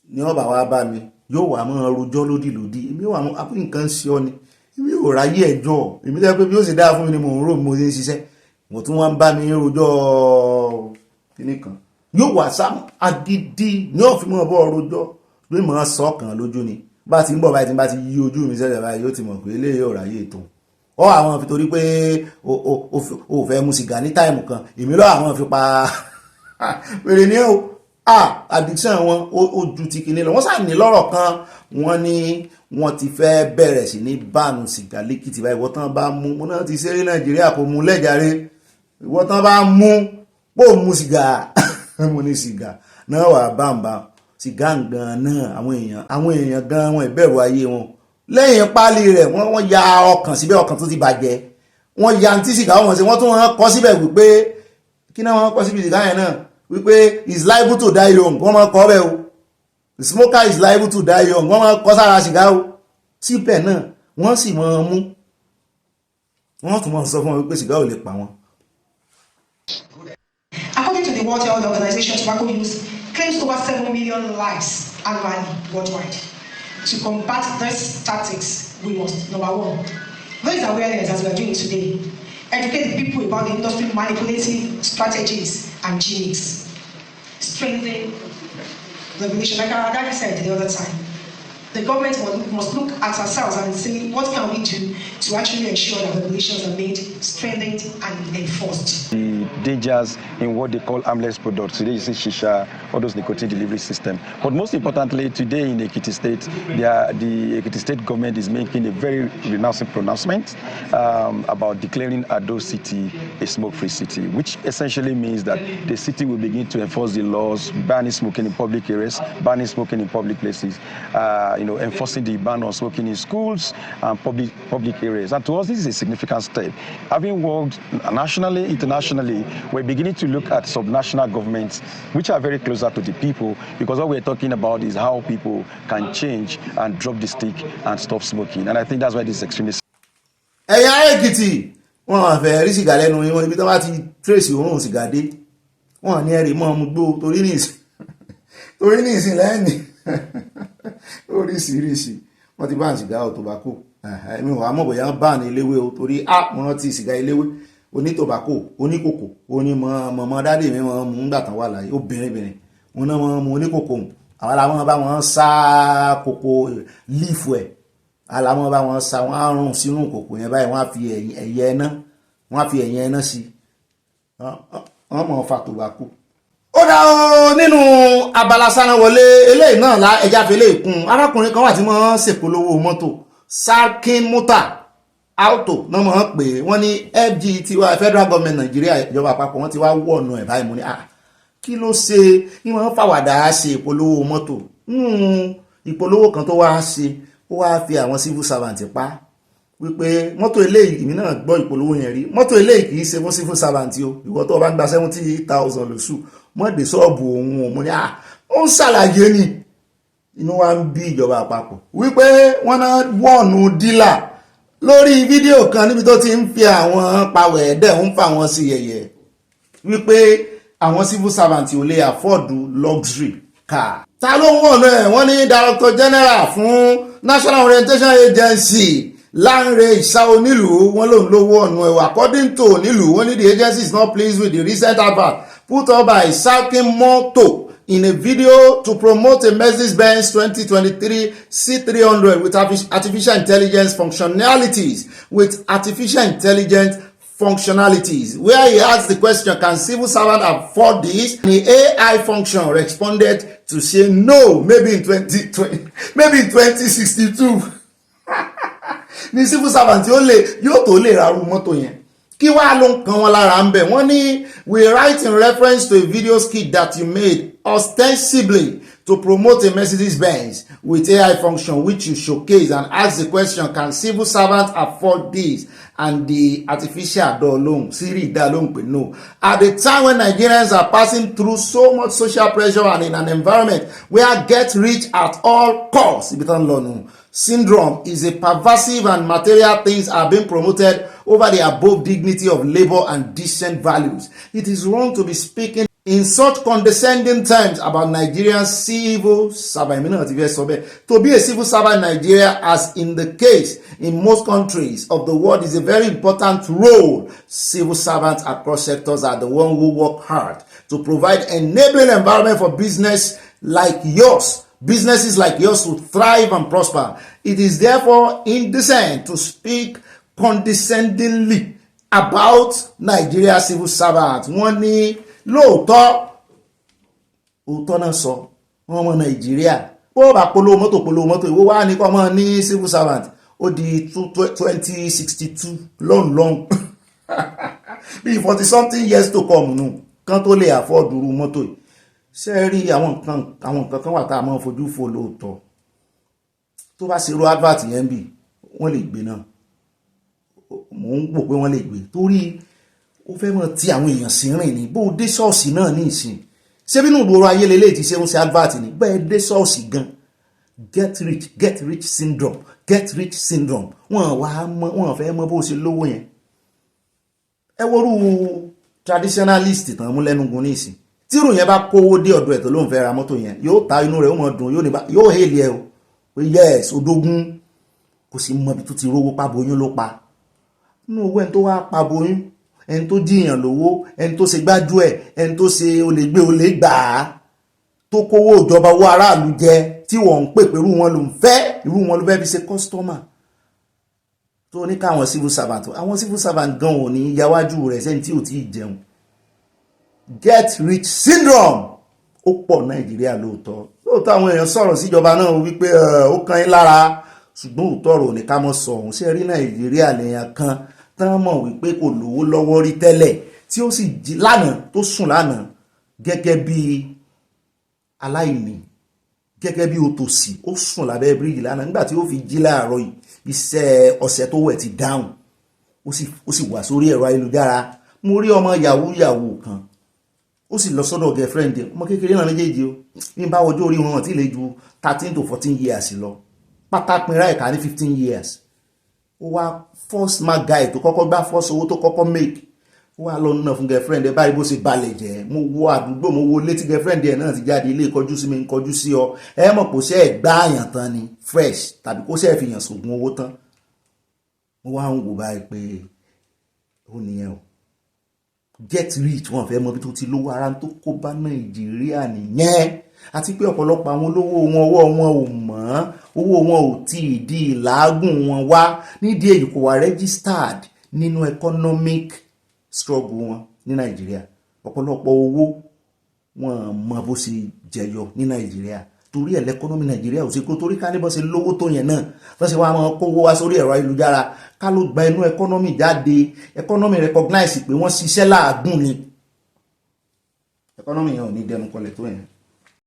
ní ọba wa bá mi yóò wà mọ́ rojọ́ lódìlódì èmi wà mọ́ àpò nǹkan ṣe ọ ni èmi ò ráyè ẹjọ́ èmi tẹ́ pé bí ó sì dáa fún mi ni mò ń rò mo ṣe ń ṣiṣẹ́ mo tún wọ́n bá mi rojọ́ kíní kan yóò wà sáà agídí ní òfin mọ́ bọ́ rojọ́ lórí mọ́ sọ́kàn lójú ni bá ti ń bọ̀ báyìí tí bá ti yí ojú mi sẹ́lẹ̀ báyìí yóò ti mọ̀ pé ilé yóò ráyè tó ọ àwọn fi torí pé o fẹ́ mu sìgá ní táìmù kan èmi lọ àwọn fi pa pèrè ní o addiction wọn ó ju ti kìíní lọ wọ́n sá ní lọ́rọ̀ kan wọ́n ní wọ́n ti fẹ́ bẹ̀rẹ̀ sí ní bánu sìgá lẹ́kìtì báyìí wọ́n tán bá mú mo náà ti ṣeré Nàìjíríà kò mú lẹ́jàre wọ́n tán bá mú pò mú sìgá mo ní sìgá náà wà bámbá sìgá gan náà àwọn èèyàn gan wọn ìbẹ̀rù ayé wọn lẹ́yìn páálí rẹ̀ wọ́n ya ọkàn síbẹ̀ ọkàn tó ti bàjẹ́ wọ́n ya ntí sìgá wọn sí wọ́n tún wọ́n kọ́ síbẹ̀ wípé kí náà wọ́n kọ́ síbi sìgá yẹn náà wípé is liable to die young wọ́n máa kọ́ bẹ́ẹ̀ o the smoker is liable to die young wọ́n máa kọ́ sára sìgá o síbẹ̀ náà wọ́n sì máa mú wọ́n tún máa sọ fún wọn wípé sìgá ò lè pa wọn. According to the World Health Organization, tobacco use claims over 7 million lives annually worldwide. To combat these tactics, we must, number one, raise awareness as we are doing today. Educate the people about the industry manipulating strategies and gimmicks. Strengthen regulation, like our guy said the other time. the government must look at ourselves and see what can we do to actually ensure that regulations are made, strengthened, and enforced. The dangers in what they call harmless products. Today you see shisha, all those nicotine delivery system. But most importantly, today in Ekiti State, the Ekiti State government is making a very renouncing pronouncement about declaring Ado City a smoke-free city, which essentially means that the city will begin to enforce the laws, banning smoking in public areas, banning smoking in public places, enforcing the ban on smoking in schools and public areas. And to us, this is a significant step. Having worked nationally, internationally, we're beginning to look at subnational governments, which are very closer to the people, because what we're talking about is how people can change and drop the stick and stop smoking. And I think that's why this is extremely. ẹ̀yà Èkìtì wọn fẹ́ rí sìgá lẹ́nu wọn ibi tí wọ́n bá ti trace òórùn sìgá dé wọn ní ẹ̀rí mọ́ ọmú gbó torí ní ìsìn lẹ́yìn oríṣiríṣi wọ́n ti bá sìgá ọ̀ tobacco ẹ̀mí wàá mọ̀ bóyá bá ní eléwé o torí mo rántí sìgá eléwé oní tobacco oníkòkò onímọ̀ dáadé mi wọn mú nígbà tán wà láyé obìnrin wọn náà wọn mú oníkòkò àwọn làwọn bá wọn sá kòkò lífù ẹ̀ aláwọn bá wọn sá wọn àrùn sínú kòkò yẹn báyìí wọn á fi ẹ̀yẹ ẹ̀ná sí wọn mọ̀ fa tobacco. Ó dá o nínú abala sánáwọlé eléyìí náà la ẹja fi lè kún arákùnrin kan wà tí wọ́n ṣèpolówó mọ́tò Sarkin Motor auto náà mọ̀ pé wọ́n ní FG tiwa federal government Nigeria ìjọba àpapọ̀ wọ́n ti wá wọ̀nù ẹ̀ báyìí mo ní kí ló ṣe ní wọ́n fàwàdà ṣe ìpolówó mọ́tò ìpolówó kan tó wá ṣe ó wá fi àwọn civil servant pa wípé mọ́tò eléyìí èmi náà gbọ́ ìpolówó yẹn rí mọ́tò eléyìí kì í ṣe fún civil servant o ìwọ tó o bá ń gba 70,000 lóṣù mọ́dé sọ́ọ̀bù òun ò mọ́ ní ó ń ṣàlàyé ni inú wa ń bí ìjọba àpapọ̀ wípé wọ́n náà wọ̀nù dílà lórí fídíò kan níbi tó ti ń fi àwọn pàwẹ̀ ẹ̀dẹ̀ ń fa wọn sí yẹ̀yẹ̀ wípé àwọn civil servant ò lè afford luxury car. Ta ló ń wọ̀nù ẹ̀ wọ́n ní director general fún National Orientation Agency Lanre Isaonilu wọ́n lòun ló wọ̀nù ẹ̀ according to Nilu wọ́n ní the agency is not pleased with the recent advert put up by Sarkin Motor in a video to promote a Mercedes-Benz 2023 C300 with artificial intelligence functionalities, where he asked the question, can civil servant afford this? The AI function responded to say no, maybe in 2062. Ní civil servant yóò tó lè ra mọ́tò yẹn. Kí wá ló ń kan wọn lára ń bẹ̀? Wọ́n ní we write in reference to a video skit that you made ostensibly to promote a Mercedes-Benz with AI function which you showcase and ask the question, can civil servants afford this? And the artificial dolong, Siri dolong, no. At the time when Nigerians are passing through so much social pressure and in an environment where get rich at all costs, syndrome is a pervasive and material things are being promoted over the above dignity of labor and decent values. It is wrong to be speaking in such condescending terms about Nigerian civil servant. To be a civil servant in Nigeria, as in the case in most countries of the world, is a very important role. Civil servants across sectors are the ones who work hard to provide enabling environment for businesses like yours to thrive and prosper. It is therefore indecent to speak condescendingly about Nigeria civil servants. Wọ́n ní lóòótọ́ náà sọ wọ́n mọ Nàìjíríà bó bá polówó mọ́tò ìwọ wá ní kọ́ mọ́ ní civil servant ó di 2062 long bí 40 something years to come nù kan tó lè afford irú mọ́tò yìí. Ṣé rí àwọn nǹkan kan wà tá a máa fojú fo lóòótọ́ tó bá ṣe ro advert yẹn bí wọ́n lè gbé náà mò ń wò pé wọ́n lè gbé torí ó fẹ́ mọ̀ tí àwọn èèyàn sí rìn ní bó dé ṣọ́ọ̀ṣì náà ní ìsìn ṣé bínú ìgboro ayé lélẹ́yìí ti ṣe ń ṣe advert ní bẹ́ẹ̀ dé ṣọ́ọ̀ṣì gan get rich syndrome wọ́n fẹ́ mọ̀ bó ṣe lówó yẹn. Ẹ worú traditionalist tàn mú lẹ́nugun ní ìsìn tírù yẹn bá kówó dé ọ̀dọ̀ ẹ̀ tó ló ń fẹ́ ra mọ́tò yẹn yóò ta inú rẹ̀ ó mọ̀ dùn yóò hèlì ẹ̀ o pé yes odógún kò sí mọ̀ bí tó ti rówó pàbóyún ló pa nínú owó ẹni tó wá pàbóyún ẹni tó jíyàn lówó ẹni tó ṣe gbájú ẹ̀ ẹni tó ṣe olè gbé olè gbà á tó kówó ìjọba owó aráàlú jẹ tí wọ́n ń pè pé irú wọn ló ń fẹ́ irú wọn ló fẹ́ fi ṣe customer tó ní káwọn civil servant àwọn civil servant gan ò ní yáwájú rẹ̀ sẹ́ni tí ò tí ì jẹun get rich syndrome ó pọ̀ Nàìjíríà lóòótọ́ àwọn èèyàn sọ̀rọ̀ síjọba náà wípé ó kan yín lára ṣùgbọ́n òótọ́ ọ̀rọ̀ ní ká mọ́ sọ òun ṣe rí Nàìjíríà lèèyàn kan tán mọ̀ wípé kò lówó lọ́wọ́ rí tẹ́lẹ̀ tí ó sì jí lánàá tó sùn lánàá gẹ́gẹ́ bí aláìní gẹ́gẹ́ bí òtòṣì ó sùn lábẹ́ bíríìjì lánàá nígbà tí ó fi jí láàárọ̀ yìí iṣẹ́ ọ̀sẹ̀ tó wẹ̀ ti dáhùn ó sì wà sórí ẹ̀rọ ayélujára mo rí ọmọ yahoo kan ó sì lọ sọ́dọ̀ girlfriend ọmọ kékeré náà méjèèjì ó ní bá ọjọ́ orí wọn tí lè ju 13 to 14 years lọ pátápínra ẹ̀ka ní 15 years ó wá first mark guy tó kọ́kọ́ gbá first owó tó kọ́kọ́ make ó wá lọ náà fún girlfriend ẹ báyìí bó ṣe balẹ̀ jẹ́ mo wo àdúgbò mo wo létí girlfriend ẹ náà ti jáde ilé ìkọjú sí mi ń kọjú sí ọ ẹ mọ̀ kó ṣe ẹ̀ gbá àyàn tán ni fresh tàbí kó ṣe ẹ̀ fi yàn sògùn owó tán mo wá ń wò báyìí pé ó nìyẹn o get rich wọn fẹ́ mọ bí tó ti lówó ara tó kó bá Nàìjíríà nìyẹn àti pé ọ̀pọ̀lọpọ̀ àwọn olówó wọn ọwọ́ wọn ò mọ́ owó wọn ò tí ì di ìlàágùn wọn wá nídìí èyí kò wà registered nínú economic struggle wọn ní Nàìjíríà ọ̀pọ̀lọpọ̀ owó wọn mọ bó ṣe jẹyọ ní Nàìjíríà torí ẹ̀ lẹ́kọ́nọ́mì Nàìjíríà ò sí kó torí ká ní bọ́ ṣe lówó tó yẹn náà bọ́ ṣe wá máa kówó wá sórí ẹ̀rọ ayélujára ká ló gba inú ẹkọ́nọ́mì jáde ẹkọ́nọ́mì recognize pé wọ́n ṣiṣẹ́ láàgùn ni ẹkọ́nọ́mì yẹn ò ní dẹnu kọlẹ̀ tó yẹn.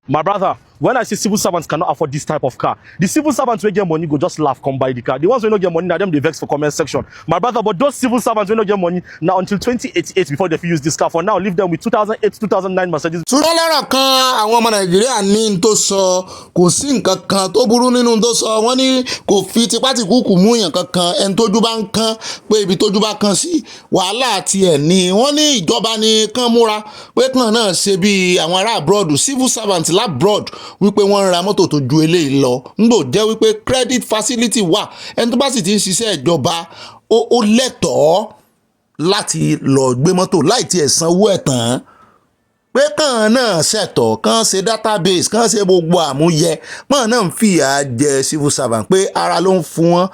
My brother, when I say civil servants cannot afford this type of car, the civil servants wey get money go just laugh come buy the car. The ones wey no get money, na them dey vex for comment section. My brother, but those civil servants wey no get money, na until 2088 before they fit use this car. For now, leave them with 2008, 2009 Mercedes. ṣùgbọ́n lọ́rọ̀ kan àwọn ọmọ Nàìjíríà ní n tó sọ kò sí nǹkan kan tó burú nínú tó sọ wọ́n ní kò fi tipátìkúùkù mú yàn kankan ẹni tójú bá ń kán pé ibi tójú bá kán sí wàhálà tiẹ̀ ni wọ́n ní ìjọba ní kán múra pé kàn náà ṣe bí àwọn ará abroad civil servants labroad wípé wọ́n ń ra mọ́tò tó ju eléyìí lọ ńgbò jẹ́ wípé credit facility wà ẹni tó bá sì ti ń ṣiṣẹ́ ìjọba ó lẹ́tọ̀ọ́ láti lọ gbé mọ́tò láì tiẹ̀ sanwó ẹ̀ tán pé kàn náà ṣẹ̀tọ̀ kàn ṣe database kàn ṣe gbogbo àmúyẹ pọ́n náà ń fìyà jẹ civil servant pé ara ló ń fún wọn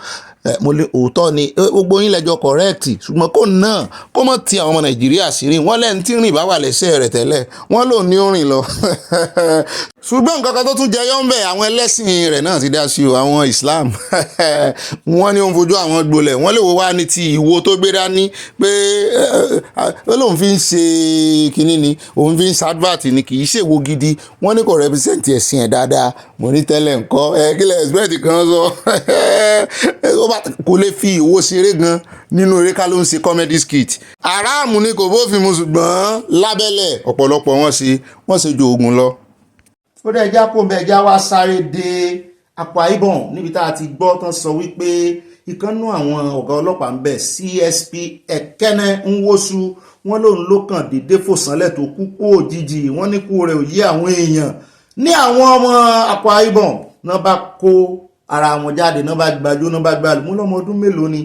mo lè òótọ́ ni gbogbo yín lẹ́jọ́ correct ṣùgbọ́n kò náà kó mọ̀ ti àwọn ọmọ Nàìjíríà sí rìn wọ́n lẹ́ni tí rìn bá wà lẹ́sẹ̀ rẹ̀ tẹ́lẹ̀ wọ́n lò ní orin lọ ṣùgbọ́n nǹkan kan tó tún jẹyọ ń bẹ̀ àwọn ẹlẹ́sìn rẹ̀ náà ti dá sí o àwọn Islam wọ́n ní ó ń fojú àwọn gbolẹ̀ wọ́n lè wo wá ní ti ìwo tó gbé dání pé ó lóun fi ń ṣe kinní ni òun fi ń ṣadvert ni kì í ṣèwo gidi wọ́n ní kò represent ẹ̀sìn ẹ̀ dáadáa mo ní tẹ́lẹ̀ nǹkan kílẹ̀ expect kan sọ kò lè fi ìwo ṣeré gan nínú eré ká ló ń ṣe comedy skit aráàmù ni kò bófin mu ṣùgbọ́n lábẹ́lẹ̀ ọ̀pọ̀lọpọ̀ wọ́n ṣe ju ogun lọ. ó dẹ̀ já kó bẹ́ẹ̀ já wá sáré dé Akwa Ibom níbi tá a ti gbọ́ tán sọ wípé ìkànnú àwọn ọ̀gá ọlọ́pàá ń bẹ̀ CSP Ekene Nwosu wọ́n lòun ló kàn dédé fòsánlẹ̀ tó kú kú òjijì wọ́n ní kú rẹ̀ ò yí àwọn èèyàn ní àwọn ọmọ Akwa Ibom náà bá kó ara wọn jáde náà bá gbàjó náà bá gbàlù mú lọ́mọ ọdún mélòó ni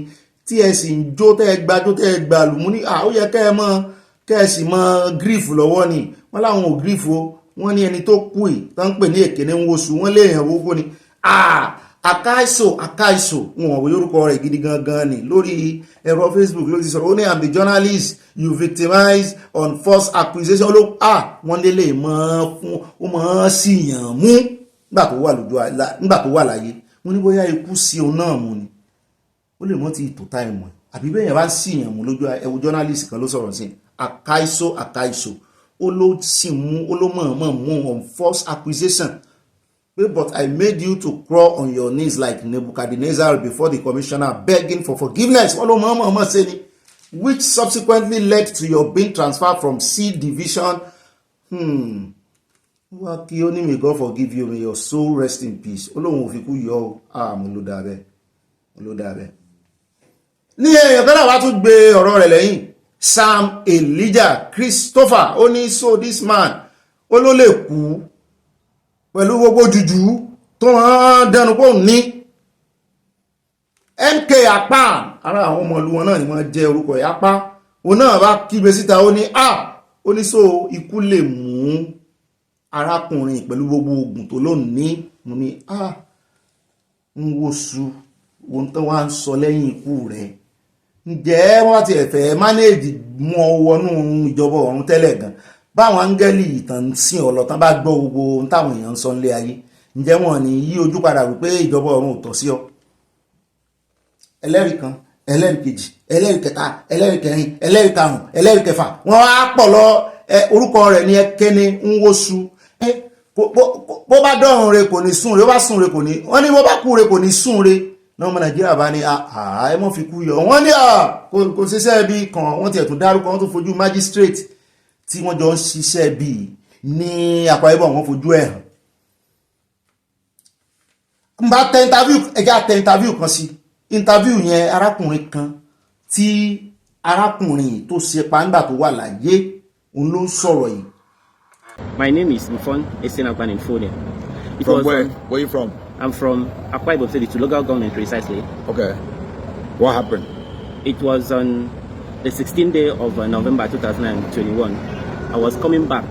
tí ẹ sì ń jó tẹ́ ẹ gbàjó tẹ́ ẹ gbàlù mú ní ó yẹ kẹ́ ẹ sì mọ gírífù lọ́wọ́ ni wọ́n láwọn ò gírífù o wọ́n ní ẹni tó kú ì tán ń pè ní Ekene Nwosu wọ́n lé èèyàn gbogbo ni Akaiso wọn ò wí orúkọ rẹ̀ gidi gangan ni lórí ẹ̀rọ Facebook ló ti sọ̀rọ̀ ó ní I'm the journalist you victimized on false accusation wọ́n lélẹ̀ mọ́ fún ó mọ́ sí yàn mú nígbà tó wà láyé wọ́n ní bóyá ikú sí òun náà mú ni ó lè mọ́ ti ìtò táìmù àbí bẹ́ẹ̀ yẹn bá sí yàn mú lójú ẹwù journalist kan ló sọ̀rọ̀ sí Akaiso ó ló sì mú ó ló mọ̀ mú on false accusation. But I made you to crawl on your knees like Nebuchadnezzar before the commissioner begging for forgiveness. Which subsequently led to your being transferred from C division. May God forgive you. May your soul rest in peace. Ní èèyàn kan náà wá tún gbé ọ̀rọ̀ rẹ̀ lẹ́yìn Sam Elijah Christopher ó ní so this man ó ló lè kú pẹ̀lú gbogbo jùjú tó wọ́n dẹnu pọ̀ ní MK Apá ara àwọn ọmọ ìlú wọn náà ni wọ́n jẹ́ orúkọ Apá òun náà bá kígbe síta ó ní ó ní so ikú lè mú arákùnrin pẹ̀lú gbogbo oògùn tó lónìí mo ní ń wo su ohun tó wá ń sọ lẹ́yìn ikú rẹ̀ ǹjẹ́ wọ́n ti ẹ̀fẹ̀ mánéèjì mú ọ wọnú ìjọba ọ̀run tẹ́lẹ̀ gan báwọn áńgẹ́lì ìtàn sìn ọlọ́tàn bá gbọ́ gbogbo ohun táwọn èèyàn ń sọ nílé ayé ǹjẹ́ wọn ní yí ojú padà wípé ìjọba ọ̀run ò tọ́ sí ọ. ẹlẹ́rìí kan ẹlẹ́rìí kejì ẹlẹ́rìí kẹta ẹlẹ́rìí kẹrin ẹlẹ́rìí karùn ẹlẹ́rìí kẹfà wọ́n á pọ̀ lọ orúkọ rẹ̀ ní ẹkẹ́ni ń wó su bó bá dọ̀rùn re kò ní sùn re bó bá sùn re kò ní wọ́n ní bó bá kú re kò ní sùn re náà ọmọ nàìjíríà bá ní ẹ mọ́ fi kú yọ wọ́n ní kò ṣiṣẹ́ bí kan wọ́n ti ẹ̀tún dárúkọ wọ́n tún fojú magistrate tí wọ́n jọ ń ṣiṣẹ́ bí ní Akwa Ibom wọ́n fojú ẹ̀ hàn. n bá tẹ interview ẹja tẹ interview kan sí interview yẹn arákùnrin kan tí arákùnrin tó ṣe pàǹgbà tó wà láyé òun ló ń sọ̀rọ̀ yìí. My name is Mfon Esenakwaninfone. From where? Where are you from? I'm from Akwa Ibom State, to local government precisely. Okay. What happened? It was on the 16th day of November 2021. I was coming back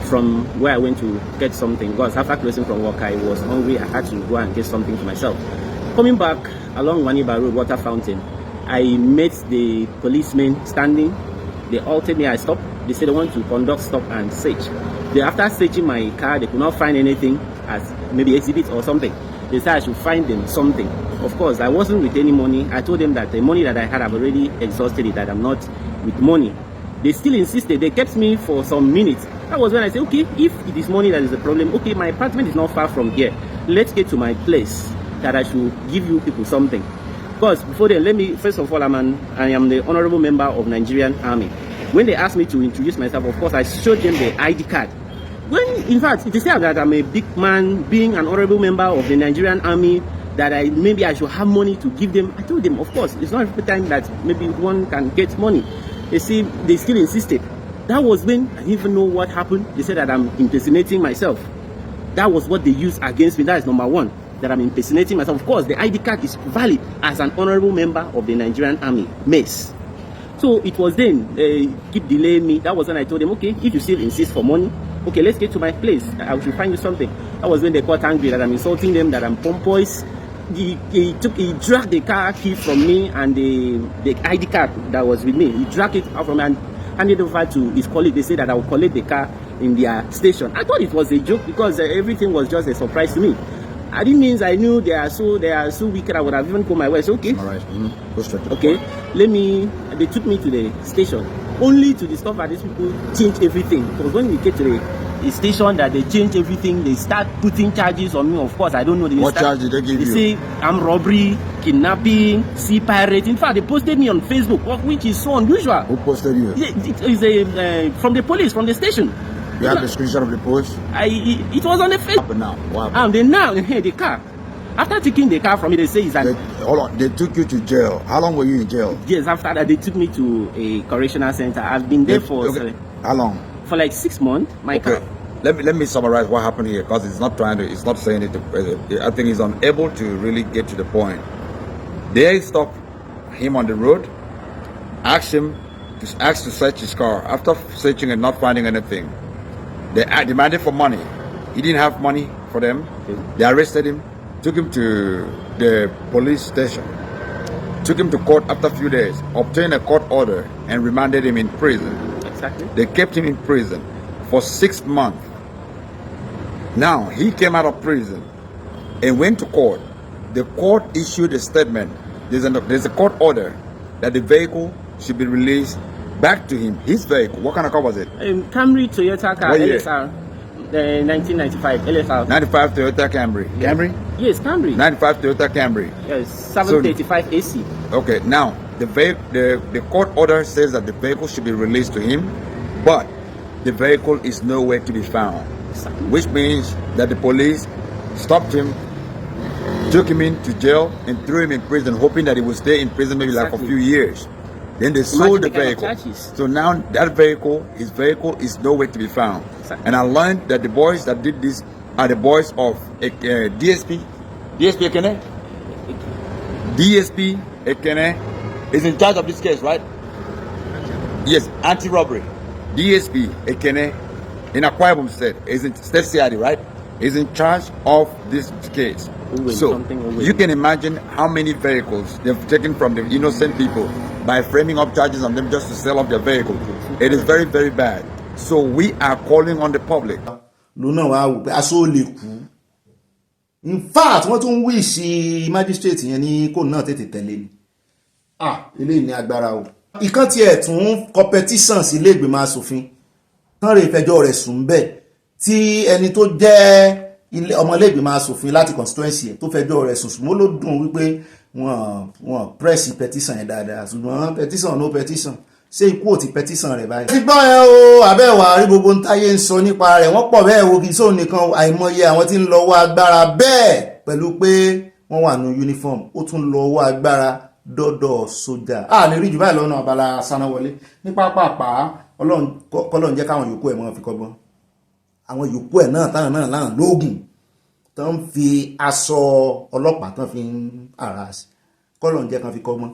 from where I went to get something. Because after closing from work, I was hungry. I had to go and get something for myself. Coming back along Waniba Road, Water Fountain, I met the policemen standing. They halted me. I stopped. They said they want to conduct stop and search. After searching my car, they could not find anything as maybe exhibits or something. They said I should find them something. Of course, I wasn't with any money. I told them that the money that I had, I've already exhausted it, that I'm not with money. They still insisted. They kept me for some minutes. That was when I said, okay, if it is money that is the problem, okay, my apartment is not far from here. Let's get to my place that I should give you people something. Because before then, let me, first of all, I am the honorable member of Nigerian Army. When they asked me to introduce myself, of course, I showed them the ID card. When, in fact, it is said that I'm a big man, being an honorable member of the Nigerian Army, that maybe I should have money to give them. I told them, of course, it's not every time that maybe one can get money. They see, they still insisted. That was when I didn't even know what happened. They said that I'm impersonating myself. That was what they used against me. That is number one, that I'm impersonating myself. Of course, the ID card is valid as an honorable member of the Nigerian Army, MES. So it was then, keep delaying me. That was when I told them, okay, if you still insist for money, okay, let's get to my place. I should find you something. That was when they got angry that I'm insulting them, that I'm pompous. He dragged the car key from me and the ID card that was with me. He dragged it out from me and handed it over to his colleague. They said that I would collect the car in their station. I thought it was a joke because everything was just a surprise to me. I didn't mean I knew they are so wicked. I would have even come my way. So okay, all right, go straight to the point. They took me to the station only to discover these people change everything. Because when we get to the station, that they change everything, they start putting charges on me. Of course, I don't know. What charge did they give you? They say I'm robbery, kidnapping, sea pirate. In fact, they posted me on Facebook, which is so unusual. Who posted you? It is from the police, from the station. You have the screenshot of the post? It was on the Facebook. But now, what happened? The car. After taking the car from me, they say it's hold on, they took you to jail. How long were you in jail? Yes, after that, they took me to a correctional center. I've been there for... Okay. How long? For like 6 months. My car. Let me summarize what happened here, because it's not saying it. I think he's unable to really get to the point. They stopped him on the road, asked to search his car. After searching and not finding anything, they demanded for money. He didn't have money for them. Okay. They arrested him, took him to the police station, took him to court after a few days, obtained a court order, and remanded him in prison. Exactly. They kept him in prison for 6 months. Now, he came out of prison and went to court. The court issued a statement. There's a court order that the vehicle should be released back to him. His vehicle. What kind of car was it? Camry Toyota car, LSR. 1995 LSR. 95 Toyota Camry. Yeah. Camry? Yes, Camry. 95 Toyota Camry. Yes, 735 AC. Okay, now the court order says that the vehicle should be released to him, but the vehicle is nowhere to be found. Exactly. Which means that the police stopped him, took him into jail, and threw him in prison, hoping that he would stay in prison maybe like a few years. Then they sold the vehicle. So now that vehicle, his vehicle is nowhere to be found. Exactly. And I learned that the boys that did this are the boys of DSP Ekene. DSP Ekene is in charge of this case, right? Yes, anti-robbery. DSP Ekene in Akwa Ibom State, is in State CID, right? Is in charge of this case. So you can imagine how many vehicles they've taken from the innocent people by framing up charges on them just to sell off their vehicle. It is very, very bad. So we are calling on the public. lónà wàá wò pé aṣọ lè kú in fact wọ́n tún wí sí magistrate yẹn ní kò náà tètè tẹ̀lé ni eléyìí ní agbára o. ìkan tiẹ̀ tún competition sí ilé ìgbìmọ̀ asòfin tán rè fẹjọ́ rẹ̀ sùn bẹ́ẹ̀ tí ẹni tó jẹ́ ọmọ ilé ìgbìmọ̀ asòfin láti constituency ẹ̀ tó fẹjọ́ rẹ̀ sùn ṣùgbọ́n ló dùn wípé wọ́n press petition yẹn dáadáa ṣùgbọ́n petition no petition ṣé ikú ò ti petition rẹ̀ báyìí. ti gbọ́ yẹn o àbẹ́wà rí gbogbo ntáyé ń sọ nípa rẹ̀ wọ́n pọ̀ bẹ́ẹ̀ wo kì í sóun nìkan àìmọye àwọn tí ń lọ wọ agbára bẹ́ẹ̀ pẹ̀lú pé wọ́n wà ní uniform ó tún lọ wọ agbára dọ́dọ̀ sójà. lè rí jù báyìí lọ́nà abala sanáwọlé ní pápápá kọ́lọ́n jẹ́ káwọn yòókù ẹ̀ mọ́ fi kọ́gbọ́n àwọn yòókù ẹ̀ náà táwọn náà láwọn lóògùn tó ń fi aṣọ ọlọ́pàá tán fi ń ara sí kọ́lọ́n jẹ́ kan fi kọ́gbọ́n.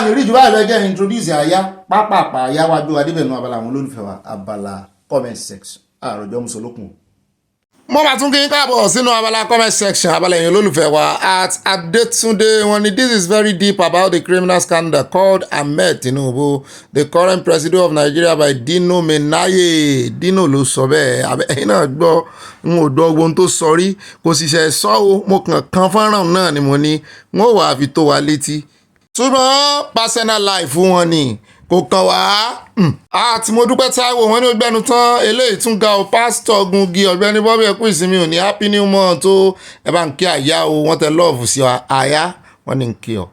Lè rí jù báyìí lọ jẹ́ introduce àyá pápápá àyá wájú adébẹ̀nú abala àwọn olólùfẹ́ wa abala comment section àròjọ musolókun. mo bá tún kí n káàbọ̀ sínú abala comment section abala ẹ̀yin olólùfẹ́ wa at Adetunde wọ́n ní this is very deep about the criminal scandal called Ahmed Tinubu the current president of Nigeria by Dino Menaye. Dino ló sọ bẹ́ẹ̀ ẹ̀yin náà gbọ́ n ò gbọ́ ohun tó sọ rí kò sì ṣe sọ o mo kàn kan fọ́nrán náà ni mo ní wọ́n wà á fi tó wa létí ṣùgbọ́n personal life wọn ni kò kàn wá. àti mo dúpẹ́ Táíwò wọn ní ó gbẹ́nu tán eléyìí tún ga o pásítọ̀ Gungi Ọ̀gbẹ́ni Bobby ẹ̀kú ìsinmi òní happy new month tó ẹ bá ń kí àyà o wọ́n tẹ lọ́ọ̀fù sí àyà wọ́n ní ń kí ọ.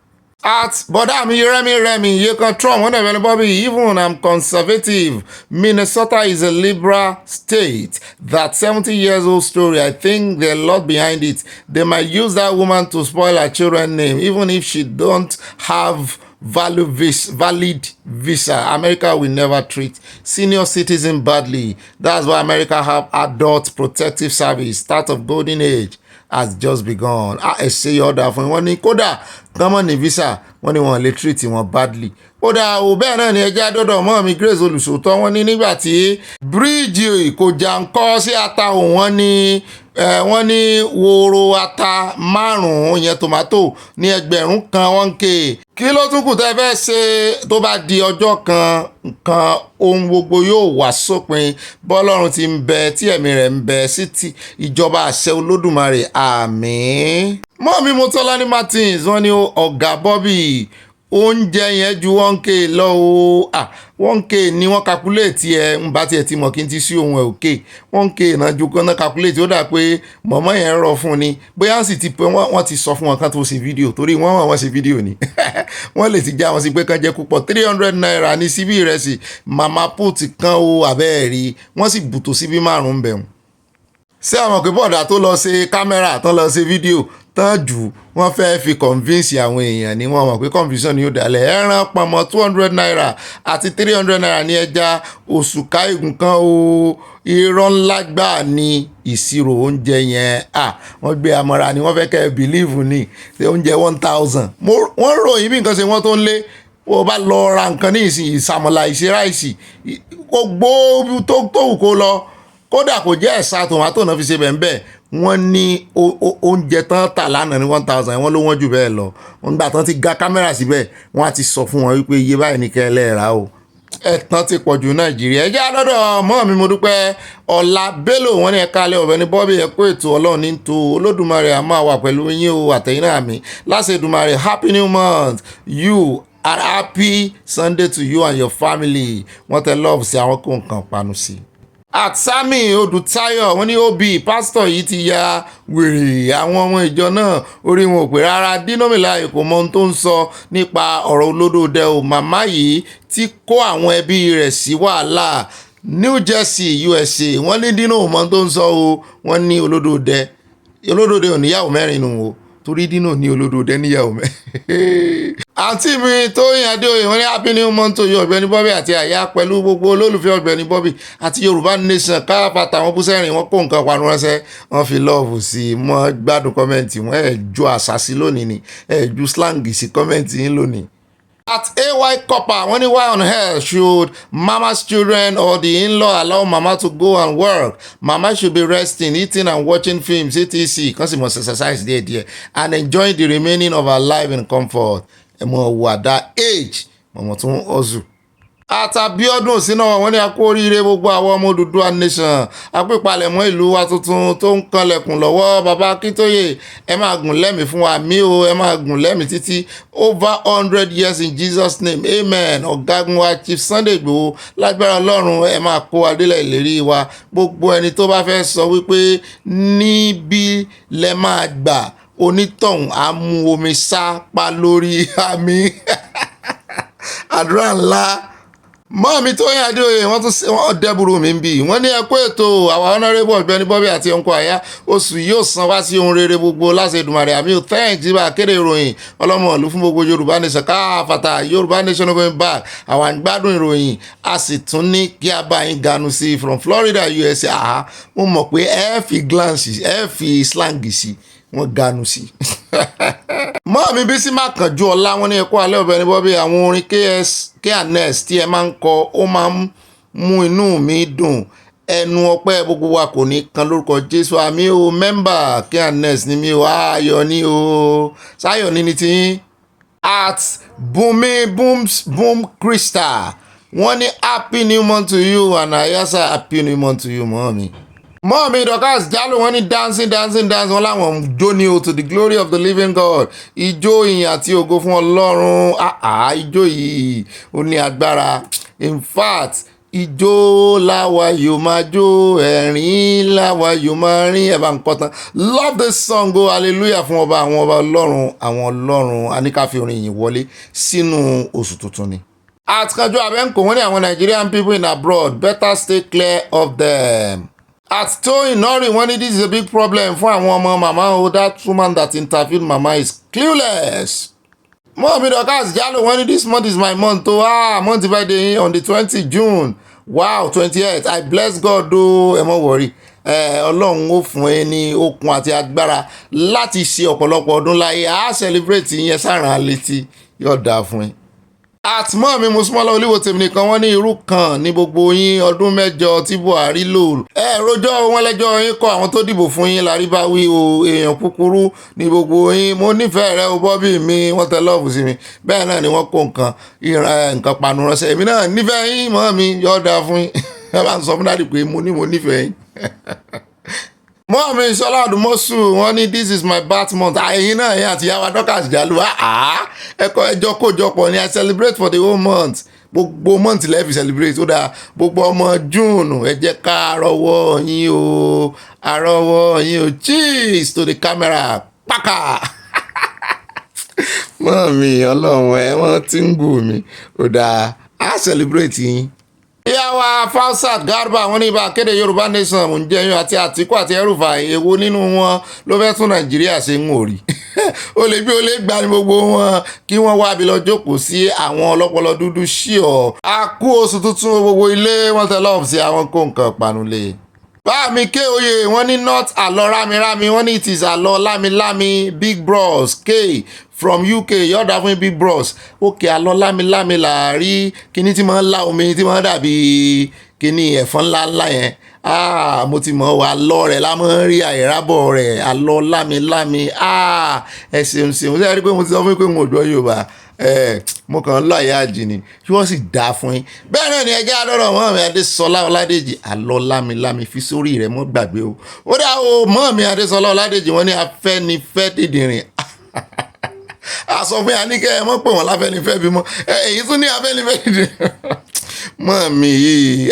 bọ̀dá mi rẹ́mi iye kan Trump wọ́n ní Ọ̀gbẹ́ni Bobby even I'm conservative Minnesota is a liberal state that 70 years old story I think there are a lot behind it they might use that woman to spoil her children's name even if she don't have valid visa. America will never treat senior citizen badly. That's why America have adult protective service. Start of golden age has just begun. Ẹ ṣe ọ̀dà fún wọn ní kódà kọ́mọ̀ ní visa wọ́n ní wọ́n lè treat wọn badly. kódà ò bẹ́ẹ̀ náà ni ẹjẹ́ àdọ́dọ̀ mọ́ mi Grace Olùṣòótọ́ wọn ní nígbà tí bíríìjì kò jàǹkọ́ sí ata òun wọ́n ní wóró ata 5 yẹn tòmátò ní 1,000 1K. kí ló tún kù tẹ́ fẹ́ ṣe tó bá di ọjọ́ kan ohun gbogbo yóò wá sópin bọ́lọ́run ti ń bẹ tí ẹ̀mí rẹ̀ ń bẹ sí ti ìjọba àṣẹ Olódùmarè àmín. mọ́mí Motolani Martins wọ́n ní ọ̀gá Bobby oúnjẹ yẹn ju 1K lọ o 1K ni wọ́n calculate ẹ̀ ń bá tiẹ̀ ti mọ̀ kí n ti sí ohun ẹ̀ òkè 1K náà ju kan náà calculate ó dà pé mọ̀mọ́ yẹn rọ̀ fún ni bóyá sì ti pé wọ́n ti sọ fún wọn kan tó ṣe fídíò torí wọ́n ṣe fídíò ni wọ́n lè ti já wọn sí pé kan jẹ́ púpọ̀ 300 naira ní síbí ìrẹsì mama put kan o àbẹ́ẹ̀rí wọ́n sì bùtò síbí 5 bẹ̀rù. ṣé àwọn òkè bọ̀dà tó lọ ṣe kámẹ́rà tán lọ ṣe fídíò tán jù wọ́n fẹ́ fi convince àwọn èèyàn ni wọ́n mọ̀ pé confusion ni ó dalẹ̀ ẹran pọ̀nmọ́ 200 naira àti 300 naira ní ẹja òṣùká igun kan o irọ́ ńlá gbà ní ìṣirò oúnjẹ yẹn wọ́n gbé amọ̀ra ni wọ́n fẹ́ kẹ́ believe ní oúnjẹ 1000 wọ́n ròyìn bí nǹkan ṣe wọ́n tó ń lé wọ́n bá lọ ra nǹkan ní ìsìn ìsàmọ̀là ìṣeráìsì gbogbo tó wù kó lọ kódà kò jẹ́ ẹ̀sà tòmátò náà fi ṣe bẹ́ẹ̀ wọ́n ní oúnjẹ tán tà lánàá ní 1000 wọ́n ló wọ́n jù bẹ́ẹ̀ lọ wọ́n gbà tán ti ga kámẹ́rà síbẹ̀ wọ́n á ti sọ fún wọn wípé iye báyìí ní kẹ́lẹ́ ra o ẹ̀tàn ti pọ̀ jù Nàìjíríà ẹjẹ́ àdọ́dọ̀ mọ́ mi mo dúpẹ́ Ọlá Bello wọ́n ní ẹ̀ka alẹ́ Ọ̀gbẹ́ni Bobby ẹ̀kọ́ ètò Ọlọ́run ní tó Olódùmarè a máa wà pẹ̀lú yín o àtẹ̀yìn náà mi láṣẹ Èdùmarè happy new month you and happy Sunday to you and your family wọ́n tẹ love sí àwọn kò nǹkan panu sí àtsámì Odùtáyọ̀ wọ́n ní òbí pásítọ̀ yìí ti ya wèrè àwọn ọmọ ìjọ náà orí wọn ò pé rárá Dino Melaye kò mọ ohun tó ń sọ nípa ọ̀rọ̀ olódòdẹ o màmá yìí ti kó àwọn ẹbí rẹ̀ sí wàhálà New Jersey USA wọ́n ní Dino mọ ohun tó ń sọ o wọ́n ní olódòdẹ ò níyàwó 4 nù o torí Dino ní olódòdẹ níyàwó 4. àǹtí mi Tóyìn Adéoyè wọ́n ní happy new month to you Ọ̀gbẹ́ni Bobby àti àyà pẹ̀lú gbogbo olólùfẹ́ Ọ̀gbẹ́ni Bobby àti Yorùbá nation káàpàtà wọn bú sẹ́rìn wọn kó nǹkan panu ránṣẹ́ wọn fi lọ́ọ̀fù sí i mọ́ gbádùn kọ́mẹ́ǹtì wọn ẹ̀ ju àṣà sí lónìí ni ẹ̀ ju slang sí kọ́mẹ́ǹtì yín lónìí. At AY Copper, wọ́n ní why on earth should mama's children or the in-law allow mama to go and work? Mama should be resting, eating and watching films, etc. Because she must exercise there and enjoying the remaining of her life in comfort. Ẹ̀mọ̀ wà that age, mọ̀mọ́ tún ọ̀zù. Àtàbíọ́dún sínú wọn ní akó oríire gbogbo àwọn ọmọ Odùduwà nation apípalẹ̀mọ́ ìlú wa tuntun tó ń kanlẹ̀kùn lọ́wọ́ bàbá Akíntóyè ẹ máa gùn lẹ́mìí fún wa mí o ẹ máa gùn lẹ́mìí títí over 100 years in Jesus name amen. Ọ̀gágun wa Chief Sunday Igboho lágbára Ọlọ́run ẹ máa kó adélẹ̀ ìlérí wa gbogbo ẹni tó bá fẹ́ sọ wípé níbí lẹ máa gbà onítọ̀hún á mú omi sá pa lórí àmì àdúrà ńlá. Mọ́mí tó yàn Adéoyè wọ́n tún wọ́n dẹ́bùrú mi ń bì wọ́n ní ẹkú ètò àwọn honourable Ọ̀gbẹ́ni Bobby àti ọkọ̀ àyà oṣù yóò san wá sí ohun rere gbogbo láti Èdùmàrè àmì ò thanks jíba kéde ìròyìn ọlọ́mọ ìlú fún gbogbo Yorùbá nation káfàtà Yorùbá nation going back àwọn àgbádùn ìròyìn a sì tún ní kí a bá yín ganu sí from Florida USA àhá mo mọ̀ pé ẹ fi glance ẹ fi slang sí wọ́n ganu sí. Mọ́mí Bísí má kànjú ọlá wọn ní ẹkú alẹ́ Ọ̀gbẹ́ni Bobby àwọn orin KNS tí ẹ máa ń kọ ó máa ń mú inú mi dùn ẹnu ọpẹ́ gbogbo wa kò ní kan lórúkọ Jésù àmì o mẹ́mbà KNS ni mi ò ayọ̀ ní o sáyọ̀ ní ti at boom Crystal wọ́n ní happy new month to you and ayasa happy new month to you mọ́mí. Mọ́mí Dorcas Jalo wọ́n ní dancing wọ́n láwọn jó ní o to the glory of the living God ijó ìyìn àti ògo fún Ọlọ́run ijó yìí ó ní agbára in fact ijó láwa yóò máa jó ẹ̀rín láwa yóò máa rín ẹ̀bá nǹkan tán love this song o hallelujah fún ọba àwọn ọlọ́run aníkàfẹ́ orin yìí wọlé sínú oṣù tuntun ni. Àtìkànjú Abẹ́ǹkò wọ́n ní àwọn Nigerian people in abroad better stay clear of them. At Toyin Nori wọ́n ní this is a big problem fún àwọn ọmọ mama o that woman that interviewed mama is clueless. Mọ́mí Dorcas Jalo wọ́n ní this month is my month o month divided on the 20th June wow 28th I bless God o ẹ mọ́ wọ̀rí Ọlọ́run ó fún ẹ ní okun àti agbára láti ṣe ọ̀pọ̀lọpọ̀ ọdún láyé a celebrate yẹn sàràn létí yóò dáa fún ẹ. Àtìmọ́ mi mo súnmọ́ lọ olúwo tèmi nìkan wọ́n ní irú kan ní gbogbo yín ọdún mẹ́jọ tí Buhari lò rojọ́ wọn lẹ́jọ́ yín kọ́ àwọn tó dìbò fún yín lárí bá wí o èèyàn kúkúrú ní gbogbo yín mo nífẹ̀ẹ́ rẹ o Bobby mi wọ́n tẹ lọ́ọ̀fù sí mi bẹ́ẹ̀ náà ni wọ́n kó nǹkan panu ránṣẹ́ èmi náà nífẹ̀ẹ́ yín mọ́ mi yọ̀ọ́ dáa fún yín ẹ bá ń sọ fún dáàdì pé mo nífẹ̀ẹ́ yín. Mọ́mí Ṣọlá Ọdúnmọ́sù wọ́n ní this is my birth month àyìn náà yẹn àti yàwá Dorcas Jalo ẹ̀kọ́ ẹjọ́ kójọpọ̀ ni I celebrate for the whole month gbogbo month lẹ́ẹ̀fì celebrate ó dáa gbogbo ọmọ June ẹ jẹ́ ká àrọ́wọ́ yín o cheese to the camera pàkà. Mọ́mí Ọlọ́run wọ́n ti ń gùn mí ó dáa á celebrate yín. Ìyáwó Fausat Garba wọ́n ní ibà kéde Yorùbá nation mò ń jẹyún àti Àtíkù àti El-Rufai èwo nínú wọn ló fẹ́ tún Nàìjíríà ṣe ń orí ó lè gbà ní gbogbo wọn kí wọ́n wá bí lọ jókòó sí àwọn ọlọ́pọlọ dúdú ṣíọ̀ a kú oṣù tuntun gbogbo ilé wọn tẹ lọ́ọ̀fù sí àwọn kó nǹkan panulé. Báàmí ké oyè wọ́n ní not àlọ́ rámirámi wọ́n ní it is àlọ́ lámilámi Big Bros K from UK yọ̀ọ̀dà fún Big Bros òkè àlọ́ lámilámi làárí kíní tí máa ń lá omi tí máa ń dàbí kíní ẹ̀fọn ńláńlá yẹn mo ti mọ̀ wá lọ rẹ̀ lámọ́ rí àìrábọ̀ rẹ̀ àlọ́ lámilámi ẹ ṣeun ṣe rí pé mo ti sọ fún yín pé mo gbọ́ Yorùbá mo kàn ń lọ àyà àjìní kí wọ́n sì dáa fún yín bẹ́ẹ̀ náà ni ẹjẹ́ adọ́rọ̀ Mọ́mí Adésọlá Ọládèjì àlọ́ lámilámi fi sórí rẹ̀ mọ́ gbàgbé o ó dá o Mọ́mí Adésọlá Ọládèjì wọ́n ní Afẹ́nifẹ́ dìdìrìn àsọ fún yà ní kẹ́ ẹ mọ́ pé wọ́n láfẹ́nifẹ́ bímọ èyí tún ní Afẹ́nifẹ́ dìdìrìn Mọ́mí yìí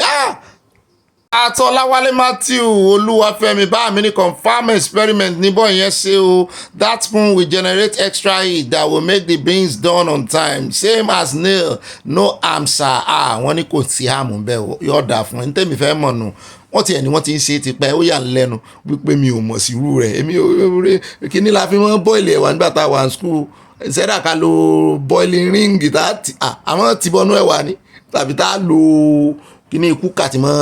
Àtọ́láwálé Matthew Olúwafẹ́mi bá mi ní confirm experiment níbọ̀ yẹn ṣe o that spoon will generate extra heat that will make the beans done on time same as nail no answer wọ́n ní kò tí àmú bẹ́ẹ̀ yóò dà fún ẹni tẹ́mi fẹ́ mọ̀ nù wọ́n ti ẹni wọ́n ti ń ṣe tipẹ́ ó yà ń lẹ́nu wípé mi ò mọ̀ sí irú rẹ̀ èmi ò rí kíní la fi mọ́ bọ́ìlì ẹ̀wà nígbà tá a wà ní school ṣẹ́dá ká lo boiling ring àwọn tìbọnú ẹ̀wà ni tàbí tá a lo kíní ikú kàtí mọ́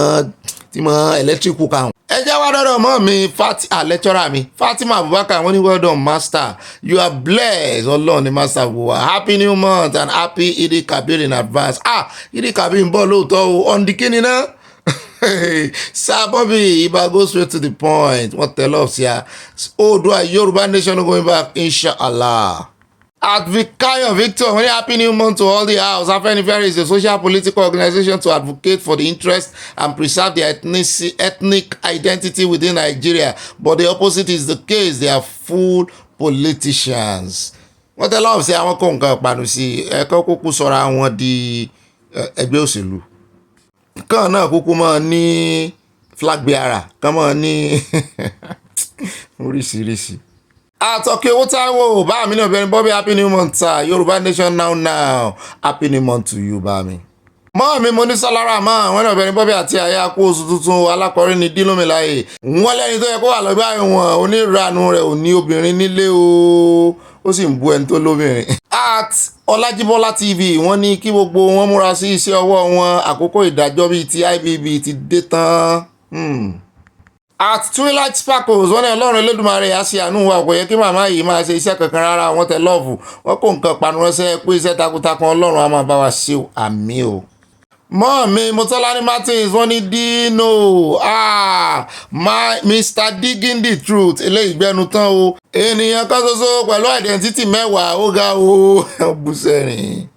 tí mọ electrical kan. ẹ jẹ́ wá dọ́dọ̀ mọ́ mi lecturer mi Fatima Abubakar wọ́n ní well done master, you are blessed. Ọlọ́run ni master wò wá. Happy new month and happy Eid Kabir in advance. Eid Kabir ń bọ̀ lóòótọ́ o on the kíni náà. Sir Bobby, if I go straight to the point, what tell us here? Oòduà Yoruba nation going back, inshallah. At Vikayo Victor, very happy new month to all the house. Afenifere is a social political organization to advocate for the interest and preserve the ethnic identity within Nigeria. But the opposite is the case. They are full politicians. Wọ́n tell us say àwọn kò nǹkan pàdù sí ẹ̀kọ́ kúkú sọ̀rọ̀ àwọn di ẹgbẹ́ òṣèlú. Kan náà kúkú máa ní flag bearer, kan máa ní oríṣiríṣi. Àtọ̀kẹ́ owó Táíwò bá mi ní ọ̀bẹ̀rin Bobby happy new month sir. Yorùbá nation now happy new month to you bá mi. Mọ́ mi mo ní sálára máa wọ́n ní ọ̀bẹ̀rin Bobby àti àyà kó oṣù tuntun alákọ̀ọ́rí ní dílómìláyè. Wọ́n lẹ́ni tó yẹ kó wà lọ́gbà ẹ̀wọ̀n onírànú rẹ̀ ò ní obìnrin nílé o. Ó sì ń bú ẹni tó lóbìnrin. At Ọlájíbọ́lá TV wọ́n ní kí gbogbo wọn múra sí iṣẹ́ ọwọ́ wọn àkókò ìdájọ́ bíi ti IBB ti dé tán. At Twilight Sparkles wọ́n ní Ọlọ́run Elédùmarè á ṣe àánú wa kò yẹ kí màmá yìí máa ṣe iṣẹ́ kankan rárá wọ́n tẹ lọ́ọ̀fù wọ́n kó nǹkan panu ránṣẹ́ pé iṣẹ́ takuntakun Ọlọ́run á máa bá wa ṣe àmì o. Mọ́ mi Mọ́tọ́láni Martins wọ́n ní Dino Mr. Digging the Truth eléyìí gbẹnu tán o. Ènìyàn kan ṣoṣo pẹ̀lú identity mẹ́wàá ó ga o bùsẹ̀rìn.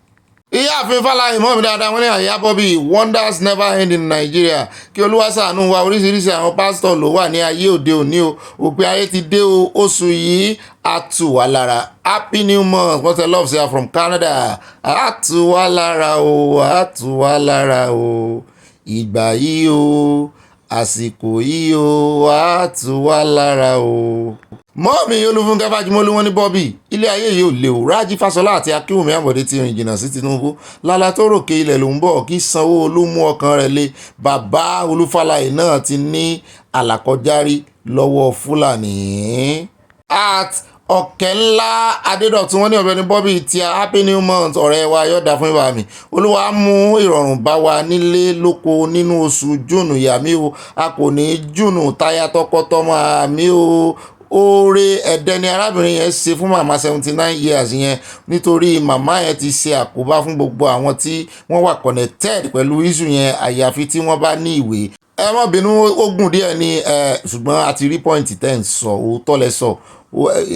Ìyáàfin Fáláyé mọ́ mi dáadáa wọ́n ní àyà Bobby wonders never end in Nigeria. Kí Olúwa ṣàánú wa oríṣiríṣi àwọn pásítọ̀ ló wà ní ayé òde òní o. Òpin ayé ti dé o oṣù yìí á tù wá lára. Happy new month what I love say from Canada. Á tù wá lára o á tù wá lára o. Ìgbà yìí o àsìkò yìí o á tù wá lára o. Mọ́mí Olúfúnkẹ́ Fájimọ́lú wọn ní Bobby ilé ayé yìí ò lè o. Rájí Fáṣọlá àti Akínwùmí Àmọ̀dé ti rìn jìnnà sí Tinubu. Lálá tó rò ké ilẹ̀ ló ń bọ̀ kí Sanwó-Olú mú ọkàn rẹ̀ le. Bàbá Olúfàlàyé náà ti ní àlàkọjárí lọ́wọ́ Fúlàní. At ọ̀kẹ́ ńlá Adédọ̀tún wọn ní ọ̀bẹ̀ni Bobby ti a happy new month ọ̀rẹ́ wa yọ̀dà fún ìwà mi. Olúwa mú ìrọ̀rùn bá wa nílé lóko nínú oṣù Júùnù yàmí o. A kò ní Júùnù táyà tọkọtọmọ àmì o. Oore ẹ̀dẹ́ ni arábìnrin yẹn ṣe fún màmá 79 years yẹn nítorí màmá yẹn ti ṣe àkóbá fún gbogbo àwọn tí wọ́n wà connected pẹ̀lú issue yẹn àyàfi tí wọ́n bá ní ìwé. Ẹ má bínú ogun díẹ̀ ni ṣùgbọ́n a ti rí point 10 sọ òótọ́ lẹ sọ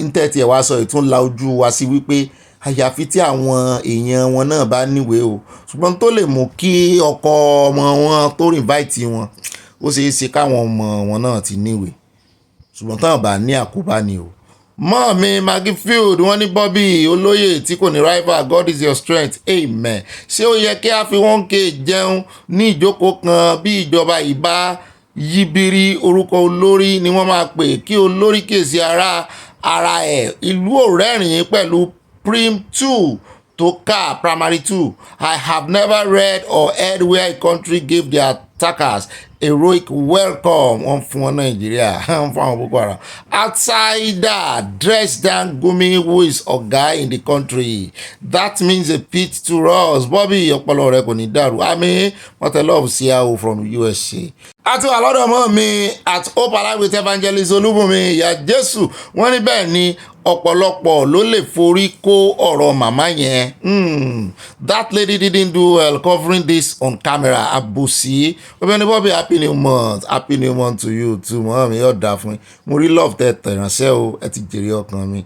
ntẹ́tì ẹ̀ wá sọ ìtún la ojú wa sí wípé àyàfi tí àwọn èèyàn wọn náà bá níwèé o ṣùgbọ́n tó lè mú kí ọkọ ọmọ wọn tó invite wọn ó ṣeé ṣe káwọn ọmọ wọn náà ti níwèé ṣùgbọ́n táwọn bá ní àkóbá ni o. Mọ́ mi Magifield wọ́n ní Bobby olóyè tí kò ní rival God is your strength amen. Ṣé ó yẹ kí a fi 1k jẹun ní ìjókòó kan bí ìjọba ìbá yíbiri orúkọ olórí ni wọ́n máa pè kí olórí kèsì ara ẹ̀ ìlú ò rẹ́rìn-ín pẹ̀lú prim 2 tó ká primary 2. I have never read or heard where a country gave their attackers heroic welcome on fún Nigeria fún àwọn Boko Haram. Outsider dressed down Gumi who is oga in the country. That means a pit to us. Bobby ọpọlọ rẹ kò ní dàrú. Àmì what I love CIO from USA. Àti wà lọ́dọ̀ mọ́ mi at Hope Alive with Evangelist Olúbùnmi ìyá Jésù wọ́n ní bẹ́ẹ̀ ni ọ̀pọ̀lọpọ̀ ló lè forí kó ọ̀rọ̀ màmá yẹn. That lady didn't do well covering this on camera. Àbòsí Ọ̀gbẹ́ni Bobby happy new month to you too mọ́ mi yóò dà fún mi mo rí love tẹ̀ tẹ̀ránṣẹ́ o ẹ ti jèrè ọkàn mi.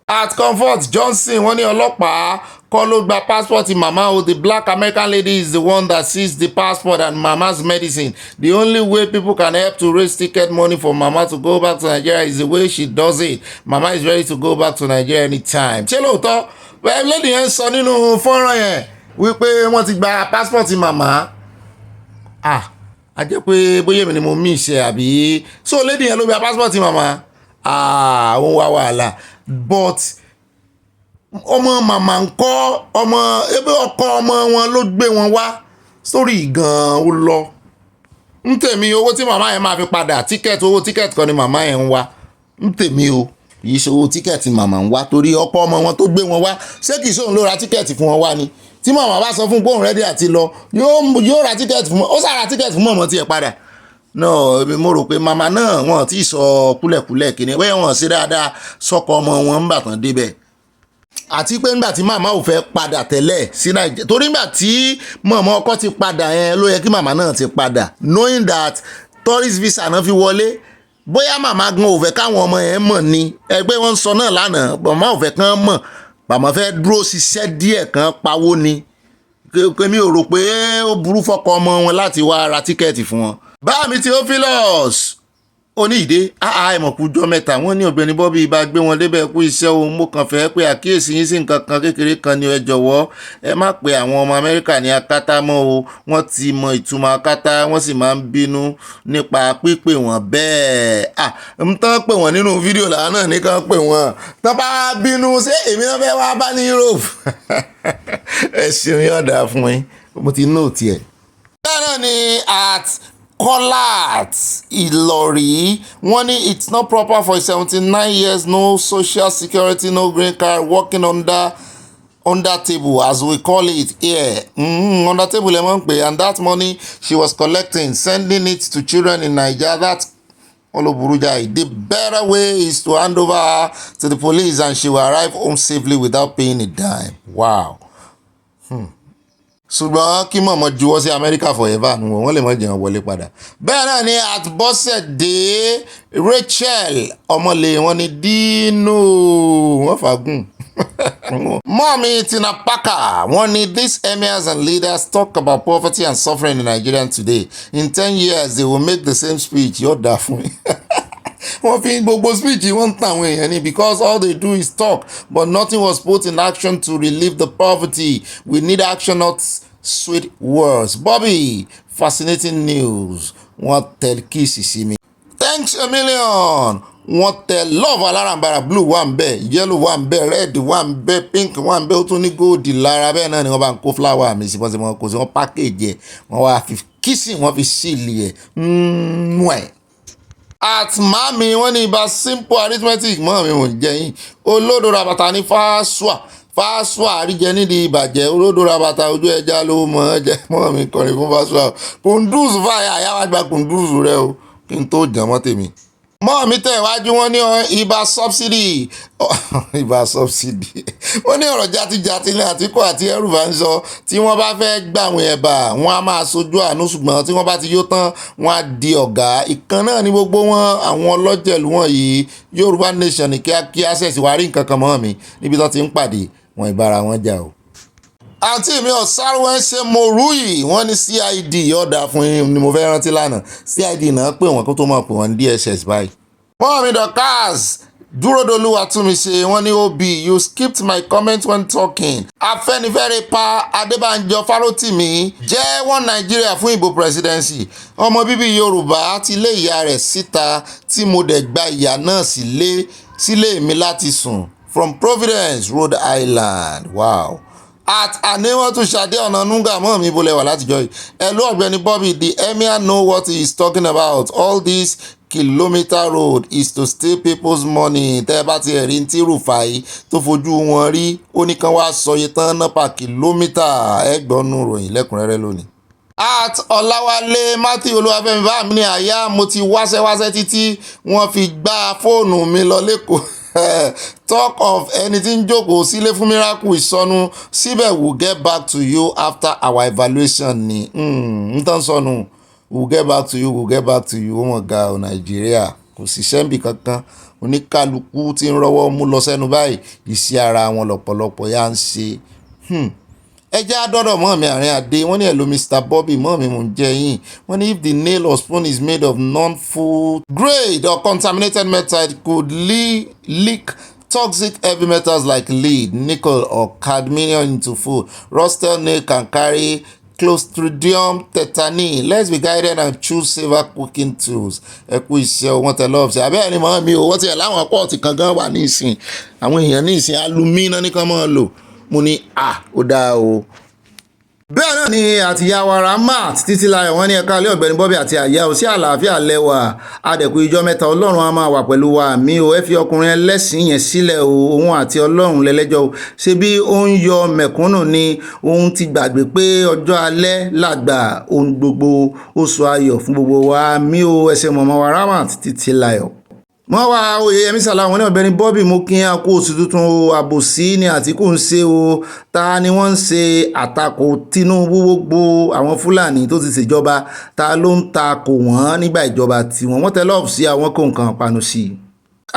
At Comfort Johnson wọ́n ní ọlọ́pàá kọ́ ló gba passport mama o. The black American lady is the one that seized the passport and mama's medicine. The only way people can help to raise ticket money for mama to go back to Nigeria is the way she does it. Mama is ready to go back to Nigeria anytime. Ṣé lóòótọ́ bẹ́ẹ̀ lady yẹn sọ nínú fọ́nrán yẹn wípé wọ́n ti gba passport mama. A jẹ́ pé bóyá èmi ni mo mí ìṣe àbí so lady yẹn ló gba passport mama. Òun wá wàhálà but ọmọ màmá ń kọ́ ọmọ ebe ọkọ ọmọ wọn ló gbé wọn wá sórí gan-an ó lọ ń tèmi owó tí màmá yẹn máa fi padà tíkẹ́ẹ̀tì owó tíkẹ́ẹ̀tì kan ni màmá yẹn ń wá ń tèmi o kìí ṣe owó tíkẹ́ẹ̀tì màmá ń wá torí ọkọ ọmọ wọn tó gbé wọn wá ṣé kìí ṣe òun ló ra tíkẹ́ẹ̀tì fún wọn wá ni tí màmá bá sọ fún gbóhùn rẹ́dí àti lọ yóò ra tíkẹ́ẹ̀tì fún ó sára tíkẹ́ẹ̀tì fún mọ̀mọ́ tiẹ̀ padà no mo rò pé màmá náà wọn ti sọ kúlẹ̀kúlẹ̀ kíni pé wọn ṣe dáadáa sọ́kọ ọmọ wọn ń bà tán débẹ̀ àti pé nígbà tí màmá ò fẹ́ padà tẹ́lẹ̀ sí Nàìjíríà torí nígbà tí màmá ọkọ ti padà yẹn ló yẹ kí màmá náà ti padà knowing that tourist visa náà fi wọlé bóyá màmá gan ò fẹ́ káwọn ọmọ yẹn mọ̀ ni ẹgbẹ́ wọn sọ náà lánàá màmá ò fẹ́ kán mọ̀ màmá fẹ́ dúró ṣiṣẹ́ díẹ̀ kan pawó ni mi ò rò pé ó burú fọ́kọ ọmọ wọn láti wá ra tíkẹ́ẹ̀tì fún wọn. bá mi Theophilus oníìdé ẹ̀mọ̀kújọ́ mẹ́ta wọ́n ní Ọ̀gbẹ́ni Bobby bá gbé wọn débẹ̀ kú iṣẹ́ ohun mo kàn fẹ́ pé àkíyèsí yín sí nǹkan kan kékeré kan ni ẹ jọ̀wọ́ ẹ má pe àwọn ọmọ Amẹ́ríkà ní akátá mọ́ o wọ́n ti mọ ìtumọ̀ akátá wọ́n sì máa ń bínú nípa pípè wọ́n bẹ́ẹ̀ ń tán pè wọ́n nínú fídíò làánà nìkan pè wọ́n tán bá bínú ṣé èmi náà fẹ́ wá bá ní Europe ẹ ṣeun yọ̀ọ̀dà fún yín mo ti nóòtì ẹ̀. bẹ́ẹ̀ náà ni Collat Ìlọrí wọ́n ní it's not proper for 79 years no social security no green card working under table as we call it here under table ẹ mọ̀ pé and that money she was collecting sending it to children in Nigeria that Oloburujai. The better way is to hand over her to the police and she will arrive home safely without paying a dime. Wow. ṣùgbọ́n kí mọ̀mọ́ juwọ́ sí Amẹ́ríkà forever nu wọ́n lè mọ̀ jẹun wọlé padà. bẹ́ẹ̀ náà ni Àtbọ́sẹ̀dé Rachel ọmọlé wọn ni Dino wọ́n fagùn. Mommy Tina Parker wọ́n ní these emirs and leaders talk about poverty and suffering in Nigeria today. In 10 years they will make the same speech. Yóò dà fún mi. wọ́n fi gbogbo speech wọ́n ń tàn àwọn èèyàn ni because all they do is talk but nothing was put in action to relieve the poverty. We need action, not sweet words. Bobby, fascinating news. Wọ́n tẹ kíìsì sí mi. Thanks a million. Wọ́n tẹ love alárànbarà blue wà ń bẹ yellow wà ń bẹ red wà ń bẹ pink wà ń bẹ ó tún ní gold lára bẹ́ẹ̀ náà ni wọ́n bá ń kó flower mi sí bọ́sẹ̀ wọn kò sí wọn package ẹ̀ wọ́n wá fi kissing wọ́n fi sílì ẹ̀ at mami wọ́n ní ibà simple arithmetic mọ́ mi ò jẹ́ yín olódò rabata ní fásua àríjẹ nídìí ìbàjẹ́ olódò rabata ojú ẹja ló mọ̀ ẹ́ jẹ́ mọ́ mi kọrin fún fásua kùndùs fàyà àyàwágbà kùndùs rẹ o kí n tó jẹ́ mọ́ tèmi. mọ́ mi tẹ̀ wájú wọn ní ibà subsidy wọ́n ní ọ̀rọ̀ játijàti ní Àtíkù àti ẹrù bá ń sọ tí wọ́n bá fẹ́ gbàwìn ẹ̀bà wọ́n á máa sojú àánú ṣùgbọ́n tí wọ́n bá ti yó tán wọ́n á di ọ̀gá ìkan náà ní gbogbo wọn àwọn ọlọ́jẹ̀lú wọn yìí Yorùbá nation ní kíákíá ṣẹ̀ṣì wá rí nǹkan kan mọ́ mi níbi tó ti ń pàdé wọn ìbára wọn jà o. àǹtí mi ọ̀sárùwẹ̀ ṣe morui wọ́n ní CID ọ̀dà fún yín ni mo fẹ́ rántí lánàá CID náà pè wọ́n kó tó máa pè wọ́n DSS báyìí. mọ́ mi Dorcas Dúródolúwa tún mi ṣe wọ́n ní OB you skipped my comment when talking. Afẹ́nifẹ́re pa Adébánjọ Fárótìmí jẹ́ one Nigeria fún ìbò presidency. ọmọ bíbí Yorùbá ti lé ìyá rẹ̀ síta tí mo dẹ̀ gba ìyá náà sílé mi láti sùn from Providence, Rhode Island. Wow. At Anemotu Ṣadé Ọ̀nànúgà mọ́ mi bolẹ̀ wà látijọ́ yìí. Hello Ọ̀gbẹ́ni Bobby, the emir know what he is talking about. All this kilometer road is to steal people's money. Tẹ́ bá ti ẹ̀rí tí Rufai tó fojú wọn rí ó ní kán wá sọ iye tán náà pa kìlómítà ẹgbọ́nú ròyìn lẹ́kùnrẹ́rẹ́ lónìí. At Ọláwálé Matthew Olúwafẹ́mi bá mi ní àyà mo ti wáṣẹ́wáṣẹ́ títí wọ́n fi gbá fóònù mi lọ lẹ́kọ̀ọ́. Talk of ẹni tí ń jókòó sílé fún miracle ìsọnù síbẹ̀ we'll get back to you after our evaluation ni n tán sọnù we'll get back to you ó mọ̀ ga ọ̀ Nàìjíríà kò sí sẹ́ńbì kankan oníkálukú tí ń rọ́wọ́ mú lọ sẹ́nu báyìí ìsí ara wọn lọ́pọ̀lọpọ̀ yá ń ṣe. ẹjẹ́ àdọ́dọ̀ mọ́ mi àárín àdé wọ́n ní hello Mr. Bobby mọ́ mi mò ń jẹ yín wọ́n ní if the nail or spoon is made of non-food grade or contaminated metal it could leak toxic heavy metals like lead, nickel or cadmium into food. Rusted nail can carry Clostridium tetani. Let's be guided and choose safer cooking tools. Ẹ kú iṣẹ́ wọn tẹ lọ́ọ̀bù ṣe abẹ́rẹ́ ni mọ́ mi ò wọ́n ti ẹ̀ láwọn pọ́ọ̀tì kan gan wà ní ìsìn àwọn èèyàn ní ìsìn alumí náà ní kan máa lò mo ní ó dáa o bẹ́ẹ̀ náà ni àtìyàwó Ramat títí láyọ̀ wọ́n ní ẹ̀ka ilé Ọ̀gbẹ́ni Bobby àti àyà ò sí àlàáfíà lẹ́wà adẹ̀kù ìjọ mẹ́ta Ọlọ́run á máa wà pẹ̀lú wa àmì o ẹ fi ọkùnrin ẹlẹ́sìn yẹn sílẹ̀ o òun àti Ọlọ́run lẹ́lẹ́jọ́ o ṣé bí ó ń yọ mẹ̀kúnnù ni òun ti gbàgbé pé ọjọ́ alẹ́ làgbà ohun gbogbo oṣù ayọ̀ fún gbogbo wa àmì o ẹsẹ̀ mọ̀mọ́ wa Ramat títí láyọ̀ wọ́n wá Oyèyẹmí Sàlámù ní Ọ̀gbẹ́ni Bobby mú kí á kó oṣù tuntun o àbòsí ni Àtíkù ń ṣe o ta ni wọ́n ń ṣe àtakò Tinubu gbogbo àwọn Fúlàní tó ti ṣèjọba ta ló ń takò wọ́n nígbà ìjọba tiwọn wọ́n tẹ lọ́ọ̀fù sí àwọn kó nǹkan panu sí i.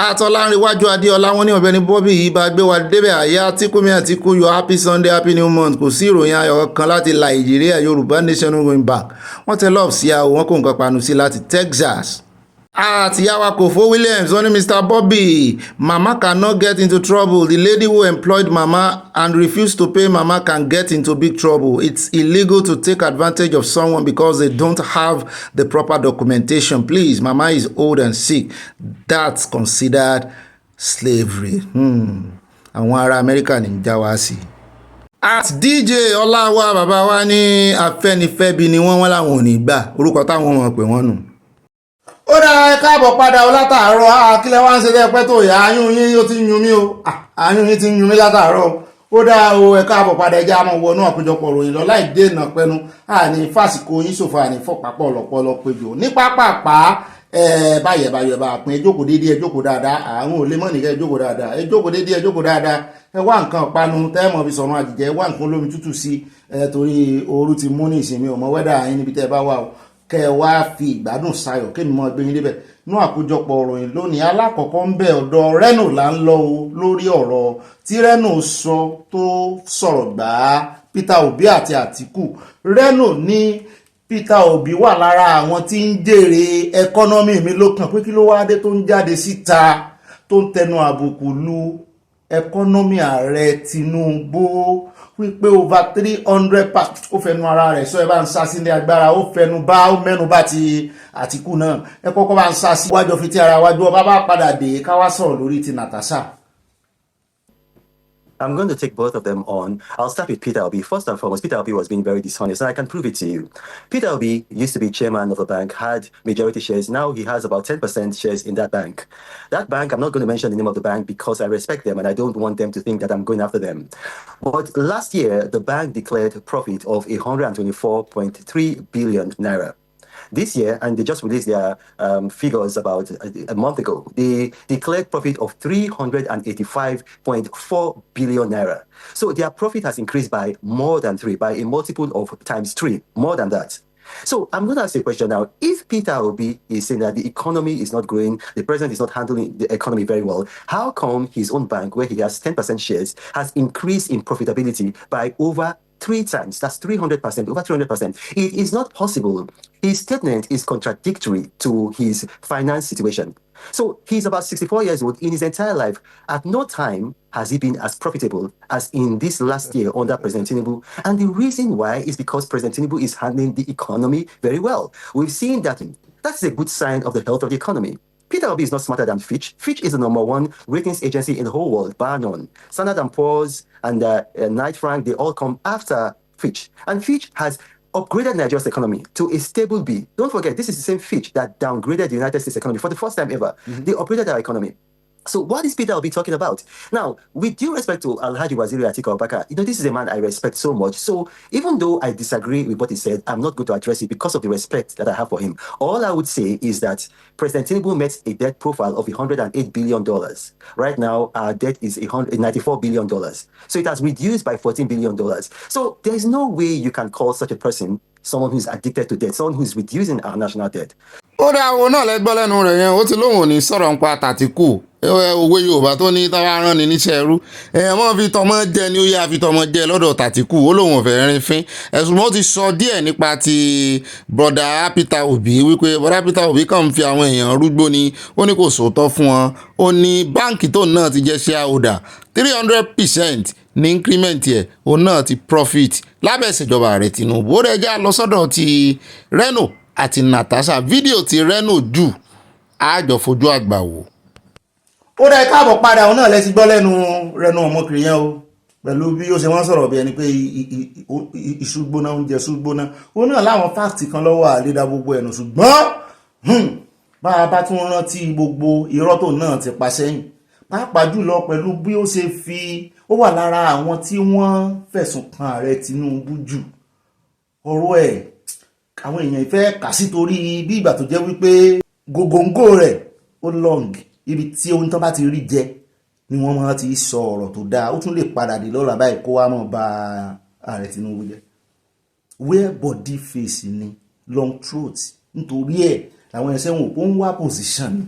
Àtọ́lárìnwájú Adéọlá wọn ní Ọ̀gbẹ́ni Bobby yìí bá gbé wa débẹ̀ àyà Àtíkù yọ happy Sunday happy new month kò sí ìròyìn ayọ̀ kan láti Nàìjíríà Yorùbá nation going back wọ́n tẹ lọ́ọ̀fù sí àwọn kó nǹkan panu sí láti Texas. Àtìyàwó Kòfó Williams wọ́n ní Mr. Bobby mama cannot get into trouble the lady who employed mama and refused to pay mama can get into big trouble it's illegal to take advantage of someone because they don't have the proper documentation please mama is old and sick that's considered slavery. Àwọn ará Amẹ́ríkà ní já wá sí. At DJ Ọláwà bàbá wa ní Afẹ́nifẹ́bi ni wọ́n láwọn ò ní gbà orúkọ táwọn mọ̀ pé wọ́n nù. Ó dá ẹ káàbọ̀ padà ọ látàárọ̀ àkílẹ̀ wá ń ṣe dẹ́pẹ́ tó yà áyún yín ó ti ń yún mí o àyún yín ti ń yún mí látàárọ̀ ó dá o ẹ káàbọ̀ padà ẹja mọ̀ wọnú àpéjọpọ̀ ròyìn lọ láì dènà pẹnu àní fásìkò yín ṣòfò àní fọ̀pápọ̀ lọ́pọ̀lọ́ péjọ ní pápápá báyẹ̀ bá pín ẹjókòó déédéé ẹjókòó dáadáa àwọn ò lè mọ̀ nìkẹ́ ẹjókòó dáadáa ẹjókòó déédéé ẹjókòó dáadáa ẹ wá nǹkan panu tẹ́ẹ̀mọ̀ fi sọ̀rọ̀ àjìjẹ́ ẹ wá nǹkan olómi tútù sí torí ooru ti mú ní ìsinmi ọmọ wẹ́dà yín níbi tẹ́ ẹ bá wà o kẹ wá fi ìgbádùn sayọ̀ kí ni mo gbé yín débẹ̀ nú àkójọpọ̀ ọ̀rọ̀ yìí lónìí alákọ̀ọ́kọ́ ń bẹ ọ̀dọ̀ Reno là ń lọ o lórí ọ̀rọ̀ tí Reno sọ tó sọ̀rọ̀ gbà á Peter Obi àti Àtíkù Reno ní Peter Obi wà lára àwọn tí ń jèrè ẹkọ́nọ́mì mi lókàn pé kí ló wá dé tó ń jáde síta tó ń tẹnu àbùkù lu ẹkọ́nọ́mì ààrẹ Tinubu wípé over 300 ó fẹnu ara rẹ̀ sọ ẹ bá ń sá sílé agbára ó fẹnu bá ó mẹ́nu bá ti Àtíkù náà ẹ kọ́kọ́ bá ń sá sí wájọ fi tí ara wájú ọba bá padà dé ká wá sọ̀rọ̀ lórí ti Natasha. I'm going to take both of them on. I'll start with Peter Obi. First and foremost, Peter Obi was being very dishonest, and I can prove it to you. Peter Obi used to be chairman of a bank, had majority shares. Now he has about 10% shares in that bank. That bank, I'm not going to mention the name of the bank because I respect them and I don't want them to think that I'm going after them. But last year, the bank declared a profit of 124.3 billion naira. This year, and they just released their figures about a month ago, they declared profit of 385.4 billion naira. So their profit has increased by more than 3, by a multiple of times 3, more than that. So I'm going to ask you a question now. If Peter Obi is saying that the economy is not growing, the president is not handling the economy very well, how come his own bank, where he has 10% shares, has increased in profitability by over 3 times? That's 300%, over 300%. It is not possible. His statement is contradictory to his finance situation. So he's about 64 years old. In his entire life, at no time has he been as profitable as in this last year under President Tinubu. And the reason why is because President Tinubu is handling the economy very well. We've seen that. That's a good sign of the health of the economy. Peter Obi is not smarter than Fitch. Fitch is the #1 ratings agency in the whole world, bar none. Standard & Poor's and Knight Frank, they all come after Fitch. And Fitch has upgraded Nigeria's economy to a stable B. Don't forget, this is the same Fitch that downgraded the United States economy for the first time ever. They upgraded our economy. So what is Peter Obi talking about? Now, with due respect to Alhaji Waziri Atiku Abubakar, this is a man I respect so much. So even though I disagree with what he said, I'm not going to address it because of the respect that I have for him. All I would say is that President Tinubu met a debt profile of $108 billion. Right now, our debt is $94 billion. So it has reduced by $14 billion. So there is no way you can call such a person someone who's addicted to debt, someone who's reducing our national debt. Ó dá owó náà lẹ́gbọ́ lẹ́nu rẹ̀ yẹn ó ti lóun ò ní sọ̀rọ̀ ń pa Àtíkù òwe Yorùbá tó ní táwa rán ni níṣẹ́ ẹrú mọ́ fi tọmọ jẹ ni ó yá fi tọmọ jẹ lọ́dọ̀ Àtíkù ó lóun ò fẹ́ rin fín ẹ̀sùn mọ́ ti sọ díẹ̀ nípa ti bọ̀dà Peter Obi wípé bọ̀dà Peter Obi kàn ń fi àwọn èèyàn rúgbó ni ó ní kò sòótọ́ fún wọn ó ní báǹkì tó náà ti jẹ́ shareholder 300% ní increment ẹ̀ òun náà ti profit lábẹ́ ìṣèjọba ààrẹ Tinubu ó rẹ̀ já lọ sọ́dọ̀ ti Reno àti Natasha fídíò ti Reno jù àjọ fojú àgbà wò. Ó dá káàbọ̀ padà òun náà lẹ́sí gbọ́ lẹ́nu Reno ọmọkùnrin yẹn o. pẹ̀lú bí ó ṣe wọ́n sọ̀rọ̀ bí ẹni pé iṣu gbóná oúnjẹ iṣu gbóná ó náà láwọn fáàtì kan lọ́wọ́ àlédà gbogbo ẹ̀nù ṣùgbọ́n bá a bá tún rántí gbogbo irọ́ tó náà ti pa sẹ́yìn pàápàá jùlọ pẹ̀lú bí ó ṣe fi ó wà lára àwọn tí wọ́n fẹ̀sùn kan ààrẹ Tinubu jù ọ̀rọ̀ ẹ̀ àwọn èèyàn ìfẹ́ kà sí torí bí ìgbà tó jẹ́ wípé gògóńgò rẹ̀ ó long ibi tí ohun tán bá ti rí jẹ ni wọ́n máa ti sọ ọ̀rọ̀ tó dáa ó tún lè padà dé lọ́la báyìí kó wá mọ̀ bá ààrẹ Tinubu jẹ́ where body face ni long throat nítorí ẹ̀ àwọn ẹ̀ṣẹ́ wọn ò ń wá position ni.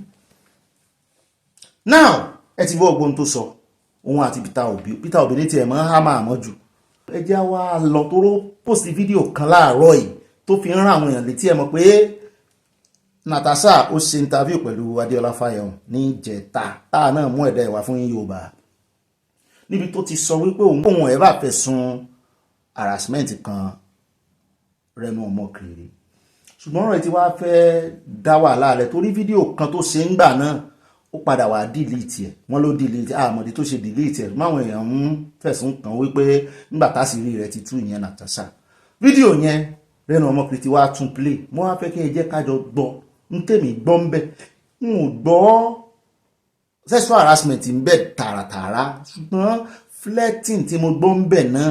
Now ẹ ti bọ́ ọgbọ́n tó sọ òun àti Peter Obi ní tiẹ̀ mọ́ hámà àmọ́jù ẹ jẹ́ wá lọ tó ró post fídíò kan láàárọ̀ yìí tó fi ń rán àwọn èèyàn létí ẹ̀ mọ̀ pé Natasha ó ṣe interview pẹ̀lú Adéọlá Fáyọ̀hún ní ìjẹta táà náà mú ẹ̀dá ìwà fún Yorùbá níbi tó ti sọ wípé òun ẹ̀ bá fẹ̀sùn harassment kan Reno Omokri ṣùgbọ́n ọ̀rọ̀ tí wàá fẹ́ dá wàhálà rẹ̀ torí fídíò kan tó ṣe ń gbà náà ó padà wá delete ẹ̀ wọ́n ló delete àmọ́dé tó ṣe delete ẹ̀ máwọn èèyàn ń fẹ̀sùn kàn wípé nígbà tásìrí rẹ̀ ti tú ìyẹn Natasha fídíò yẹn Reno Omokri ti wá tún play mo wá fẹ́ kí ẹ jẹ́ kájọ gbọ́ ń tèmi gbọ́ ń bẹ̀ n ò gbọ́ sexual harassment ń bẹ̀ tààràtààrà ṣùgbọ́n flirting tí mo gbọ́ ń bẹ̀ náà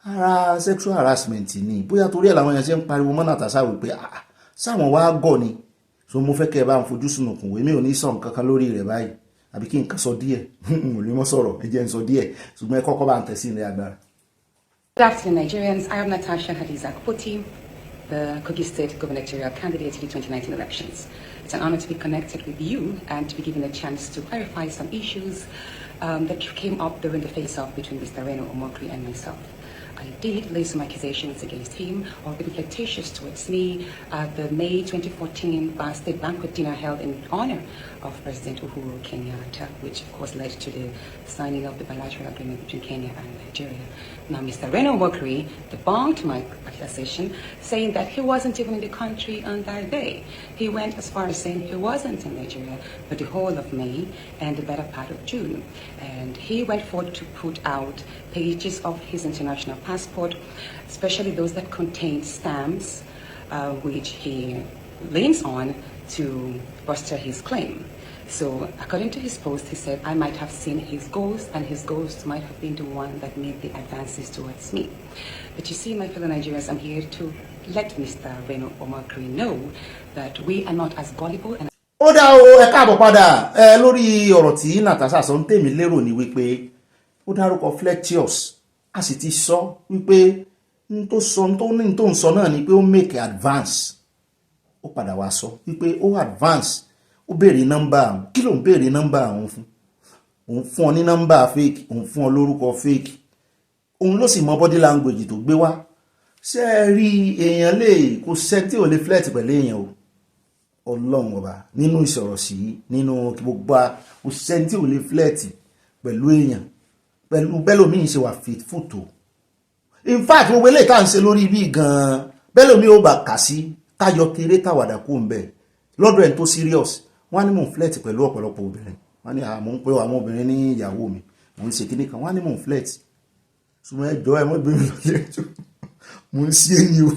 ara sexual harassment ni bóyá torí ẹ̀ làwọn èèyàn ṣe ń pariwo mọ́ Natasha wípé sáwọn wá gọ̀ ni so mo fẹ́ kẹ́ ẹ bá ń fojú sunùkùn wèmí ò ní sọ nǹkan kan lórí rẹ̀ báyìí àbí kí nǹkan sọ díẹ̀ mo lè mọ́ sọ̀rọ̀ ẹ jẹ́ ń sọ díẹ̀ ṣùgbọ́n ẹ kọ́kọ́ bá ń tẹ̀sí ilẹ̀ agbára. Good afternoon, Nigerians. I am Natasha Hadiza-Akpoti, the Kogi State gubernatorial candidate in the 2019 elections. It's an honor to be connected with you and to be given a chance to clarify some issues that came up during the face-off between Mr. Reno Omokri and myself. I did lay some accusations against him or being flirtatious towards me at the May 2014 state banquet dinner held in honor of President Uhuru Kenyatta, which of course led to the signing of the bilateral agreement between Kenya and Nigeria. Now, Mr. Reno Omokri debunked my accusation, saying that he wasn't even in the country on that day. He went as far as saying he wasn't in Nigeria for the whole of May and the better part of June. And he went forward to put out pages of his international passport, especially those that contain stamps, which he leans on to bolster his claim. So according to his post, he said, I might have seen his ghost, and his ghost might have been the one that made the advances towards me. But you see, my fellow Nigerians, I'm here to let Mr. Reno Omokri know that we are not as gullible and ó dá o ẹ káàbọ̀ padà lórí ọ̀rọ̀ tí Natasha sọ ń tèmi lérò ní wípé ó dárúkọ flirtatious a sì ti sọ wípé n tó ń sọ náà ni pé ó make advance ó padà wá sọ wípé ó advance ó béèrè nọ́mbà àwọn kí ló ń béèrè nọ́mbà àwọn fún òun fún ọ ní nọ́mbà fake òun fún ọ lórúkọ fake òun ló sì mọ body language tó gbé wá ṣé ẹ rí èèyàn lè kó sẹ́ tí ò lè flirt pẹ̀lú èèyàn o Ọlọ́run ọba nínú ìsọ̀rọ̀ sí nínú gbogbo kò sẹ́ tí ò lè flirt pẹ̀lú èèyàn pẹ̀lú bẹ́lòmíì ṣe wà faithful tó in fact gbogbo eléyìí tá à ń ṣe lórí ibi gan-an bẹ́lòmíì ó bá kà sí táyọ kéré táwàdà kó ń bẹ̀ lọ́dọ̀ ẹ̀ tó serious wọ́n ní mò ń flirt pẹ̀lú ọ̀pọ̀lọpọ̀ obìnrin wọ́n ní mò ń pè àwọn obìnrin ní ìyàwó mi mò ń ṣe kíní kan wọ́n ní mò ń flirt ṣùgbọ́n ẹjọ́ ẹ mọ́ obìnrin lọ́lẹ́ ẹjọ́ mò ń ṣe ni o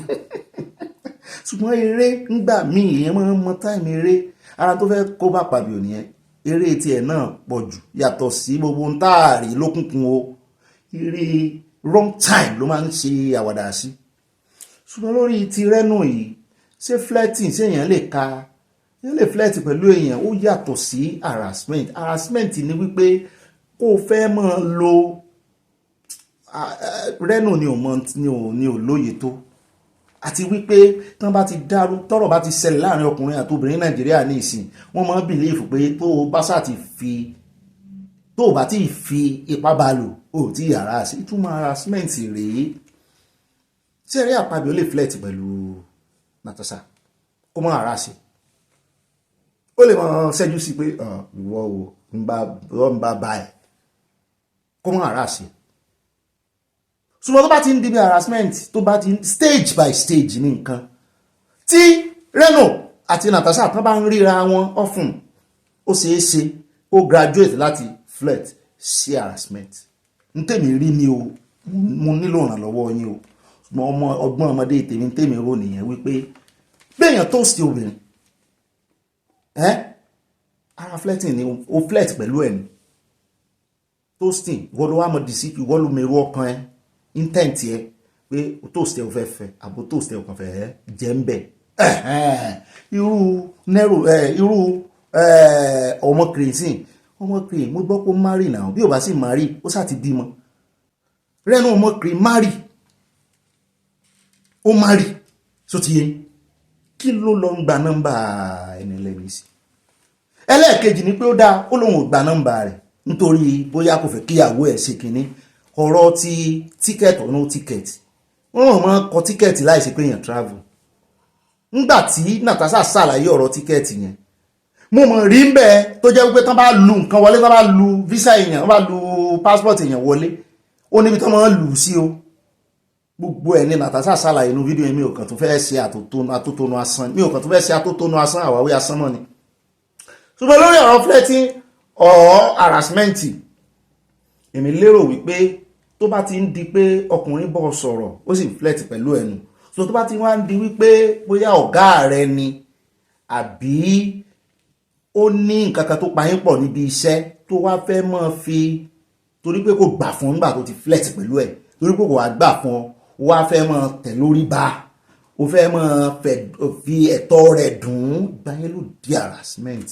ṣùgbọ́n eré ńgbà míì èèyàn máa ń mọ táìmì eré ara tó fẹ́ kó bá pàbí òní ẹ eré tiẹ̀ náà pọ̀ jù yàtọ̀ sí gbogbo ń táàrí lókùnkùn o eré wrong time ló máa ń ṣe àwàdà sí ṣùgbọ́n lórí ti Reno yìí ṣé flirting ṣé èèyàn lè flirt pẹ̀lú èèyàn ó yàtọ̀ sí harassment ni wípé kó o fẹ́ máa lo Reno ni ò lóye tó àti wípé tán bá ti dárú tọ́rọ̀ bá ti ṣẹlẹ̀ láàrin ọkùnrin àti obìnrin Nàìjíríà ní ìsìn wọ́n máa ń bìlífù pé tó o bá ti fi ipá bá lò ó tí yàrá sí ìtumọ̀ harassment rèé tí ẹ̀rí àpábí ó lè flirt pẹ̀lú Natasha kó mọ́ ara sí ó lè mọ́ ṣẹ́jú sí pé ìwọ o ń bá bá ẹ̀ kó mọ́ ara sí ṣùgbọ́n tó bá ti ń di bí harassment tó bá ti stage by stage ní nǹkan tí Reno àti Natasha tán bá ń ríra wọn often ó ṣeé ṣe ó graduate láti flirt sí harassment ń tèmi rí ni o mo nílò ìrànlọ́wọ́ yín o ṣùgbọ́n ọgbọ́n ọmọdé tèmi ń tèmi rò nìyẹn wípé béèyàn tó sí obìnrin ara flirting ni o flirt pẹ̀lú ẹ̀ ni toasting ìwọ ló wá mọ dìsípì ìwọ ló mèrò ọkàn ẹ intent ẹ pé o toast ẹ o fẹ́ fẹ́ àbò toast ẹ o kàn fẹ́ jẹ́ ń bẹ̀ irú ọmọ kìrìsìn ọmọ kìrì mo gbọ́ pé ó marry náà bí ò bá sì marry ó sá ti bímọ rẹ́nu ọmọ kìrì marry ó marry so ti yé kí ló lọ ń gba nọ́mbà ẹni lẹ́ni sí ẹlẹ́ẹ̀kejì ni pé ó dáa ó lóun ò gba nọ́mbà rẹ̀ nítorí bóyá kò fẹ́ kíyàwó ẹ̀ ṣe kínní ọ̀rọ̀ ti ticket or no ticket wọ́n mọ̀ kọ ticket láì ṣe pé èèyàn travel ńgbà tí Natasha ṣàlàyé ọ̀rọ̀ ticket yẹn mo mọ̀ rí ń bẹ́ẹ̀ tó jẹ́ wípé tán bá lu nǹkan wọlé tán bá lu visa èèyàn tán bá lu passport èèyàn wọlé ó níbi tán máa ń lù sí o gbogbo ẹ̀ ní Natasha ṣàlàyé inú fídíò yẹn mi ò kàn tó fẹ́ ṣe àtótónu asán mi ò kàn tó fẹ́ ṣe àtótónu asán àwáwí asán mọ́ ni ṣùgbọ́n lórí ọ̀rọ̀ flirting or harassment èmi lérò wípé tó bá ti ń di pé ọkùnrin bọ́ sọ̀rọ̀ ó sì flirt pẹ̀lú ẹnu so tó bá ti wá ń di wípé bóyá ọ̀gá rẹ ni àbí ó ní nǹkan kan tó pa yín pọ̀ níbi iṣẹ́ tó wá fẹ́ mọ́ fi torí pé kò gbà fún nígbà tó ti flirt pẹ̀lú ẹ̀ torí pé kò wá gbà fún ọ wá fẹ́ mọ́ tẹ̀ lórí bá ó fẹ́ mọ́ fi ẹ̀tọ́ rẹ̀ dùn ún gbà yẹn ló di harassment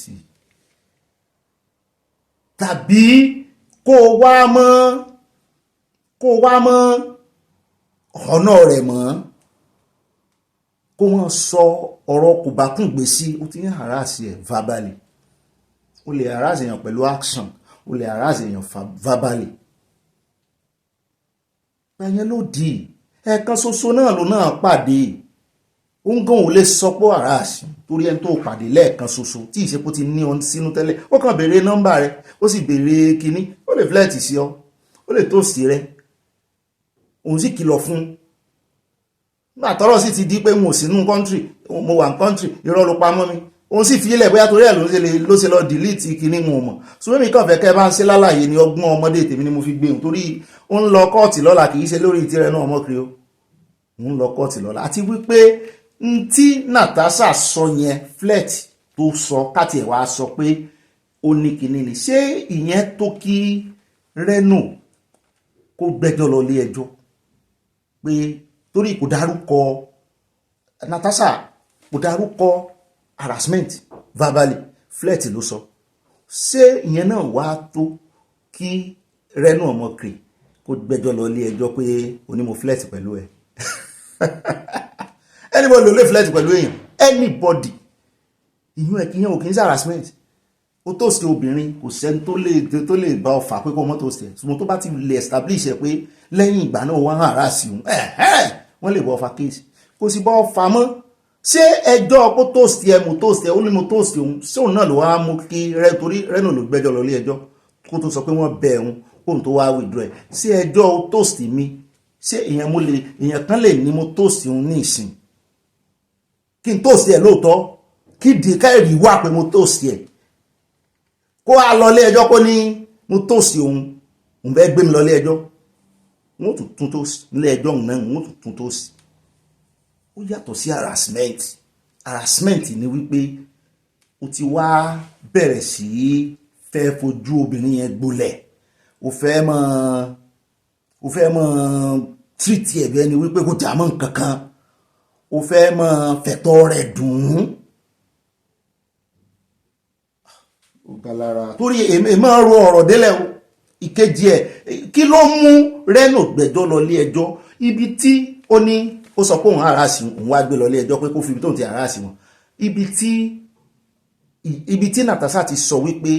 tàbí kó wá mọ́ ọ̀nà rẹ̀ mọ́ kó wọ́n sọ ọ̀rọ̀ kò bá kún gbé sí ó ti ń harass ẹ̀ verbally ó lè harass èèyàn pẹ̀lú action ó lè harass èèyàn verbally ẹ̀yẹn ló di ẹ̀ẹ̀kan ṣoṣo náà ló náà pàdé ó ń gan ò lè sọ pé harass torí ẹni tó pàdé lẹ́ẹ̀kan ṣoṣo tí ìṣepò ti ní ọ sínú tẹ́lẹ̀ ó kàn béèrè nọ́mbà rẹ ó sì béèrè kinní ó lè flirt sí ọ ó lè toast rẹ òun sì kìlọ̀ fún nígbà tọ́rọ̀ sì ti di pé mo sínú country mo wà ní country irọ́ ló pamọ́ mi òun sì fi ilẹ̀ bóyá torí ẹ̀ ló ṣe lọ delete kinní mo mọ̀ ṣùgbọ́n mi kàn fẹ́ kẹ́ bá ń ṣe lálàyé ní ọgbọ́n ọmọdé tèmi ni mo fi gbé òun torí ó ń lọ kóòtù lọ́la kì í ṣe lórí ìtìrẹ náà ọmọ kiri ó ń lọ kóòtù lọ́la àti wípé tí Natasha sọ yẹn flirt tó sọ káti ẹ̀ wá sọ pé ó ní kinní ni ṣé ìyẹn tó kí Reno kó gbẹ́jọ́ lọ ilé ẹjọ́ pé torí kò dárúkọ Natasha kò dárúkọ harassment verbally flirt ló sọ ṣé ìyẹn náà wá tó kí Reno ọmọkiri kó gbẹ́jọ́ lọ ilé ẹjọ́ pé onímọ̀ flirt pẹ̀lú ẹ̀ anybody ló lè flirt pẹ̀lú èèyàn anybody ìyẹn ò kì í ṣe harassment ó tó ṣe obìnrin kò sẹ́ni tó lè bá ọfà pé kó mọ́ tó ṣe ṣùgbọ́n tó bá ti lè establish ẹ pé lẹ́yìn ìgbà náà wọ́n hàn rà sí òun wọ́n lè bọ́ ọfà case kò sì bọ́ ọfà mọ́ ṣé ẹjọ́ kó tó ṣe ẹ mo tó ṣe ó ní mo tó ṣe òun ṣé òun náà ló wá mú kí torí Reno ló gbẹ́jọ́ lọ ilé ẹjọ́ kó tó sọ pé wọ́n bẹ̀ òun kóun tó wá withdraw ẹ̀ ṣé ẹjọ́ tó ṣe mi ṣé èèyàn kan lè ní mo tó ṣe òun ní ìsìn kí n tó ṣe ẹ lóòótọ́ kí dìkẹ́rì wà pé mo tó ṣe ẹ kó a lọ ilé ẹjọ́ kó ní mo tó sí òun fẹ́ gbé mi lọ ilé ẹjọ́ wọ́n tún tó sí ilé ẹjọ́ náà wọ́n tún tó sí ó yàtọ̀ sí harassment ni wípé o ti wá bẹ̀rẹ̀ sí fẹ́ fojú obìnrin yẹn gbolẹ̀ o fẹ́ mọ́ treat ẹ̀ bí ẹni wípé kò jà mọ́ nǹkan kan o fẹ́ mọ́ fẹ̀tọ́ rẹ̀ dùn ún torí èmi máa ń ro ọ̀rọ̀ délẹ̀ o ìkejì ẹ̀ kí ló mú Reno gbẹ́jọ́ lọ ilé ẹjọ́ ibi tí ó ní ó sọ pé òun harass òun wá gbé lọ ilé ẹjọ́ pé kó fi ibi tóun ti harass wọn ibi tí Natasha ti sọ wípé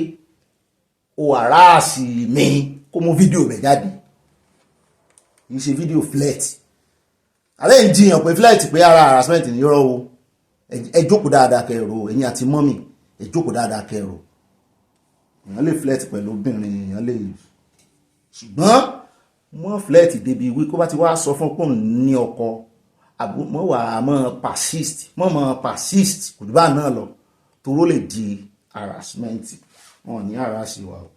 o harass mi kó mú fídíò rẹ̀ jáde kì í ṣe fídíò flirt alẹ́ ń jiyàn pé flirt pé ara harassment ní yọrọ o ẹ jókòó dáadáa kẹrò ẹ̀yin àti mọ́mì ẹ jókòó dáadáa kẹrò èèyàn lè flirt pẹ̀lú obìnrin èèyàn lè ṣùgbọ́n mọ́ flirt débi wí kó bá ti wá sọ fún pọ́n ní ọkọ mọ́ wà á mọ́ persist kò dìbà náà lọ toró lè di harassment wọn ní harass wa o.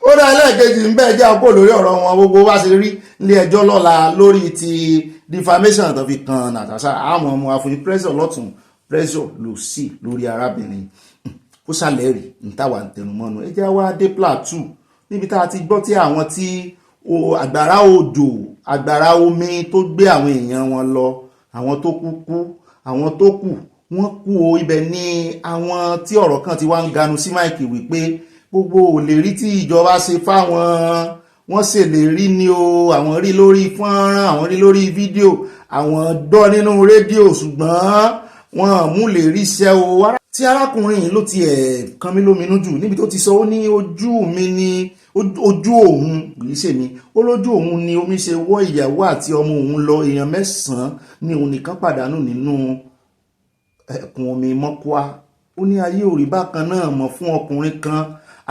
ó dá ẹlẹ́ẹ̀kejì ń bẹ́ẹ̀ jẹ́ àpò lórí ọ̀rọ̀ wọn gbogbo bá ṣe rí ilé ẹjọ́ lọ́la lórí ti defamation tó fi kan Natasha àmọ́ ọmọ àfojì pressure lọ́tún pressure lò sí lórí arábìnrin kó ṣàlẹ̀ rí ní táwa ń tẹnumọ́nu ẹ jẹ́ wá dé plateau níbi tá a ti gbọ́ tí àwọn tí àgbàrá òjò àgbàrá omi tó gbé àwọn èèyàn wọn lọ àwọn tó kú àwọn tó kù wọ́n kú o ibẹ̀ ni àwọn tí ọ̀rọ̀ kan ti wá ń ganu sí máìkì wípé gbogbo òlérí tí ìjọba ṣe fáwọn wọ́n ṣèlérí ni o àwọn rí lórí fọ́nrán àwọn rí lórí fídíò àwọn gbọ́ nínú rédíò ṣùgbọ́n wọn mú lè rí iṣẹ́ o. Tí arákùnrin yìí ló ti kan mí lóminú jù níbi tó ti sọ ó ní ojú mi ni ojú òun kìí ṣe mi ó lójú òun ni omi ṣe wọ́ ìyàwó àti ọmọ òun lọ èèyàn 9 ni òun nìkan pàdánù nínú ẹ̀kún omi Mọ́kúá. Ó ní ayé òrí bákan náà mọ̀ fún ọkùnrin kan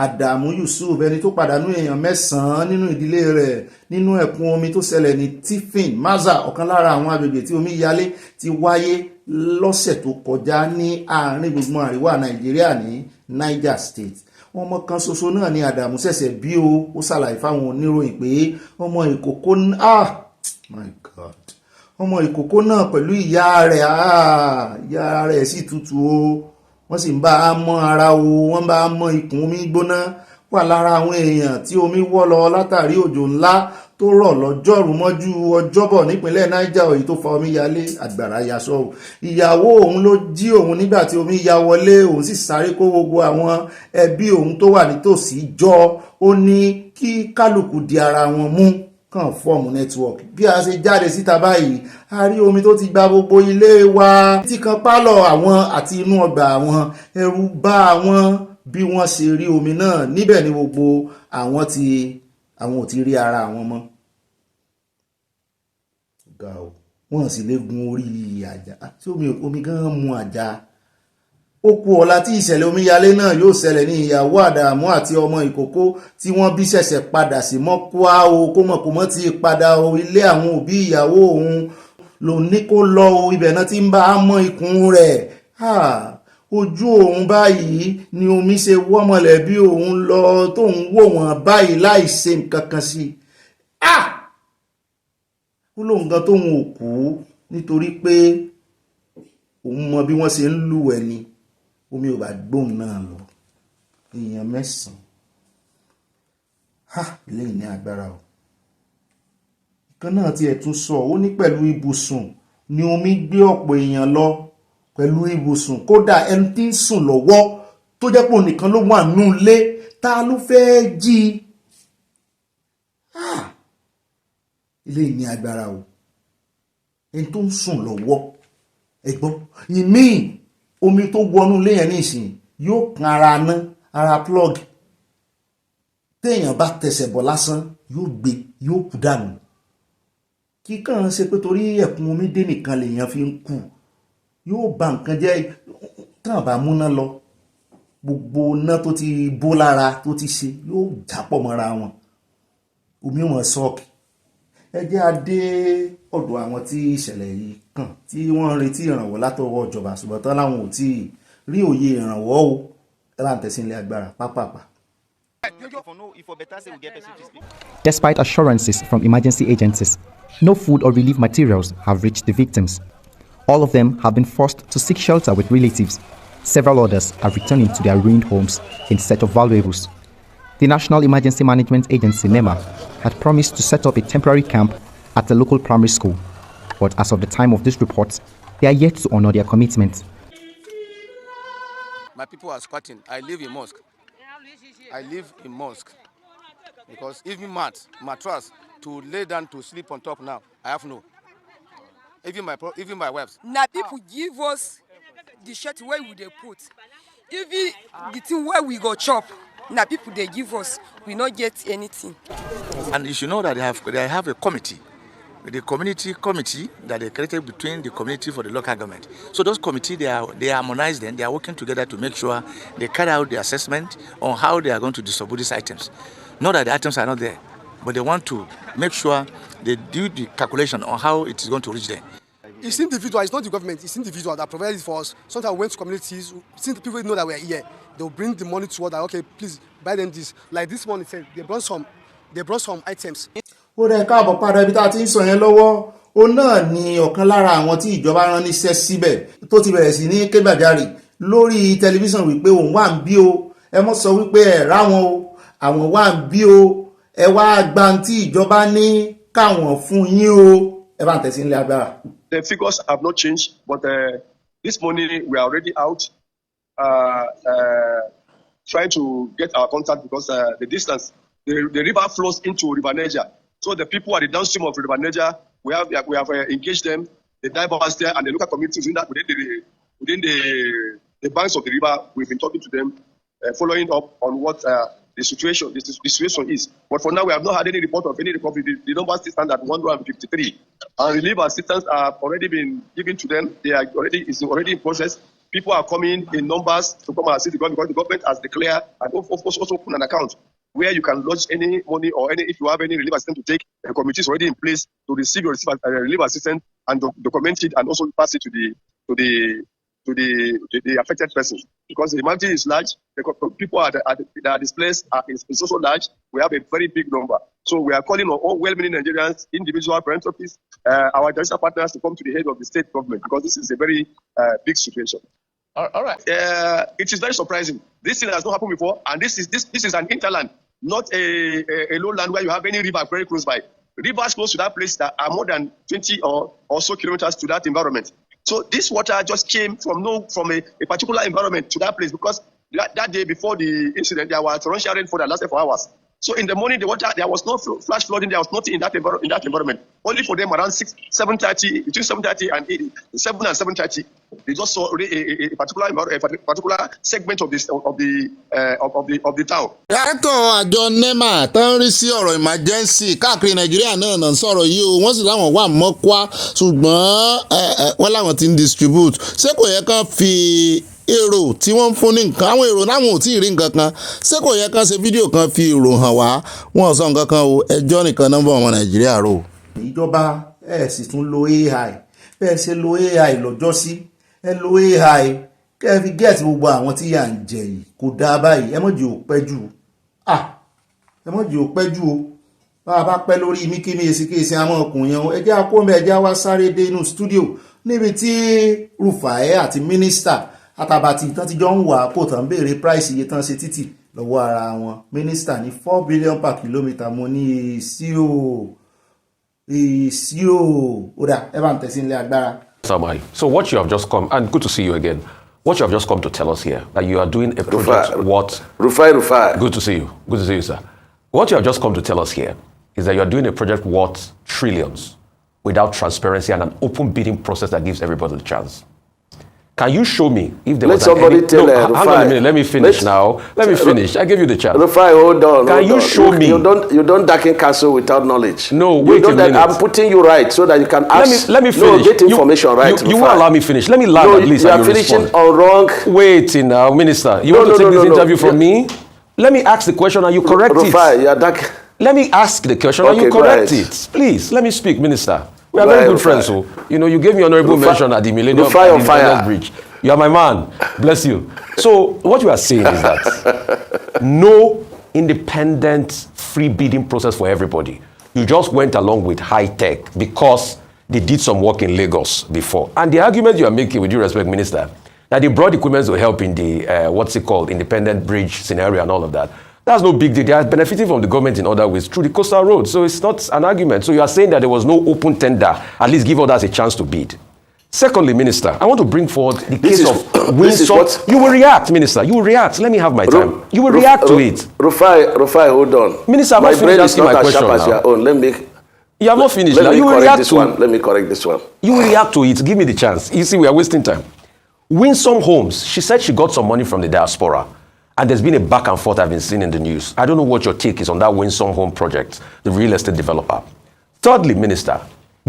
Adamu Yusuf ẹni tó pàdánù èèyàn 9 nínú ìdílé rẹ̀ nínú ẹ̀kún omi tó ṣẹlẹ̀ ní Tifin Maza ọ̀kan lára àwọn agbègbè tí omi yalé ti wáyé lọ́sẹ̀ tó kọjá ní àárín gbùngbùn àríwá Nàìjíríà ní Niger State. Ọmọ kan ṣoṣo náà ni Adamu ṣẹ̀ṣẹ̀ bí ó ṣàlàyé fáwọn oníròyìn pé ọmọ ìkókó my God ọmọ ìkókó náà pẹ̀lú ìyá rẹ̀ sì tutù o wọ́n sì ń bá a mọ́ ara o wọ́n bá a mọ́ ikùn omi gbóná wà lára àwọn èèyàn tí omi wọ́ lọ látàrí òjò ńlá tó rọ̀ lọ́jọ́rú mọ́jú ọjọ́bọ̀ nípínlẹ̀ Niger èyí tó fa omi yalé àgbàrá yaṣọ ìyàwó òun ló jí òun nígbà tí omi ya wọlé òun sì sáré kó gbogbo àwọn ẹbí òun tó wà nítòsí jọ ó ní kí kálukú di ara wọn mú kàn fọ́ọ̀mù network bí a ṣe jáde síta báyìí a rí omi tó ti gba gbogbo ilé wa tí kan pálọ̀ àwọn àti inú ọgbà àwọn ẹ̀rù bá àwọn bí wọ́n ṣe rí omi náà níbẹ̀ ni gbogbo àwọn ò ti rí ara àwọn mọ́ wọ́n sì lè gun orí àjà tí omi gan mú àjà ó kú ọ̀la tí ìṣẹ̀lẹ̀ omíyalé náà yóò ṣẹlẹ̀ ní ìyàwó Àdàmú àti ọmọ ìkókó tí wọ́n bí ṣẹ̀ṣẹ̀ padà sí Mọ́kúá o kó mọ̀ ti padà o ilé àwọn òbí ìyàwó òun ló ní kó lọ o ibẹ̀ náà ti ń bá a mọ́ ikùn rẹ̀ ojú òun báyìí ni omi ṣe wọ́ mọ̀lẹ́bí òun lọ tóun wò wọ́n báyìí láì ṣe nǹkan kan sí ó lóun gan tóun ò kú nítorí pé òun mọ bí wọ́n ṣe ń lúwẹ̀ ni omi ò bá gbóhùn náà lọ èèyàn 9 lẹ́yìn ní agbára o. Ìkan náà tí ẹ̀ tún sọ ó ní pẹ̀lú ibùsùn ni omi gbé ọ̀pọ̀ èèyàn lọ pẹ̀lú ibùsùn kódà ẹni tí ń sùn lọ́wọ́ tó jẹ́ pé òun nìkan ló wà nínú ilé ta ló fẹ́ jí ilé ní agbára o ẹni tó ń sùn lọ́wọ́ ẹ̀gbọ́n ìmíì omi tó wọnú ilé yẹn nísìn yóò kan ara plug téèyàn bá tẹsẹ̀ bọ̀ lásán yóò kú dànù kíkàn ṣe pé torí ẹ̀kún omi dé nìkan lèèyàn fi ń kú yóò bà nǹkan jẹ́ tán bá múná lọ gbogbo iná tó ti bó lára tó ti ṣe yóò jápọ̀ mọ́ra wọn omi wọn sọ́ọ̀kì ẹ jẹ́ adé ọ̀dọ̀ àwọn tí ìṣẹ̀lẹ̀ yìí kàn tí wọ́n ń retí ìrànwọ́ látọwọ́ ìjọba ṣùgbọ́n tán láwọn ò tí ì rí òye ìrànwọ́ o ẹ̀láǹtẹ̀sílẹ̀ agbára pápápá. Despite assurances from emergency agencies, no food or relief materials have reached the victims. All of them have been forced to seek shelter with relatives. Several others are returning to their ruined homes in search of valuables. The National Emergency Management Agency, NEMA, had promised to set up a temporary camp at the local primary school. But as of the time of this report, they are yet to honor their commitment. My people are squatting. I live in mosque. Because even mattress to lay down to sleep on top now, I have no. Even my wives. Now people give us the shirt where we they put. Even the thing where we go chop. Now people they give us, we not get anything. And you should know that they have a committee, the community committee that they created between the community for the local government. So those committees, they harmonize them, they are working together to make sure they carry out the assessment on how they are going to distribute these items. Not that the items are not there, but they want to make sure they do the calculation on how it is going to reach them. It's individual, it's not the government, it's individual that provides it for us. Sometimes we went to communities, since people know that we are here, they'll bring the money toward that. Okay, please buy them this. Like this one, it said they brought some items. ó rẹ káàbọ̀ padà ibi tá a ti ń sọ yẹn lọ́wọ́ ó náà ni ọ̀kan lára àwọn tí ìjọba rán níṣẹ́ síbẹ̀ tó ti bẹ̀rẹ̀ sí ní kébàjárì lórí tẹlifíṣàn wípé òun wà ń bí o ẹ mọ́ sọ wípé ẹ̀ ráwọn o àwọn wà ń bí o ẹ wá gba tí ìjọba ní káwọn fún yín o ẹ bá ń tẹ̀sí nílé agbára. The figures have not changed, but this morning we are already out trying to get our contact because the distance, the river flows into River Niger. So the people at the downstream of River Niger, we have engaged them, the divers there, and the local communities within the banks of the river. We've been talking to them, following up on what the situation is. But for now, we have not had any report of any recovery. The numbers still stand at 153. And relief assistance have already been given to them. It's already in process. People are coming in numbers to come and assist because the government has declared and also open an account where you can lodge any money or if you have any relief assistance to take, the committee is already in place to receive your relief assistance and document it and also pass it to the affected person. Because the mountain is large, the people that are displaced is also large. We have a very big number. So we are calling on all well-meaning Nigerians, individual philanthropists, our international partners to come to the head of the state government because this is a very big situation. All right. It is very surprising. This thing has not happened before, and this is an interland, not a lowland where you have any river very close by. Rivers close to that place that are more than 20 or so kilometers to that environment. So this water just came from a particular environment to that place because that day before the incident, there was torrential rainfall that lasted for hours. So in the morning, the water, there was no flash flooding, there was nothing in that environment. Only for them around 7:30, between 7:30 and 7 and 7:30, they just saw a particular segment of the town. Director àjọ NEMA tán rí sí ọ̀rọ̀ emergency káàkiri Nàìjíríà náà ń sọ̀rọ̀ yìí o wọ́n sì láwọn wà mọ́kwá ṣùgbọ́n wọ́n láwọn ti ń distribute ṣé kò yẹ kán fi èrò tí wọ́n ń fún ní nǹkan àwọn èrò náà wọn ò tí ì rí nǹkan kan ṣé kò yẹ kán ṣe fídíò kan fi èrò hàn wá wọn ò sọ nǹkan kan o ẹjọ́ nìkan nọ́mbà ọmọ Nàìjíríà rò. ìjọba ẹ sì tún lo AI bẹ́ẹ̀ ṣe lo AI lọ́jọ́ sí ẹ lo AI kẹ́ ẹ fi gẹ́ẹ̀tì gbogbo àwọn tí yà ń jẹ yìí kò dáa báyìí ẹ mọ̀jì ò pẹ́ jù ẹ mọ̀jì ò pẹ́ jù o bá a bá pẹ́ lórí míkíní èsìkéèsì àwọn ọkùnrin yẹn ẹ jẹ́ akóńbẹ́ ẹ jẹ́ wá sáré dé inú stúdíò níbi tí Rufai àti mínísítà àtàbàtì tán ti jọ ń wà kó tán béèrè price iye tán ṣe títì lọ́wọ́ ara wọn mínísítà ní 4 billion per kilometre mo ní èsì o ó dà ẹ bá ń tẹ̀sí nílé agbára. So what you have just come, and good to see you again. What you have just come to tell us here, that you are doing a project Rufai. Good to see you. Good to see you, sir. What you have just come to tell us here is that you are doing a project worth trillions without transparency and an open bidding process that gives everybody the chance. Can you show me if there was somebody tell hang on a minute, let me finish now. Let me finish. I gave you the chance. Rufai, hold on. Can you show me? You don't darken counsel without knowledge. No, wait a minute. I'm putting you right so that you can ask. Let me finish. No, get information right. You won't allow me finish. Let me learn at least. You are finishing on wrong. Wait now, Minister. You want to take this interview from me? Let me ask the question and you correct it. Rufai, you are dark. Let me ask the question and you correct it. Please, let me speak, Minister. We are very good friends. So, you gave me honorable mention at the Millennium Bridge. You are my man. Bless you. So what you are saying is that no independent free bidding process for everybody. You just went along with high tech because they did some work in Lagos before. And the argument you are making, with due respect, Minister, that they brought equipment to help in the independent bridge scenario and all of that. That's no big deal. They are benefiting from the government in other ways through the coastal road. So it's not an argument. So you are saying that there was no open tender. At least give others a chance to bid. Secondly, Minister, I want to bring forward the case of Windsor. You will react, Minister. You will react. Let me have my time. You will react to it. Rufai, hold on. Minister, I'm not finished asking my question now. You have not finished now. You will react to it. Let me correct this one. You will react to it. Give me the chance. You see, we are wasting time. Winsome Homes, she said she got some money from the diaspora. And there's been a back and forth I've been seeing in the news. I don't know what your take is on that Winsome Home project, the real estate developer. Thirdly, Minister,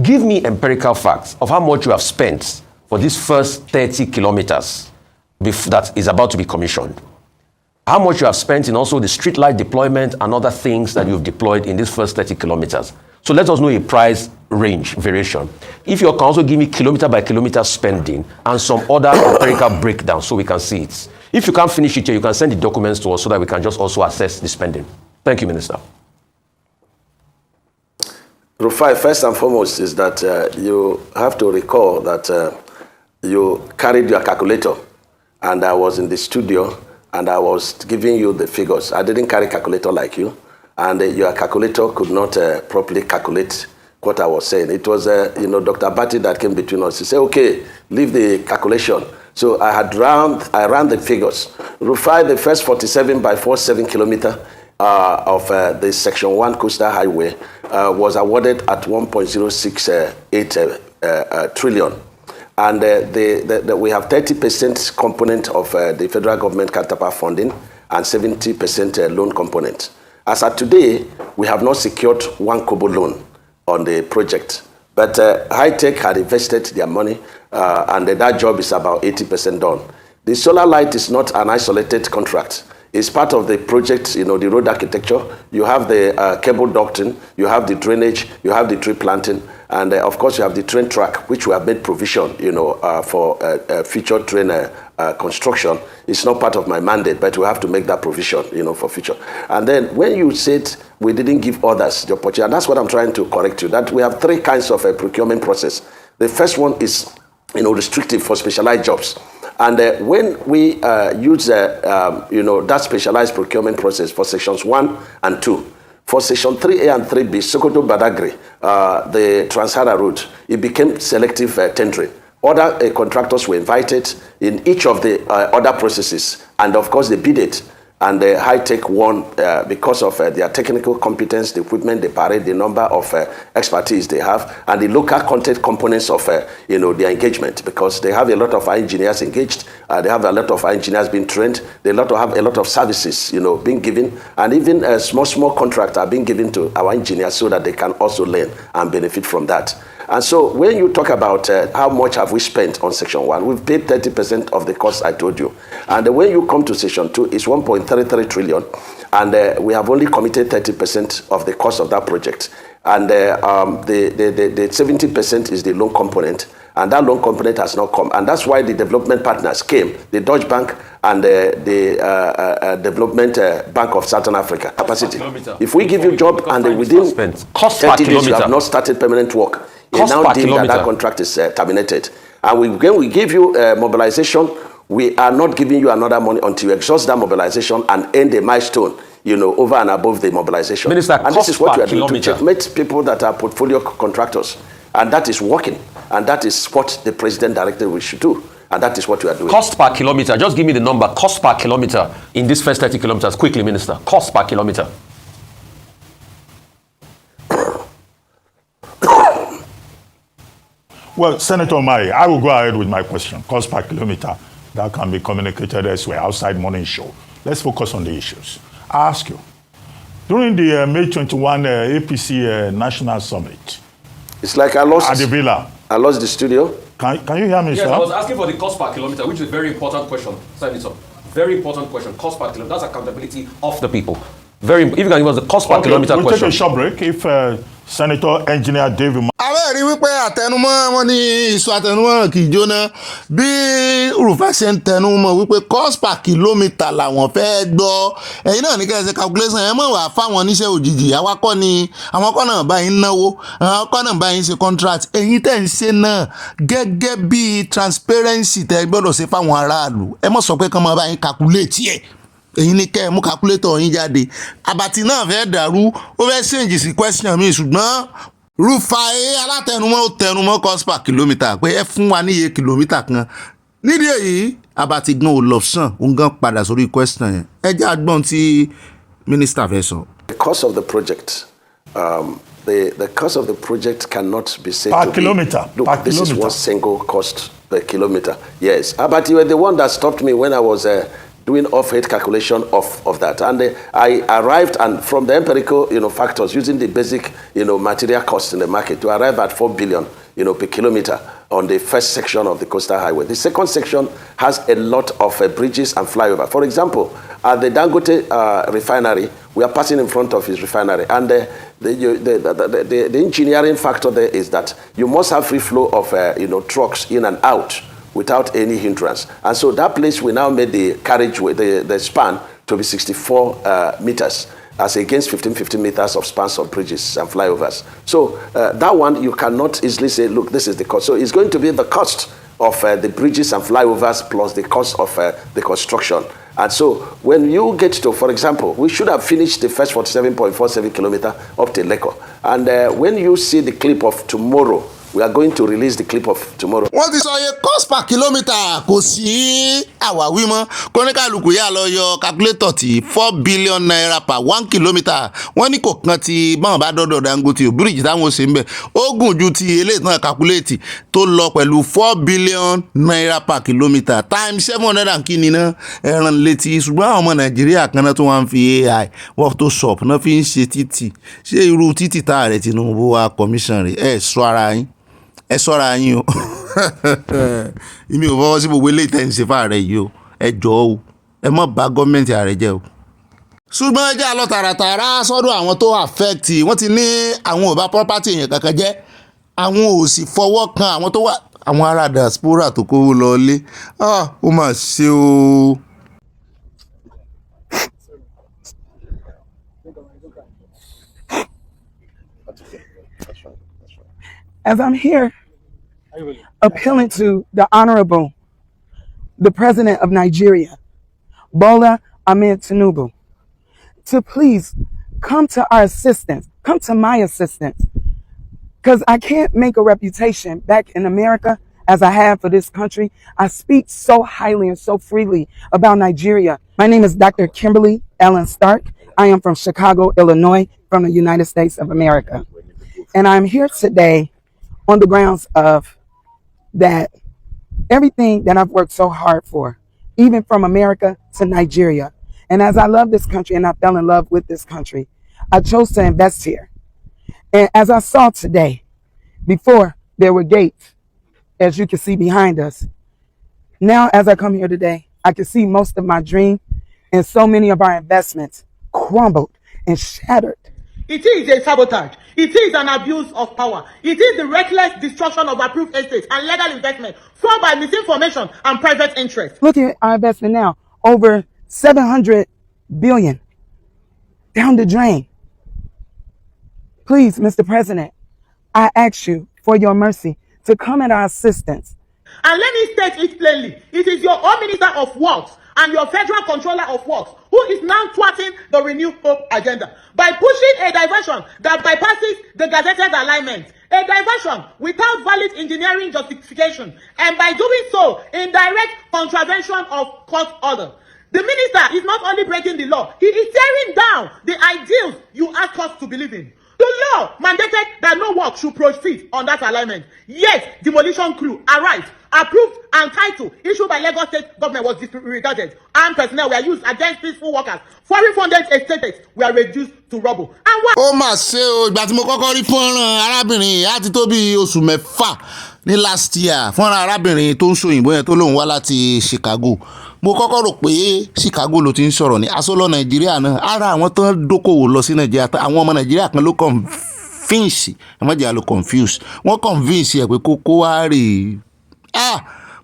give me empirical facts of how much you have spent for these first 30 kilometers that is about to be commissioned. How much you have spent in also the street light deployment and other things that you've deployed in these first 30 kilometers. So let us know a price range variation. If you can also give me kilometer by kilometer spending and some other empirical breakdown so we can see it. If you can't finish it here, you can send the documents to us so that we can just also assess the spending. Thank you, Minister. Rufai, first and foremost is that you have to recall that you carried your calculator, and I was in the studio and I was giving you the figures. I didn't carry calculator like you, and your calculator could not properly calculate what I was saying. It was, Dr. Bati that came between us. He said, okay, leave the calculation. So I ran the figures. Rufai, the first 47 by 47 kilometer of the Section 1 Coastal Highway was awarded at 1.068 trillion. And we have 30% component of the federal government counterpart funding and 70% loan component. As of today, we have not secured one kobo loan on the project. But high-tech had invested their money, and that job is about 80% done. The solar light is not an isolated contract. It's part of the project, the road architecture. You have the cable ducting, you have the drainage, you have the tree planting, and of course you have the train track, which we have made provision, for future train construction. It's not part of my mandate, but we have to make that provision, for future. And then when you said we didn't give others the opportunity, and that's what I'm trying to correct you, that we have three kinds of a procurement process. The first one is, restrictive for specialized jobs. And when we use, that specialized procurement process for sections 1 and 2, for section 3A and 3B, Sokoto Badagry, the Trans-Sahara route, it became selective tendering. Other contractors were invited in each of the other processes, and of course they bid it. And the high-tech won because of their technical competence, the equipment they parade, the number of expertise they have, and the local content components of their engagement, because they have a lot of engineers engaged, they have a lot of engineers being trained, they have a lot of services being given, and even small contracts are being given to our engineers so that they can also learn and benefit from that. And so when you talk about how much have we spent on Section 1, we've paid 30% of the cost I told you. And when you come to Section 2, it's 1.33 trillion. And we have only committed 30% of the cost of that project. And the 70% is the loan component. And that loan component has not come. And that's why the development partners came, the Dutch Bank and the Development Bank of Southern Africa capacity. If we give you a job and within 30 days you have not started permanent work, it now deemed that contract is terminated. And when we give you mobilization, we are not giving you another money until you exhaust that mobilization and end a milestone, over and above the mobilization. Minister, and this is what we are doing to checkmate people that are portfolio contractors. And that is working. And that is what the president directed we should do. And that is what we are doing. Cost per kilometer. Just give me the number. Cost per kilometer in this first 30 kilometers. Quickly, Minister. Cost per kilometer. Well, Senator Mai, I will go ahead with my question. Cost per kilometer, that can be communicated elsewhere, outside morning show. Let's focus on the issues. I ask you, during the May 21 APC National Summit, it's like I lost at the villa. I lost the studio. Can you hear me, yes, sir? I was asking for the cost per kilometer, which is a very important question. Senator, very important question. Cost per kilometer. That's accountability of the people. If you can give us the cost per kilometer we'll question. Take a short break. If Senator Engineer David. Abẹ́rẹ́ wípé àtẹnumọ́ wọn ní ìsọ àtẹnumọ́ kì í jóná bí Rufai ṣe ń tẹnumọ́ wípé cost per kilometre làwọn fẹ́ gbọ́ ẹ̀yin náà ní kẹ́sẹ̀ calculation ẹ̀ mọ̀ wá fáwọn oníṣẹ́ òjijì awakọ̀ ni àwọn kọ́ náà bá yín náwó àwọn kọ́ náà bá yín ṣe contract ẹ̀yin tẹ̀ ń ṣe náà gẹ́gẹ́ bí transparency tẹ́ gbọ́dọ̀ ṣe fáwọn aráàlú ẹ mọ̀ sọ pé kán máa bá yín calculate ẹ̀ èyí ni kẹ́ ẹ mú calculator yín jáde àbàtì náà fẹ́ dàrú ó fẹ́ change sí question mi ṣùgbọ́n Rufai alátẹnumọ́ ó tẹnumọ́ cost per kilometre pé ẹ fún wa níye kìlómítà kan nídìí èyí àbàtì gan ò lọ sàn ó gan padà sórí question yẹn ẹ jẹ́ àgbọ̀n tí minister fẹ́ sọ. The cost of the project, the cost of the project cannot be said per to kilometer. Be. Look, per this kilometer. is one single cost per kilometer. Yes, but you were the one that stopped me when I was doing off-head calculation of that. And I arrived, and from the empirical factors, using the basic material cost in the market to arrive at 4 billion per kilometer on the first section of the coastal highway. The second section has a lot of bridges and flyover. For example, at the Dangote refinery, we are passing in front of his refinery, and the engineering factor there is that you must have free flow of trucks in and out without any hindrance. And so that place we now made the carriageway, the span to be 64 meters, as against 15 meters of spans of bridges and flyovers. So that one, you cannot easily say, look, this is the cost. So it's going to be the cost of the bridges and flyovers plus the cost of the construction. And so when you get to, for example, we should have finished the first 47.47 kilometer up to Leko. And when you see the clip of tomorrow, we are going to release the clip of tomorrow. Wọ́n ti sọ iye cost per kilometre kò sí àwáwí mọ́. Kọ́níkàlùkù yà lọ yọ calculator tí 4 billion naira per 1 kilometre. Wọ́n ní kò kan ti báwọn bá dọ́dọ̀ Dangote ò bíríjì táwọn ṣe ń bẹ̀. Ó gùn ju ti eléyìí tán calculate tó lọ pẹ̀lú 4 billion naira per kilometre times 700 and kíni náà ẹran létí. Ṣùgbọ́n àwọn ọmọ Nàìjíríà kan náà tó wá ń fi AI Photoshop náà fi ń ṣe títì. Ṣé irú títì tá ààrẹ Tinubu wa commission rẹ̀ ẹ̀ sọ ara yín? Ẹ ṣọ́ra yín o. Èmi ò fọwọ́ sí gbogbo eléyìí tẹ́ ń ṣe fáàrẹ yìí o. Ẹ jọ̀ọ́ o. Ẹ má bà gọ́ọ̀mẹ̀ntì ààrẹ jẹ́ o. Ṣùgbọ́n ẹ jẹ́ àlọ́ tààràtààrà sọ́dọ̀ àwọn tó affect. Wọ́n ti ní àwọn ò bá property èèyàn kankan jẹ́. Àwọn ò sì fọwọ́ kan àwọn tó wà àwọn ará diaspora tó kówó lọ lé. Ó mà ṣe o. As I'm here appealing to the Honorable, the President of Nigeria, Bola Ahmed Tinubu, to please come to our assistance, come to my assistance, because I can't make a reputation back in America as I have for this country. I speak so highly and so freely about Nigeria. My name is Dr. Kimberly Ellen Stark. I am from Chicago, Illinois, from the United States of America. And I'm here today on the grounds of that everything that I've worked so hard for, even from America to Nigeria. And as I love this country and I fell in love with this country, I chose to invest here. And as I saw today, before there were gates, as you can see behind us, now as I come here today, I can see most of my dream and so many of our investments crumbled and shattered. It is a sabotage. It is an abuse of power. It is the reckless destruction of approved estates and legal investment formed by misinformation and private interest. Look at our investment now, over 700 billion down the drain. Please, Mr. President, I ask you for your mercy to come at our assistance. And let me state it plainly. It is your own Minister of Works and your Federal Controller of Works who is now thwarting the Renew Hope agenda by pushing a diversion that bypasses the gazetted alignment, a diversion without valid engineering justification, and by doing so in direct contravention of court order. The minister is not only breaking the law, he is tearing down the ideals you ask us to believe in. The law mandated that no work should proceed on that alignment. Yet, demolition crew arrived, approved, and title issued by Lagos State government was disregarded. Armed personnel were used against peaceful workers. Foreign funded estates were reduced to rubble. And what? Ó mà ṣe o, ìgbà tí mo kọ́kọ́ rí fọ́nrán arábìnrin yìí á ti tó bí oṣù mẹ́fà ní last year. Fọ́nrán arábìnrin tó ń ṣòyìnbó yẹn tó lóun wá láti Chicago. Mo kọ́kọ́ rò pé Chicago ló ti ń sọ̀rọ̀ ní asọ́lọ́ Nàìjíríà náà. Ara àwọn tó ń dókòwò lọ sí Nàìjíríà, àwọn ọmọ Nàìjíríà kan ló convince, ẹ̀mọ́jà ló confuse. Wọ́n convince ẹ̀ pé kókó wá rè é.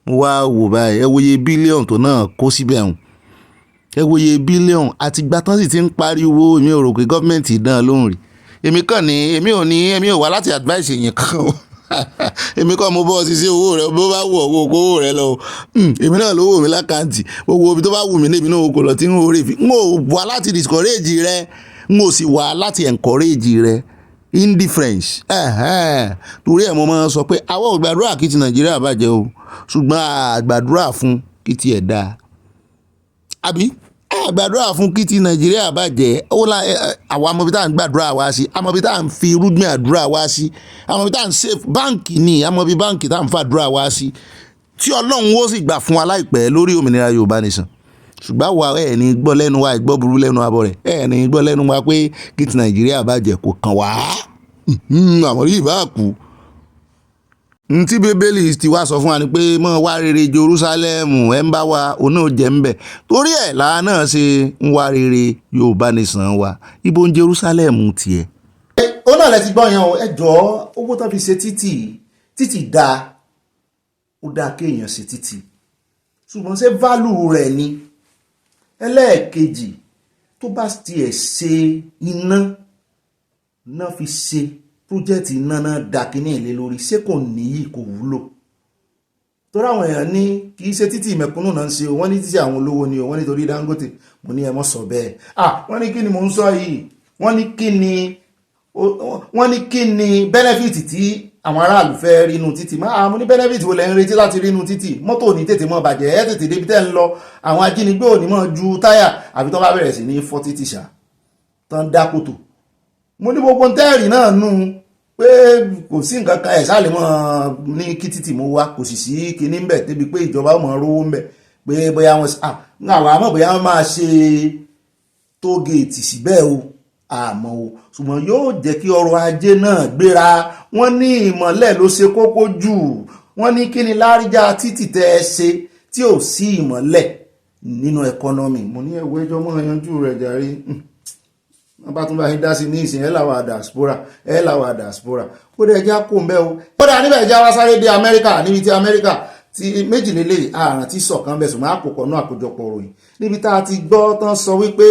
Mo wá wò báyìí, ẹ wòye bílíọ̀nù tó náà kó síbẹ̀ hùn. Ẹ wòye bílíọ̀nù àti ìgbà tán sì ti ń pariwo, èmi ò rò pé gọ́ọ̀mẹ̀ntì dán lóhùn rí. Èmi ò wá láti advice èèyàn kan o. Èmi kọ́ mo bọ́ sí sí owó rẹ̀ bó bá wù ọ́ owó rẹ̀ lọ. Èmi náà ló wò mí lákàntì. Gbogbo ibi tó bá wù mí níbi náà kò lọ tí ń orí fi. N ò wá láti discourage rẹ. N ò sì wá láti encourage rẹ. Indifference. Torí ẹ̀ mo máa ń sọ pé àwọn ò gbàdúrà kí ti Nàìjíríà bàjẹ́ o. Ṣùgbọ́n a gbàdúrà fún kí ti ẹ̀ dáa. Àbí? A gbàdúrà fún kí ti Nàìjíríà bàjẹ́. Àwọn amọ̀bí tá à ń gbàdúrà wá sí. Amọ̀bí tá à ń fi irúgbìn àdúrà wá sí. Amọ̀bí tá à ń save báǹkì ni. Amọ̀bí báǹkì tá à ń fàdúrà wá sí. Tí Ọlọ́run ó sì gbà fún wa láìpẹ́ lórí òmìnira Yorùbá nation. Ṣùgbọ́n àwa ẹ̀ ní gbọ́ lẹ́nu wa ìgbọ́ burú lẹ́nu abọ́ rẹ̀. Ẹ̀ ní gbọ́ lẹ́nu wa pé kí ti Nàìjíríà bàjẹ́ kò kàn wá. Àmọ́ rí ìbá kú. Ntí Bíbélì ti wá sọ fún wa ni pé mọ́ wá rere Jerúsálẹ́mù ẹ̀ ń bá wa òun náà jẹ́ ń bẹ̀. Torí ẹ̀ làá náà ṣe ń wá rere Yorùbá nation wa. Ibo ń Jerúsálẹ́mù tiẹ̀. Ó náà lẹ ti gbọ́ yẹn o, ẹ jọ̀ọ́ owó tó fi ṣe títì dáa. ó dá kéèyàn ṣe títì ṣùgbọ́n ṣé value rẹ̀ ni. Ẹlẹ́ẹ̀kejì, tó bá tiẹ̀ ṣe iná náà fi ṣe pírójẹ́tì iná náà dá kíní ìlé lórí, ṣé kò níyì kò wúlò? Torí àwọn èèyàn ní kì í ṣe títì mẹ̀kúnnù náà ń ṣe o, wọ́n ní títì àwọn olówó ni o, wọ́n ní torí Dangote. Mo ní ẹ mọ́ sọ bẹ́ẹ̀. Wọ́n ní kí ni mò ń sọ yìí, wọ́n ní kí ni benefit tí àwọn aráàlú fẹ́ rí inú títì. Mo ní benefit wo lẹ́ ń retí láti rí inú títì? Mọ́tò ní tètè mọ́ bàjẹ́, ẹ tètè débi tẹ́ ń lọ, àwọn ajínigbé ò ní mọ́ ju táyà àbí tó bá bẹ̀rẹ̀ sí ní fọ́ títì ṣá tán dá kòtò. Mo ní gbogbo tẹ́ẹ̀rì náà nù pé kò sí nǹkan kan ẹ̀ sáà lè mọ́ ní kí títì mo wá, kò sì sí kinní ń bẹ̀ débi pé ìjọba mọ̀ rówó ń bẹ̀ pé bóyá wọn àwọn àmọ́ bóyá wọ́n máa ṣe tógèètì síbẹ̀ o àmọ́ o, ṣùgbọ́n yóò jẹ́ kí ọrọ̀ ajé náà gbéra. Wọ́n ní ìmọ̀lẹ̀ ló ṣe kókó jù. Wọ́n ní kí ni láríjà títì tẹ́ ẹ ṣe tí ò sí ìmọ̀lẹ̀ nínú ẹkọ́nọ́mì. Mo ní ẹ̀wọ́ ẹjọ́ mọ́ yanjú rẹ̀ jàre. Wọ́n bá tún bá yín dá sí ní ìsìn ẹ̀ làwọn diaspora ó dẹ̀ já kó ń bẹ́ o. Ó dà níbẹ̀ já wá sáré dé Amẹ́ríkà, níbi tí Amẹ́ríkà ti méjìlélẹ̀ àrùn tí sọ̀kan bẹ̀ ṣùgbọ́n àpòpọ̀ náà àkójọpọ̀ ròyìn níbi tá a ti gbọ́ tán sọ wípé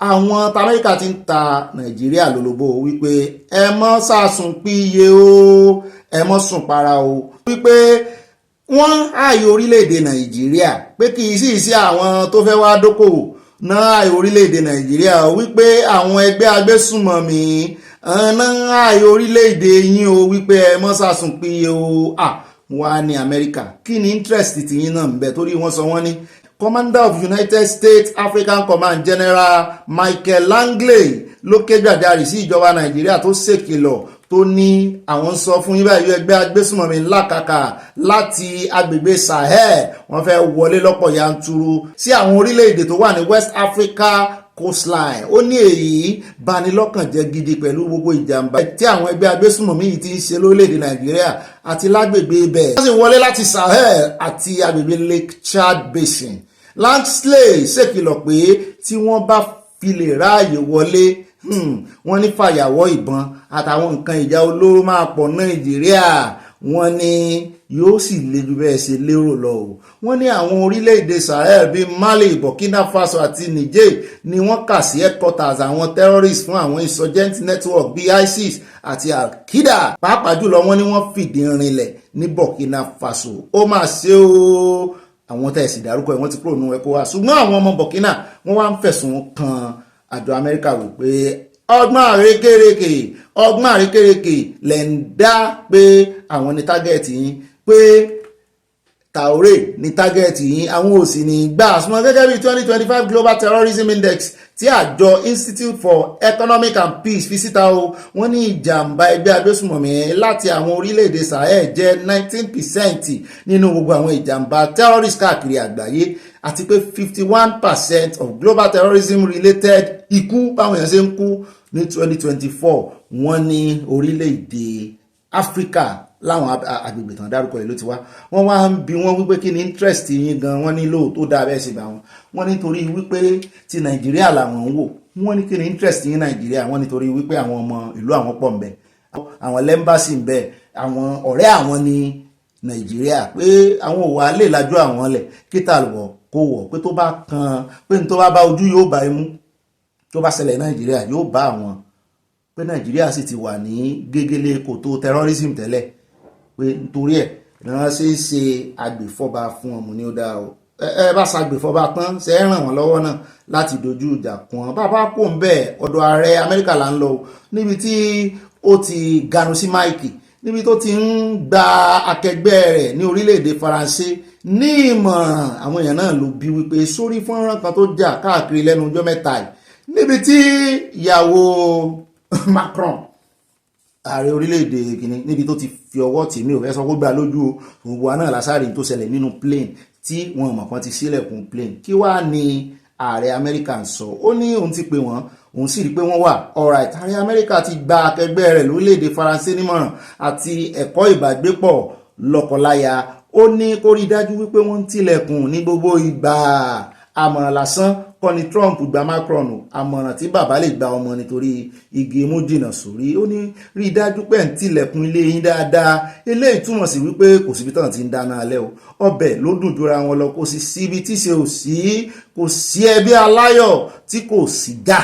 àwọn Amẹ́ríkà ti ń ta Nàìjíríà lólobó wípé ẹ mọ́ sàsùn píye o, ẹ mọ́ sùn para o, wípé wọ́n ààyè orílẹ̀-èdè Nàìjíríà pé kì í sí àwọn tó fẹ́ wá dókòwò náà ààyè orílẹ̀-èdè Nàìjíríà wípé àwọn ẹgbẹ́ agbésùnmọ̀mí náà ààyè orílẹ̀-èdè yín o, wípé ẹ mọ́ sàsùn píye o. Wọ́n á ní Amẹ́ríkà kí ni interest tìyín náà ń bẹ, torí wọ́n sọ wọ́n ní Commander of United States African Command General Michael Langley ló ké gbàjarì sí ìjọba Nàìjíríà tó ṣèkìlọ̀ tó ní àwọn ń sọ fún yín báyìí ẹgbẹ́ agbésùnmọ̀mí lákàkà láti agbègbè Sahel wọ́n fẹ́ wọlé lọ́pọ̀ yanturu sí àwọn orílẹ̀-èdè tó wà ní West Africa coastline. Ó ní èyí bani lọ́kàn jẹ́ gidi pẹ̀lú gbogbo ìjàmbá tí àwọn ẹgbẹ́ agbésùnmọ̀mí yìí ti ń ṣe lórílẹ̀-èdè Nàìjíríà àti lágbègbè ibẹ̀. Wọ́n sì wọlé láti Sahel àti agbègbè Lake Chad Basin. Langley ṣèkìlọ̀ pé tí wọ́n bá fi lè ráàyè wọlé wọ́n ní fàyàwọ́ ìbọn àtàwọn nǹkan ìjà olóró máa pọ̀ Nàìjíríà. Wọ́n ní yóò sì le jù bẹ́ẹ̀ ṣe lérò lọ o. Wọ́n ní àwọn orílẹ̀-èdè Sahel bíi Mali, Burkina Faso àti Niger ni wọ́n kà sí headquarters àwọn terrorists fún àwọn insurgent network bíi ISIS àti Al-Qaeda. Pàápàá jùlọ wọ́n ní wọ́n fìdí rinlẹ̀ ní Burkina Faso. Ó máa ṣe o, àwọn tẹ̀sí dárúkọ ẹ̀ wọ́n ti kúrò nínú ẹ̀kọ́ wa, ṣùgbọ́n àwọn ọmọ Burkina wọ́n wá ń fẹ̀sùn kan àjọ Amẹ́ríkà wò pé ọgbọ́n àrékérekè lẹ̀ ń dá pé àwọn ní tágẹ́ẹ̀tì yín, pé Traoré ní tágẹ́ẹ̀tì yín, àwọn ò sì ní gbà. Àsùnwọ̀n gẹ́gẹ́ bí 2025 Global Terrorism Index tí àjọ Institute for Economic and Peace fi síta o, wọ́n ní ìjàmbá ẹgbẹ́ agbésùnmọ̀mí láti àwọn orílẹ̀-èdè Sahel jẹ́ 19% nínú gbogbo àwọn ìjàmbá terrorist káàkiri àgbáyé, àti pé 51% of global terrorism related ikú báwọn èèyàn ṣe ń kú ní 2024 wọ́n ní orílẹ̀-èdè Áfíríkà láwọn agbègbè tán dárúkọ ẹ̀ ló ti wá. Wọ́n wá ń bi wọ́n wípé kí ni interest yín gan, wọ́n ní lóòótọ́ dáa bẹ́ẹ̀ ṣe bá wọ́n nítorí wípé ti Nàìjíríà làwọn ń wò. Wọ́n ní kí ni interest yín Nàìjíríà, wọ́n nítorí wípé àwọn ọmọ ìlú àwọn pọ̀ ń bẹ, àwọn lẹ́mbàsì ń bẹ, àwọn ọ̀rẹ́ àwọn ní Nàìjíríà, pé àwọn òwà lè lajú àwọn lẹ̀ kíta lọ kó wọ̀, pé tó bá kan pé ní tó bá ojú yóò bá imú, tó bá ṣẹlẹ̀ Nàìjíríà yóò bá àwọn, pé Nàìjíríà sì ti wà ní gégélé kòtò terrorism tẹ́lẹ̀, pé nítorí ẹ̀ náà ṣe é ṣe agbèfọ́ba fún ọmọ ní ó dá o. Ẹ bá ṣàgbèfọ́ba tán ṣe é ràn wọ́n lọ́wọ́ náà láti dojú ìjà kún wọn. Bàbá kò ń bẹ̀ ọ̀dọ̀ ààrẹ Amẹ́ríkà là ń lọ níbi tí ó ti ganu sí máìkì, níbi tó ti ń gba akẹgbẹ́ rẹ̀ ní orílẹ̀-èdè Faransé ní ìmọ̀ràn. Àwọn èèyàn náà ló bí wípé sórí fọ́nrán kan tó jà káàkiri lẹ́nu ọjọ́ mẹ́ta yìí, níbi tí ìyàwó Macron ààrẹ orílẹ̀-èdè kìíní níbi tó ti fi ọwọ́ tì mí ò fẹ́ sọ kó gbà lójú gbogbo wa náà lásàrí tó ṣẹlẹ̀ nínú plane tí wọn mọ̀ kan ti sílẹ̀kùn plane. Kí wá ní ààrẹ Amẹ́ríkà ń sọ? Ó ní òun ti pè wọ́n, òun sì rí pé wọ́n wà alright. Ààrẹ Amẹ́ríkà ti gba akẹgbẹ́ rẹ̀ lórílẹ̀-èdè Faransé nímọ̀ràn àti ẹ̀kọ́ ìbágbépọ̀ lọ́kọláya. Ó ní kó rí dájú wípé wọ́n ń tilẹ̀kùn ní gbogbo ìgbà, àmọ̀ràn lásán kọ́ ni Trump gba Macron o àmọ̀ràn tí bàbá lè gba ọmọ nítorí igi mú jìnnà sórí ó ní rí i dájú pé ń tilẹ̀kùn ilé yín dáadáa eléyìí túmọ̀ sí wípé kò síbi tán ti ń dáná alẹ́ o ọbẹ̀ ló dùn jura wọn lọ kò sì síbi tí ṣe ò sí kò sí ẹbí aláyọ̀ tí kò sí já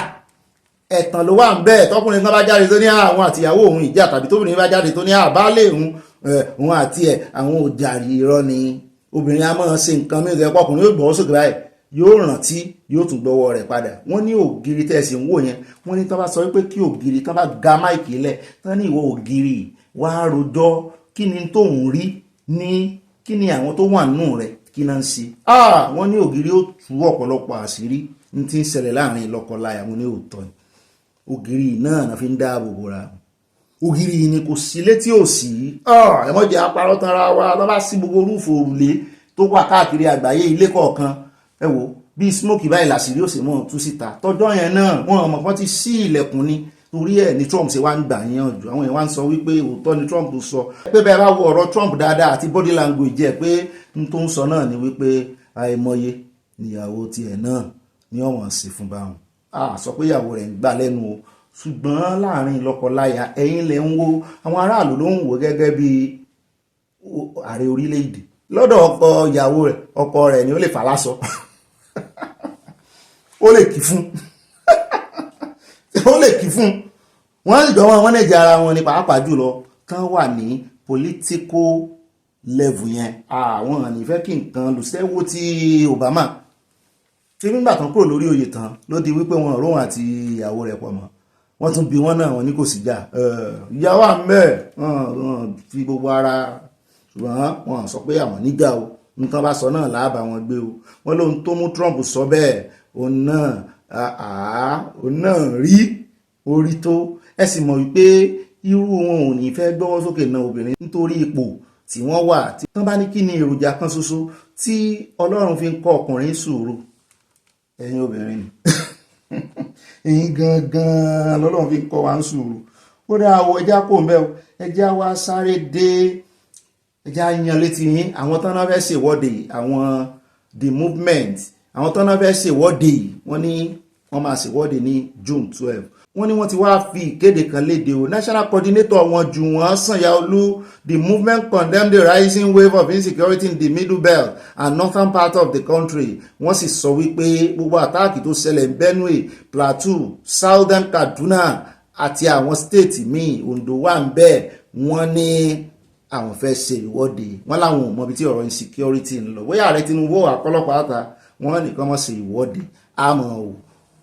ẹ̀tàn ló wà ń bẹ́ẹ̀ tọkùnrin kan bá jáde tó ní àwọn àtìyàwó òun ìjà tàbí tóbìnrin bá jáde tó ní àbálẹ̀ òun àti ẹ̀ àwọn òjàrí irọ́ ni obìnrin a máa ṣe nǹkan mìíràn ọkùnrin yóò gbọ́ sókè báyìí yóò rántí yóò tún gbọ́wọ́ rẹ̀ padà wọ́n ní ògiri tẹ̀sí ń wò yẹn wọ́n ní tán bá sọ wípé kí ògiri tán bá ga máìkì lẹ̀ tán ní ìwọ ògiri wá rojọ́ kí ni tóun rí ní kí ni àwọn tó wà nínú rẹ̀ kí náà ń ṣe wọ́n ní ògiri ó tú ọ̀pọ̀lọpọ̀ àṣírí ní ti ń ṣẹlẹ̀ láàrin lọ́kọláya wọn ní òótọ́ ni ògiri náà fi ń dáàbò bora ògiri ni kò sí létí òsì ẹ̀mọ́jẹ́ apárọ́ tán ra wa lọ́ba sí gbogbo rúfò òrùlé tó wà káàkiri àgbáyé ilé kọ̀ọ̀kan ẹ wò bí smoke báyìí làṣírí òsì mọ́ tú síta tọjọ́ yẹn náà wọ́n mọ̀ pọ́n ti sí ilẹ̀kùn ni torí ẹ̀ ní Trump ṣe wá ń gbà yẹn jù àwọn èèyàn wá ń sọ wípé òótọ́ ni Trump sọ pé bẹ́ẹ̀ bá wo ọ̀rọ̀ Trump dáadáa àti body language ẹ̀ pé n tó ń sọ náà ni wípé àìmọye níyàwó tiẹ̀ náà ni ọ̀wọ̀n sì fún báwọn sọ pé ìyàwó rẹ̀ ń gbà lẹ́nu o ṣùgbọ́n láàrin lọ́kọláya ẹ̀yin lè ń wo àwọn aráàlú ló ń wò gẹ́gẹ́ bí ààrẹ orílẹ̀-èdè lọ́dọ̀ ọkọ rẹ̀ ni ó lè fà lásọ ó lè kì fún wọ́n sì jọmọ́ wọn nẹ̀jẹ̀ ara wọn ní pàápàá jùlọ tán wà ní political level yẹn àwọn ànífẹ́ kí nǹkan lùsẹ́wó tí Obama tí nígbà tán kúrò lórí oyè tán ló di wípé wọn róhùn àti ìyàwó rẹ̀ pọ̀ mọ́ wọ́n tún bí wọ́n náà wọ́n ní kò sí jà ìyàwó àmẹ́ fi gbogbo ara ṣùgbọ́n wọ́n sọ pé àwọn níjà o nǹkan bá sọ náà láàbà wọn gbé o wọ́n lóhun tó mú Trump sọ bẹ́ẹ̀ òun náà rí orí tó ẹ sì mọ̀ wípé irú wọn ò ní fẹ́ gbọ́wọ́ sókè náà obìnrin nítorí ipò tí wọ́n wà tí wọ́n bá ní kí ni èròjà kan ṣoṣo tí Ọlọ́run fi ń kọ́ ọkùnrin sùúrù ẹ̀yin obìnrin èyí gangan lọ́lọ́run fi ń kọ́ wa ń sùúrù ó dáa wo ẹjá kò ń bẹ́ o ẹjá wa sáré dé ẹjá yan létí yín àwọn tán náà fẹ́ ṣèwọ́de àwọn the movement àwọn tán náà fẹ́ ṣèwọ́de wọ́n ní wọ́n máa ṣèwọ́de ní June 12 wọ́n ní wọ́n ti wá fi ìkéde kan léde o national coordinator wọn Juwon Sanyaolu the movement condemned the rising wave of insecurity in the middle belt and northern part of the country wọ́n sì sọ wípé gbogbo àtáàkì tó ṣẹlẹ̀ ní Benue Plateau southern Kaduna àti àwọn state míì Ondo wà ń bẹ́ẹ̀ wọ́n ní àwọn fẹ́ ṣe ìwọ́de wọ́n láwọn ò mọ ibi tí ọ̀rọ̀ insecurity ń lọ bóyá ààrẹ Tinubu àpọ̀lọpọ̀ àta wọ́n nìkan mọ̀ ṣe ìwọ́de àmọ́ ò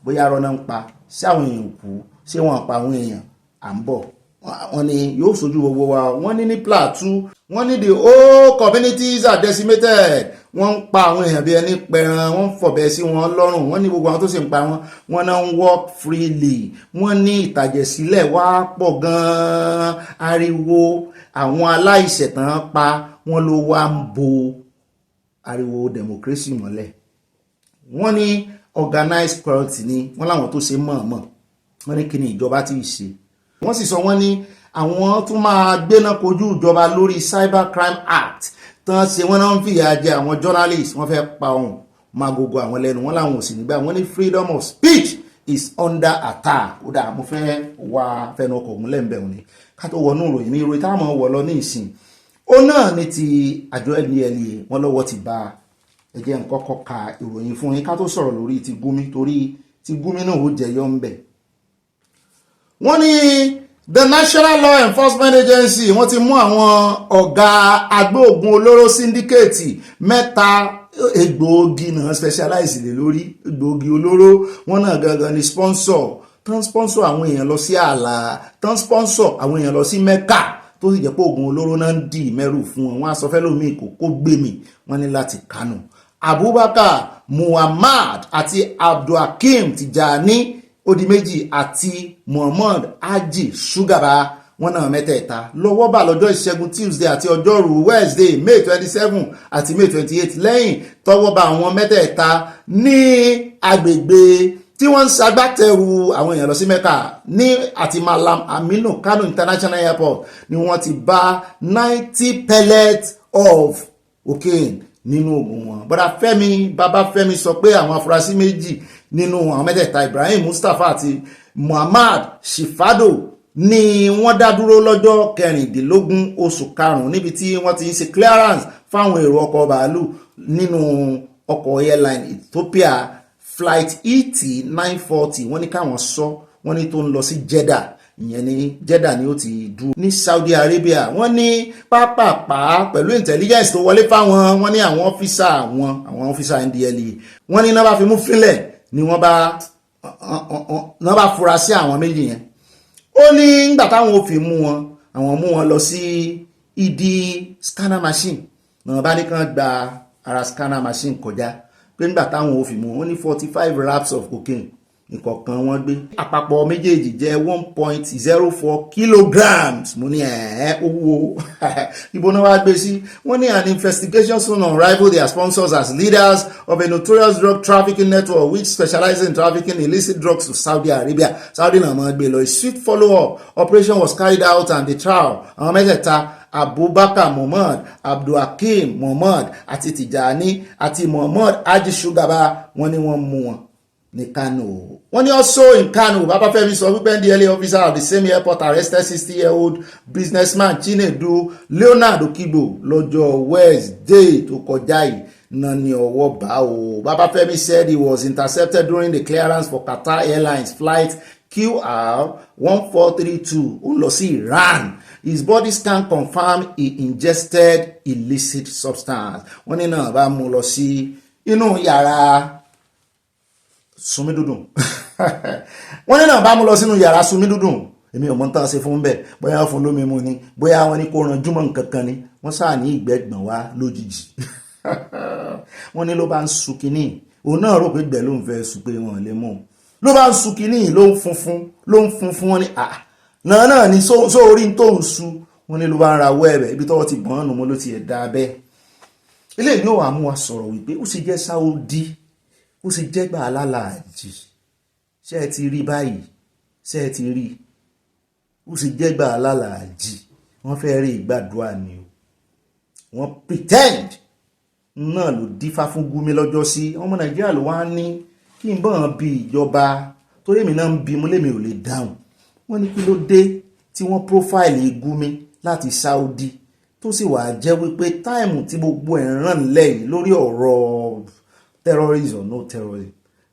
bóyá rọ́nà ń pa sí àwọn èèyàn kú ṣé wọ́n pa àwọn èèyàn à ń bọ̀ wọ́n ní yóò sojú gbogbo wa wọ́n ní ní Plateau wọ́n ní the whole communities are decimated wọ́n ń pa àwọn èèyàn bí ẹni pẹran wọ́n ń fọ̀bẹ sí wọn lọ́rùn wọ́n ní gbogbo àwọn tó sì ń pa wọ́n náà ń work freely wọ́n ní ìtàjẹ̀sílẹ̀ wá pọ̀ gan-an ariwo àwọn aláìṣẹ̀tàn pa wọ́n ló wá ń bo ariwo democracy mọ́lẹ̀ wọ́n ní organized crime ni wọ́n láwọn tó ṣe mọ̀ọ́mọ̀ wọ́n ní kí ni ìjọba ti ṣe wọ́n sì sọ wọ́n ní àwọn tún máa gbéná kojú ìjọba lórí cyber crime act tán ṣe wọ́n náà ń fìyà jẹ àwọn journalists wọ́n fẹ́ pa ohun máa gbogbo àwọn lẹ́nu wọ́n láwọn ò sì nígbà wọ́n ní freedom of speech is under attack ó dà mo fẹ́ wá fẹnu ọkọ̀ òun lẹ́ǹbẹ̀ òní ká tó wọnú ìròyìn mi ìròyìn táwọn wọ̀ lọ ní ìsìn ó náà ní ti àjọ NDLEA wọ́n lọ́wọ́ ti bá ẹ jẹ́ nǹkan kọ́ ka ìròyìn fún yín ká tó sọ̀rọ̀ lórí ti Gumi torí ti Gumi náà ó jẹyọ ń bẹ̀. wọ́n ní the National Law Enforcement Agency wọ́n ti mú àwọn ọ̀gá agbóògùn olóró síndíkèètì mẹ́ta egbòogi náà specialize lé lórí egbòogi olóró wọ́n náà gangan ni sponsor tán sponsor àwọn èèyàn lọ sí ààlà tán sponsor àwọn èèyàn lọ sí Mẹ́kà tó sì jẹ́ pé oògùn olóró náà ń dì mẹ́rù fún wọn aṣọ fẹ́lómi kò gbé mi wọ́n ní láti Kánò Abubakar Muhammad àti Abdulhakeem Tijani odi méjì àti Muhammad Haji Shugaba wọn náà mẹ́tẹ̀ẹ̀ta lọ́wọ́ bá lọ́jọ́ ìṣẹ́gun Tuesday àti ọjọ́rú Wednesday May 27 àti May 28 lẹ́yìn tọ́wọ́ bá àwọn mẹ́tẹ̀ẹ̀ta ní agbègbè tí wọ́n ń ṣagbátẹrù àwọn èèyàn lọ sí Mẹ́kà ní àti Malam Aminu Kano International Airport ni wọ́n ti bá 90 pellets of cocaine nínú oògùn wọn bọ́dà Fẹ́mi bàbá Fẹ́mi sọ pé àwọn afurasí méjì nínú àwọn mẹ́tẹ̀ẹ̀ta Ibrahim Mustapha àti Muhammad Shifado ni wọ́n dá dúró lọ́jọ́ 16 oṣù karùn-ún níbi tí wọ́n ti ń ṣe clearance fáwọn èrò ọkọ̀ bàálù nínú ọkọ̀ airline Ethiopia flight ET 940 wọ́n ní káwọn sọ wọ́n ní tó ń lọ sí Jeddah, ìyẹn ní Jeddah ni ó ti dúró ní Saudi Arabia. wọ́n ní pápápá pẹ̀lú intelligence tó wọlé fáwọn, wọ́n ní àwọn ọ́físà NDLEA wọ́n ní náà bá fi mú fílẹ̀ ni wọ́n bá fura sí àwọn méjì yẹn. ó ní nígbà táwọn ò fi mú wọn lọ sí ìdí scanner machine náà bá ní kàn gba ara scanner machine kọjá pé nígbà táwọn ò fi mú wọn ní 45 wraps of cocaine ìkọ̀kan wọn gbé. àpapọ̀ méjèèjì jẹ́ 1.04 kilograms. mo ní owó ibo náà wá gbé sí. wọ́n ní an investigation soon unravel their sponsors as leaders of a notorious drug trafficking network which specializes in trafficking illicit drugs to Saudi Arabia. Saudi náà máa gbé lọ. A swift follow-up operation was carried out and the trial àwọn mẹ́tẹ̀ẹ̀ta Abubakar Muhammad, Abdulhakeem Muhammad àti Tijani àti Muhammad Haji Shugaba wọ́n ní wọ́n mú wọn ní Kano. wọ́n ní also in Kano, Babafẹ́mi sọ wípé NDLEA officer of the same airport arrested 60-year-old businessman Chinedu Leonard Okigbo lọ́jọ́ Wednesday tó kọjá yìí náà ní ọwọ́ bá o. Babafẹ́mi said he was intercepted during the clearance for Qatar Airlines flight QR1432 ó lọ sí Iran. His body scan confirmed he ingested illicit substance. wọ́n ní náà bá mú lọ sí inú yàrá sumidudun wọ́n ní náà bá mú lọ sínú yàrá sumidudun. èmi ò mọ̀ tán ṣe fún bẹ́ẹ̀, bóyá fún lómi mu ni, bóyá wọ́n ní kó ran júmọ̀ nǹkan kan ni, wọ́n sáà ní ìgbẹ́gbọ̀n wá lójijì. wọ́n ní ló bá ń sun kínní, òun náà rò pé gbẹ̀ ló ń fẹ́ sùn pé wọ́n lè mú un. ló bá ń sun kínní ló ń funfun wọ́n ní náà ní sórí tó ń sun. wọ́n ní ló bá ń ra wẹ́ẹ̀bẹ̀ ibi tọ́wọ́ ti gbọ́n nù mọ́ ló ti ẹ̀ dá bẹ́ẹ̀. ilé ìlú àwọn amú wa sọ̀rọ̀ wípé ó sì jẹ́ Saudi, ó sì jẹ́ gbà alálàájì. ṣé ẹ ti rí báyìí? ṣé ẹ ti rí? ó sì jẹ́ gbà alálàájì. wọ́n fẹ́ rí ìgbàdúrà ni o. wọ́n pretend náà ló dífá fún Gumi lọ́jọ́ sí. ọmọ Nàìjíríà ló wá ní kí n bọ́n bí ìjọba torí èmi náà ń bí mo lémi ò lè dáhùn. wọ́n ní kí ló dé tí wọ́n profile Gumi láti Saudi tó sì wà jẹ́ wípé táìmù tí gbogbo ẹ̀ ràn lẹ́yìn lórí ọ̀rọ̀ terrorism or no terrorism,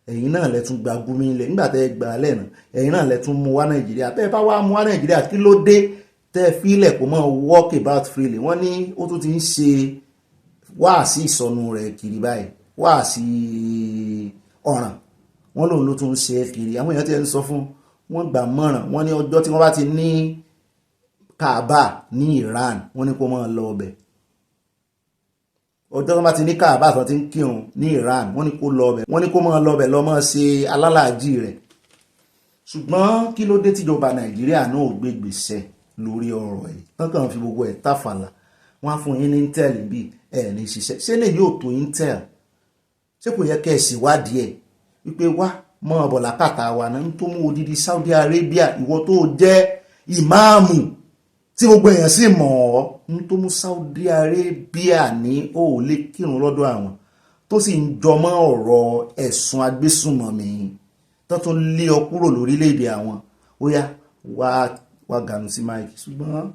ẹ̀yin náà lẹ́tún gba Gumi ilẹ̀ nígbà tẹ́ gbà á lẹ́nu, ẹ̀yin náà lẹ́tún mú wá Nàìjíríà. tẹ́ ẹ bá wá mú wá Nàìjíríà kí ló dé tẹ́ ẹ fílẹ̀ kó máa walk about freely. wọ́n ní ó tún ti ń ṣe wáàsí ìsọnù rẹ̀ kiri báyìí, wáàsí ọ̀ràn. wọ́n lòun ló tún ń ṣe kiri. àwọn èèyàn ti ń sọ fún wọn gbà mọ̀ràn. wọ́n ní ọjọ́ tí wọ́n bá ti ní Kaaba ní Iran, wọ́n ní kó máa lọ ọbẹ̀. ọjọ́ tí wọ́n bá ti ní Kaaba tó ti ń kírun ní Iran, wọ́n ní kó lọ ọbẹ̀. wọ́n ní kó máa lọ ọbẹ̀ lọ máa ṣe alálàájì rẹ̀. ṣùgbọ́n kí ló dé tíjọba Nàìjíríà náà ò gbé gbèsè lórí ọ̀rọ̀ yìí? kankan fi gbogbo ẹ̀ tàfàlà. wọ́n á fún yín ní intel bíi ẹ̀ ní ṣiṣẹ́. ṣé lè yóò tó intel? ṣé kò yẹ kẹ́ ẹ̀ ṣèwádìí ẹ̀ wípé wá mọ́ ọ̀bọ̀ làkàtà wa náà tó mú odidi Saudi Arabia, ìwọ tó jẹ́ ìmáàmù tí gbogbo èèyàn sì mọ̀ ọ́ tó mú Saudi Arabia ní ó lè kírun lọ́dọ̀ àwọn tó sì ń jọmọ́ ọ̀rọ̀ ẹ̀sùn agbésùnmọ̀mí tó tún lé ọ kúrò lórílẹ̀‐èdè àwọn. ó yá wá gànú sí máìkì. ṣùgbọ́n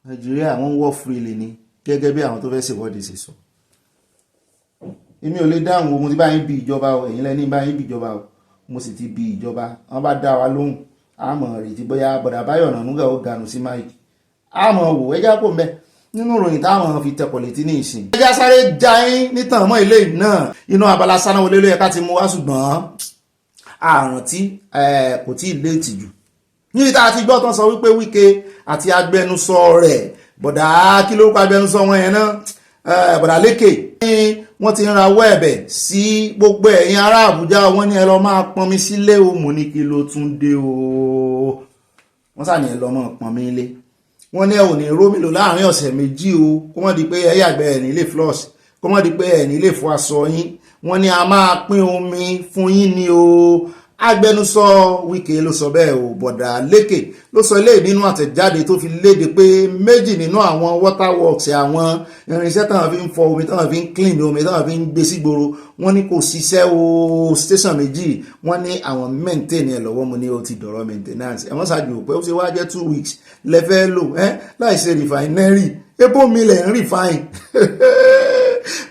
Nàìjíríà wọ́n ń wọ́ freely ni gẹ́gẹ́ bí àwọn tó fẹ́ ṣèwọ́de ṣe sọ. èmi ò lè dáhùn o, mo ti bá yín bí ìjọba o, ẹ̀yin lẹ́ni bá yín bí ìjọba o, mo sì ti bí ìjọba. wọ́n bá dá wa lóhùn àmọ́ retí bóyá bọ̀dà Báyọ̀ Ọ̀nànúgà ó ganu sí máìkì. àmọ́ wò ẹjá kò mẹ́ nínú ìròyìn táwọn fi tẹ̀pọ̀ létí ní ìsìn. ẹjá sáré já yín nítàn mọ́ ilé náà inú abala Sánáwọlé ló yẹ ká ti mú wá, ṣùgbọ́n àrùn tí kò tí ì lé ìtìjú. níbi tá a ti gbọ́ tán sọ wípé Wike àti agbẹnusọ rẹ̀ bọ̀dà kí ló pa agbẹnusọ wọn yẹn náà bọ̀dà Lékè wọ́n ti ń rawọ́ ẹ̀bẹ̀ sí gbogbo ẹ̀yin ará Àbújá. wọ́n ní ẹ lọ máa pọnmi sílé o. mo ní kí ló tún dé o. wọ́n sà ní ẹ lọ máa pọnmi ilé. wọ́n ní ẹ ò ní rómi lò láàrin ọ̀sẹ̀ méjì o, kó mọ́ di pé ẹ yàgbẹ́ ẹ̀ nílé flush, kó mọ́ di pé ẹ̀ nílé fọ aṣọ yín. wọ́n ní a máa pín omi fún yín ni o. agbẹnusọ Wike ló sọ bẹ́ẹ̀ o, bọ̀dà Lékè ló sọ eléyìí nínú àtẹ̀jáde tó fi léde pé méjì nínú àwọn water works àwọn irinṣẹ́ táwọn fi ń fọ omi táwọn fi ń clean omi táwọn fi ń gbé sígboro wọ́n ní kò ṣiṣẹ́ o, station méjì wọ́n ní àwọn maintain ẹ̀ lọ́wọ́ mo ní o ti dọ̀rọ̀ maintenance ẹ̀ wọ́n ṣáájú pé ó ṣe wá jẹ́ 2 weeks lẹ́fẹ́ lò láì ṣe refinery epo mi lẹ̀ ń refine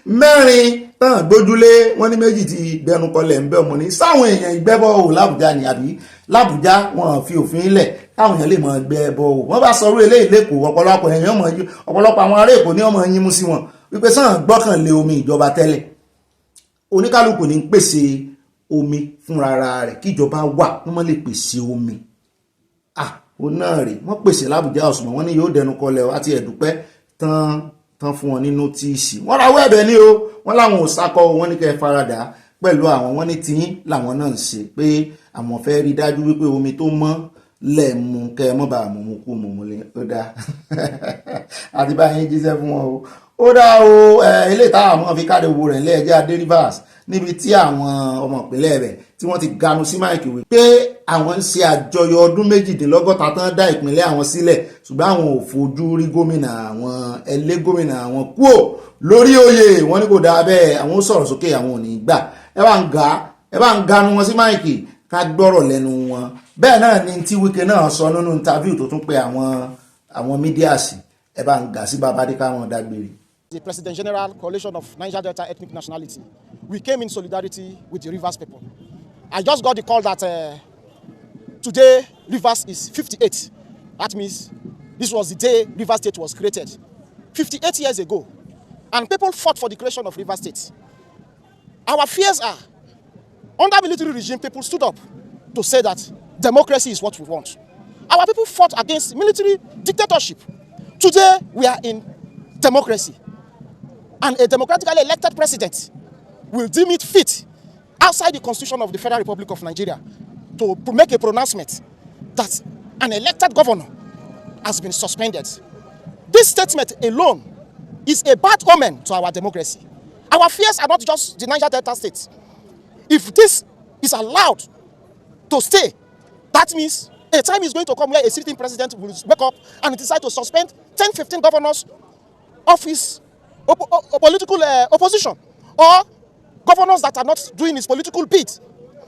mẹ́rin tán gbójúlé wọ́n ní méjì ti gbẹnu kọlẹ̀ ń bẹ́ ọmọ ní sáwọn èèyàn ìgbẹ́bọ̀ ò l'Àbújá ni àbí l'Àbújá wọn fi òfin lẹ̀ káwọn èèyàn lè mọ gbẹ́bọ̀ ò wọ́n bá sọrú eléyìí lẹ́kọ̀ọ́ ọ̀pọ̀lọpọ̀ èèyàn mọ̀ ọ̀pọ̀lọpọ̀ àwọn ará Èkó ní ọmọ yín mú sí wọn wípé sáà gbọ́kànlé omi ìjọba tẹ́lẹ̀ oníkálukú ní pèsè omi fúnra rẹ̀ kíjọba wà wọ́n mọ́ lè pèsè omi ó náà rè wọ́n pèsè l'Àbújá ọ̀sùnmọ̀ wọ́n ní yóò dẹnu kọlẹ̀ àti ẹ̀dùpẹ́ tán fún wọn ní nótíìsì wọ́n rawọ́ ẹ̀bẹ̀ ní o wọ́n láwọn ò sákọ̀ wọn ní kẹ́ faradà pẹ̀lú àwọn wọn ní tiyín làwọn náà ń ṣe pé àwọn fẹ́ rí dájú wípé omi tó mọ́ lẹ̀ mú kẹ́ mọ́ bá mú kú mú lé ó dáa àti báyìí jíṣẹ́ fún wọn ó dáa o ilé táwọn ọmọ fi káde owó rẹ̀ lẹ́ẹ̀jẹ́ adé Rivers níbi tí àwọn ọmọ ìpínlẹ̀ rẹ̀ tí wọ́n ti ganu sí máìkì wí pé àwọn ń ṣe àjọyọ̀ ọdún 68 tán dá ìpínlẹ̀ àwọn sílẹ̀ ṣùgbọ́n àwọn ò fojú rí gómìnà àwọn gómìnà àwọn kúò lórí oyè wọ́n ní kò dáa bẹ́ẹ̀ àwọn ó sọ̀rọ̀ sókè àwọn ò ní gbà ẹ bá ń ganu wọn sí máìkì ká gbọ́rọ̀ lẹ́nu wọn bẹ́ẹ̀ náà ni tí Wike náà sọ nínú interview tó tún pe àwọn mídíà sí ẹ bá ń gà sí babadé káwọn dágbére. The President General Coalition of Niger Delta Ethnic Nationality, we came in solidarity with the Rivers people. I just got the call that today Rivers is 58. That means this was the day Rivers State was created, 58 years ago. And people fought for the creation of Rivers State. Our fears are, under military regime, people stood up to say that democracy is what we want. Our people fought against military dictatorship. Today, we are in democracy. And a democratically elected president will deem it fit outside the Constitution of the Federal Republic of Nigeria to make a pronouncement that an elected governor has been suspended. This statement alone is a bad omen to our democracy. Our fears are not just the Niger Delta State. If this is allowed to stay, that means a time is going to come where a sitting president will wake up and decide to suspend 10, 15 governors of his political opposition, or governors that are not doing his political bid.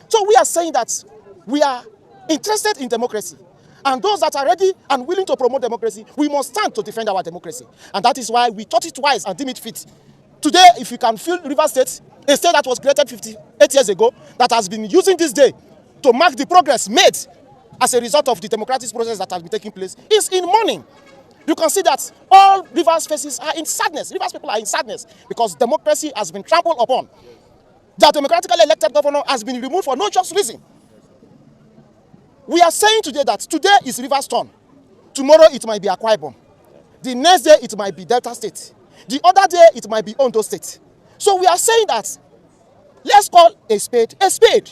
So we are saying that we are interested in democracy, and those that are ready and willing to promote democracy, we must stand to defend our democracy. And that is why we thought it wise and deem it fit. Today, if you can feel Rivers State, a state that was created 58 years ago, that has been using this day to mark the progress made as a result of the democratic process that has been taking place, is in mourning. You can see that all Rivers faces are in sadness. Rivers people are in sadness because democracy has been trampled upon. The democratically elected governor has been removed for no just reason. We are saying today that today is Rivers' turn. Tomorrow it might be Akwa Ibom. The next day it might be Delta State. The other day it might be Ondo State. So we are saying that let's call a spade a spade.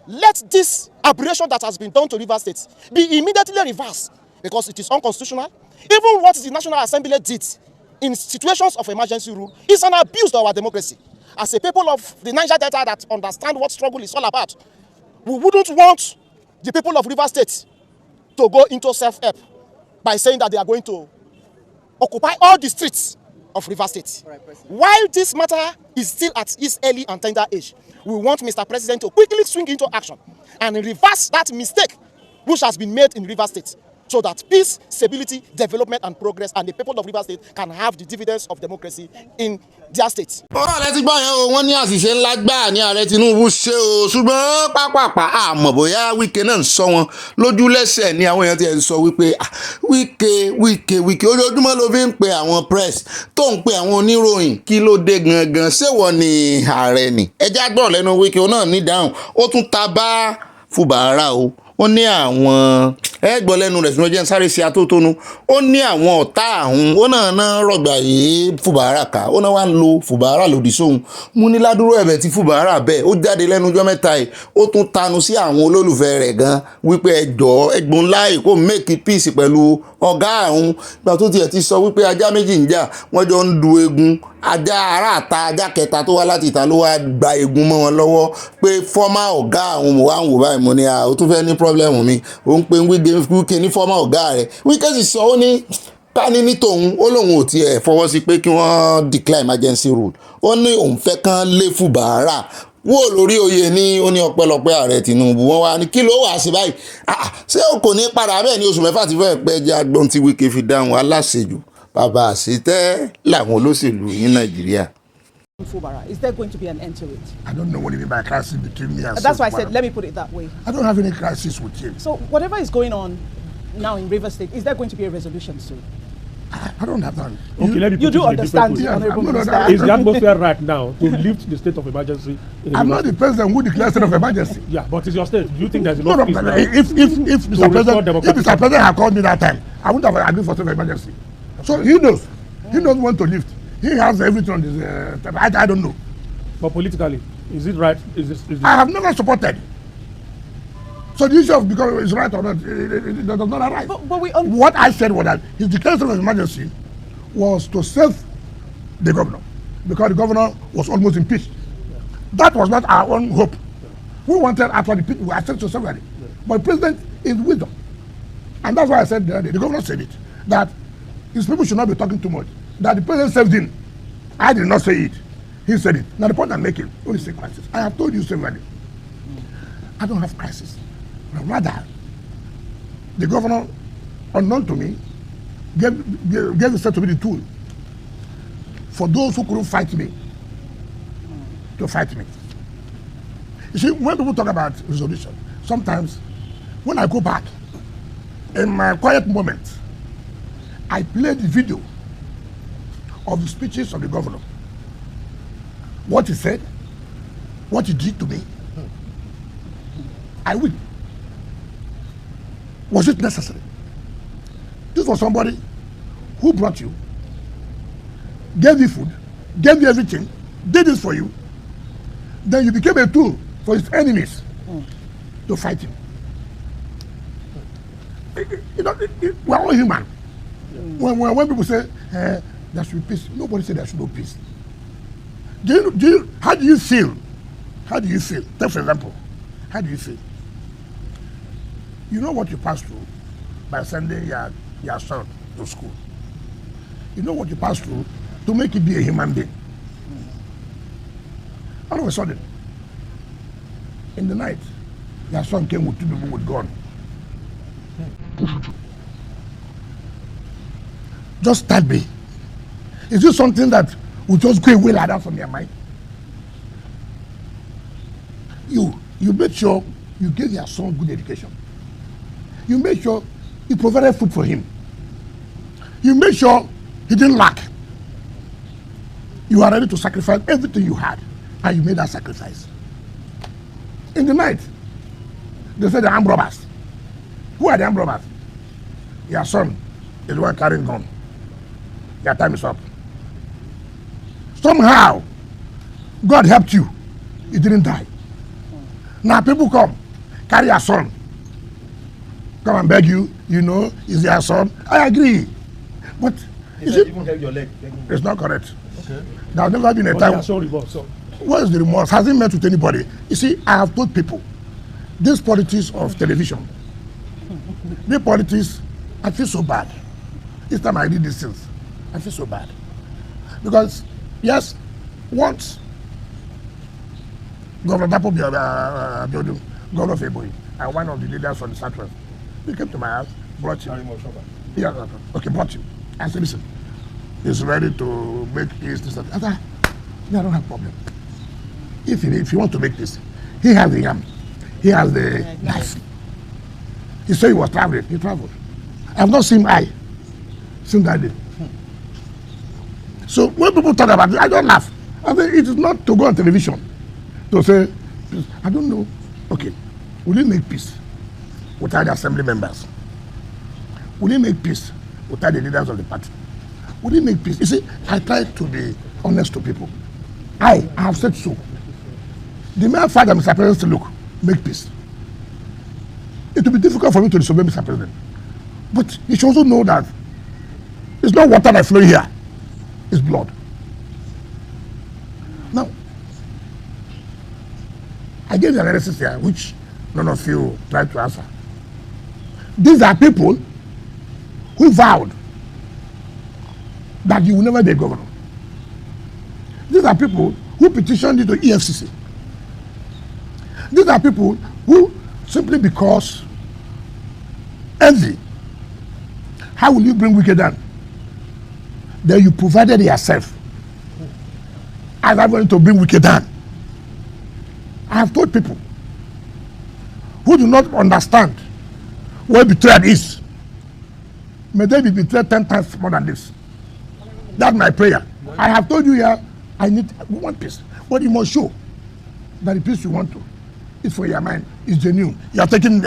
Let this aberration that has been done to Rivers State be immediately reversed because it is unconstitutional. Even what the National Assembly did in situations of emergency rule is an abuse to our democracy. As a people of the Niger Delta that understand what struggle is all about, we wouldn't want the people of Rivers State to go into self-help by saying that they are going to occupy all the streets of Rivers State. While this matter is still at its early and tender age, we want Mr. President to quickly swing into action and reverse that mistake which has been made in Rivers State, so that peace, stability, development and progress and the people of Rivers State can have the dividends of democracy in their state. ọ̀rọ̀ rẹ ti gbọ́ yẹn o, wọ́n ní àṣìṣe ńlá gbáà ní ààrẹ Tinubu ṣe o, ṣùgbọ́n pápápá àmọ́ bóyá Wike náà ń sọ wọn lójú lẹ́sẹ̀ ní àwọn èèyàn tí ẹ̀ ń sọ wípé Wike ojoojúmọ́ ló fi ń pe àwọn press tó ń pe àwọn oníròyìn kí ló dé gangan ṣéwọ ni ààrẹ ni. ẹjẹ́ àgbọ̀ lẹ́nu Wike náà ní dáhùn ó tún ta bá Fubara o. Ó ní àwọn ẹgbọ́ lẹ́nu rẹ̀ sínú jẹ́ sáré sí atótónu ó ní àwọn ọ̀tá àhún ó náà rọ̀gbà yìí Fubara ká ó náà wá ń lo Fubara lòdì sóhun mú ní ládúró ẹ̀bẹ̀ tí Fubara bẹ́ẹ̀ ó jáde lẹ́nu ọjọ́ mẹ́ta yìí ó tún tanu sí àwọn olólùfẹ́ rẹ̀ gan wípé ẹjọ́ ẹgbọ́n láì kó make peace pẹ̀lú ọ̀gá àhún gbà tó tiẹ̀ ti sọ wípé ajá méjì ń jà wọ́n jọ ń du egun ajá aráàta ajá kẹta tó wá láti ìta ló wá gba egun mọ́ wọn lọ́wọ́ pé fọ́mà ọ̀gá àwọn mò wá ń wò báyìí mo ní ó tún fẹ́ ní pọ́blẹ́mù mi ó ń pe Wike ní fọ́mà ọ̀gá rẹ̀ Wike sì sọ ó ní káni ní tòun ó lóun ò tiẹ̀ fọwọ́ sí pé kí wọ́n declare emergency rule ó ní òun fẹ́ kán lé Fubara wó lórí oyè ní ó ní ọpẹ́lọpẹ́ ààrẹ Tinubu wọ́n wá ní kí ló wà sí báyìí ṣé o kò ní padà bẹ́ẹ̀ ní oṣù mẹ́fà tí fẹ́ẹ́ pẹ́ jẹ́ agbọ́n tí Wike fi dáhùn aláṣejù bàbá àṣetẹ́ làwọn olóṣèlú ní Nàìjíríà. Fubara, is there going to be an end to it? I don't know what you mean by crisis between me and That's why I said, let me put it that way. I don't have any crisis with him. So whatever is going on now in Rivers State, is there going to be a resolution soon? I don't have that. Okay, let me you do understand, Honorable Minister. Is the atmosphere right now to lift the state of emergency? I'm not the president who declares state of emergency. Yeah, but it's your state. Do you think there's enough peace now? If Mr. President had called me that time, I wouldn't have agreed for state of emergency. So he knows. He knows when to lift. He has everything on his. I don't know. But politically, is it right? Is this I have never supported. So the issue of because it's right or not, it does not arise. But what I said was that his declaration of emergency was to save the governor because the governor was almost impeached. Yeah. That was not our own hope. Yeah. We wanted after the people, we accepted to somebody. Yeah. But the president is wisdom. And that's why I said the governor said it, that his people should not be talking too much. That the president saved him. I did not say it. He said it. Now the point I'm making, only say crisis. I have told you severally. I don't have crisis. Rather, the governor, unknown to me, gave the state to be the tool for those who couldn't fight me to fight me. You see, when people talk about resolution, sometimes when I go back, in my quiet moments, I play the video of the speeches of the governor. What he said, what he did to me. I will. Was it necessary? This was somebody who brought you, gave you food, gave you everything, did this for you. Then you became a tool for his enemies to fight him. We're all human. When people say there should be peace, nobody said there should be no peace. How do you feel? How do you feel? Take for example, how do you feel? You know what you pass through by sending your son to school. You know what you pass through to make it be a human being. All of a sudden, in the night, your son came with two people with gun. Just tell me, is this something that will just go away like that from your mind? You made sure you gave your son good education. You made sure you provided food for him. You made sure he didn't lack. You are ready to sacrifice everything you had, and you made that sacrifice. In the night, they said the armed robbers. Who are the armed robbers? Your son is the one carrying gun. Your time is up. Somehow, God helped you. He didn't die. Now people come, carry your son. Come and beg you, is your son. I agree. But is it? Even held your leg. It's not correct. Okay. There has never been a time. What is the remorse? Has it met with anybody? You see, I have told people, this politics of television, this politics, I feel so bad. Each time I read these things, I feel so bad. Because, yes, once Governor Dapo Biodun, Governor of Ebonyi, and one of the leaders from the Southwest, he came to my house, brought him. Yeah, okay, brought him. I said, listen, he's ready to make peace. I said, I don't have a problem. If you want to make this, he has the yam, he has the knife. He said he was traveling, he traveled. I have not seen him since that day. So when people talk about it, I don't laugh. I mean, it is not to go on television to say, I don't know. Okay, will you make peace without the assembly members? Will you make peace without the leaders of the party? Will you make peace? You see, I try to be honest to people. I have said so. The mere fact that Mr. President said, look, make peace. It will be difficult for me to disobey Mr. President. But you should also know that it's not water that flows here, it's blood. I gave the analysis here, which none of you tried to answer. These are people who vowed that you will never be a governor. These are people who petitioned you to EFCC. These are people who, simply because envy, how will you bring wicked down? Then you provided yourself as I'm going to bring wicked down. I have told people who do not understand what betrayal is, may they be betrayed 10 times more than this. That's my prayer. I have told you here, we want peace, but you must show that the peace you want to is for your mind, is genuine. You are taking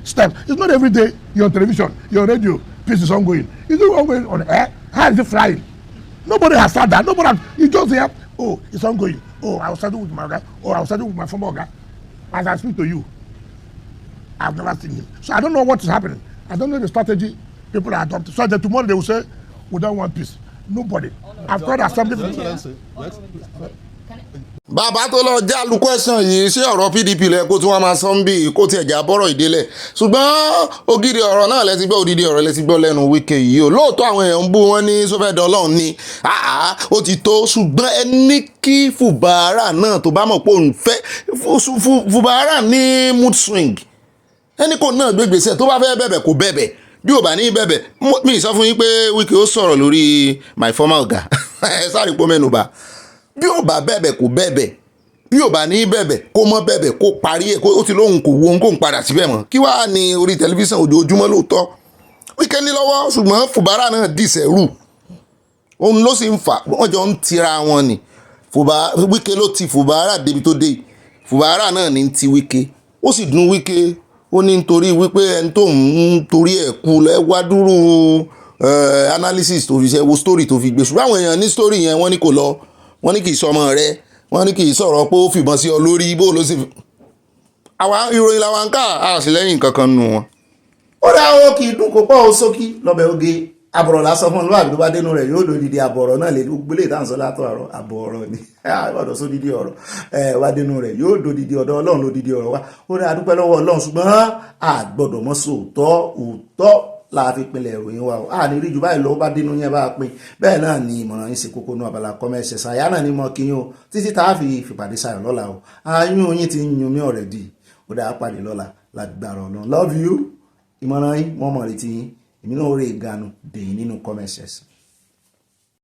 steps. It's not every day you're on television, you're on radio, peace is ongoing. Is it ongoing on air? How is it flying? Nobody has said that. Nobody has, you just hear, oh, it's ongoing. Oh, I was studying with my guy. Oh, I was studying with my former guy. As I speak to you, I've never seen him. So I don't know what is happening. I don't know the strategy people are adopting. So that tomorrow they will say, we don't want peace. Nobody. I've got assembly. Bàbá tó lọ jálu question yìí ṣé ọ̀rọ̀ PDP lẹ kó tí wọ́n máa sọ ń bí kó tiẹ̀ já bọ́rọ̀ ìdílẹ̀ ṣùgbọ́n ògidì ọ̀rọ̀ náà lẹ ti gbọ́ òdìdí ọ̀rọ̀ lẹ ti gbọ́ lẹ́nu Wike yìí o lóòótọ́ àwọn èèyàn ń bú wọn ní sọfẹ́dọ̀ Ọlọ́run ni ó ti tó ṣùgbọ́n ẹ ní kí Fubara náà tó bá mọ̀ pé òun fẹ́ Fubara ní mood swing ẹni kò náà gbégbèsè tó bá fẹ́ bẹ̀bẹ̀ kò bẹ̀bẹ̀ bí ò bá ní bẹ̀bẹ̀ mi sọ fún yín pé Wike ó sọ̀rọ̀ lórí my former ọ̀gá ẹ sáré pọ́ mẹ́nu bà bí ò bá bẹ̀bẹ̀ kò bẹ̀bẹ̀ bí ò bá ní bẹ̀bẹ̀ kó mọ́ bẹ̀bẹ̀ kó parí ẹ̀ ó ti lóhun kò wo ohun kó ń padà síbẹ̀ mọ́ kí wàá ní orí tẹlifíṣàn ojoojúmọ́ lóòótọ́ Wike ní lọ́wọ́ ṣùgbọ́n Fubara náà dìsẹ̀rù òun ló sì ń fà wọ́n jọ ń tira wọn ni Wike ló ti Fubara débi tó dé Fubara náà ní ti Wike ó sì dùn Wike ó ní nítorí wípé ẹni tó ń torí ẹ̀ kú lẹ́wà dúró analysis tó fi ṣe wo story tó fi gbé ṣùgbọ́n àwọn èèyàn ní story yẹn wọ́n ní kò lọ wọ́n ní kì í sọmọ rẹ̀ wọ́n ní kì í sọ̀rọ̀ pé ó fìbọn sí ọ lórí bó ló sì àwọn ìròyìn làwọn ń ká àṣìlẹ́yìn kankan nù wọn. ó dá owó kì í dùn kó pọ̀ ó sókí lọ́bẹ̀ oge àbọ̀rọ̀ lásán fún olúwàbí tó bá dénú rẹ̀ yóò lòdìdí àbọ̀rọ̀ náà lè gbélé ìtànsọ́ látọ̀ àrọ̀ àbọ̀rọ̀ ni ọ̀dọ̀ sódìdí ọ̀rọ̀ wá dénú rẹ̀ yóò lòdìdí ọ̀dọ̀ Ọlọ́run lòdìdí ọ̀rọ̀ wa ó dá dúpẹ́ lọ́wọ́ Ọlọ́run ṣùgbọ́n àgbọ̀dọ̀ mọ́ sí òótọ́ la fi pinlẹ̀ ìròyìn wa o a ní rí jù báyìí lọ́wọ́ bá dínú yẹn bá pín bẹ́ẹ̀ náà ni ìmọ̀ràn yín ṣe kókó ní abala kọ́mẹ́sẹ̀ ṣàyà náà ni mo kí yín o títí tá a fi fìpàdé ṣayọ̀ lọ́la o ayún yín ti ń yún mí already ó dáa pàdé lọ́la lágbára Ọlọ́run love you ìmọ̀ràn yín wọ́n mọ̀ retí yín èmi náà ó rè ganu dèyìn nínú kọ́mẹ́sẹ̀.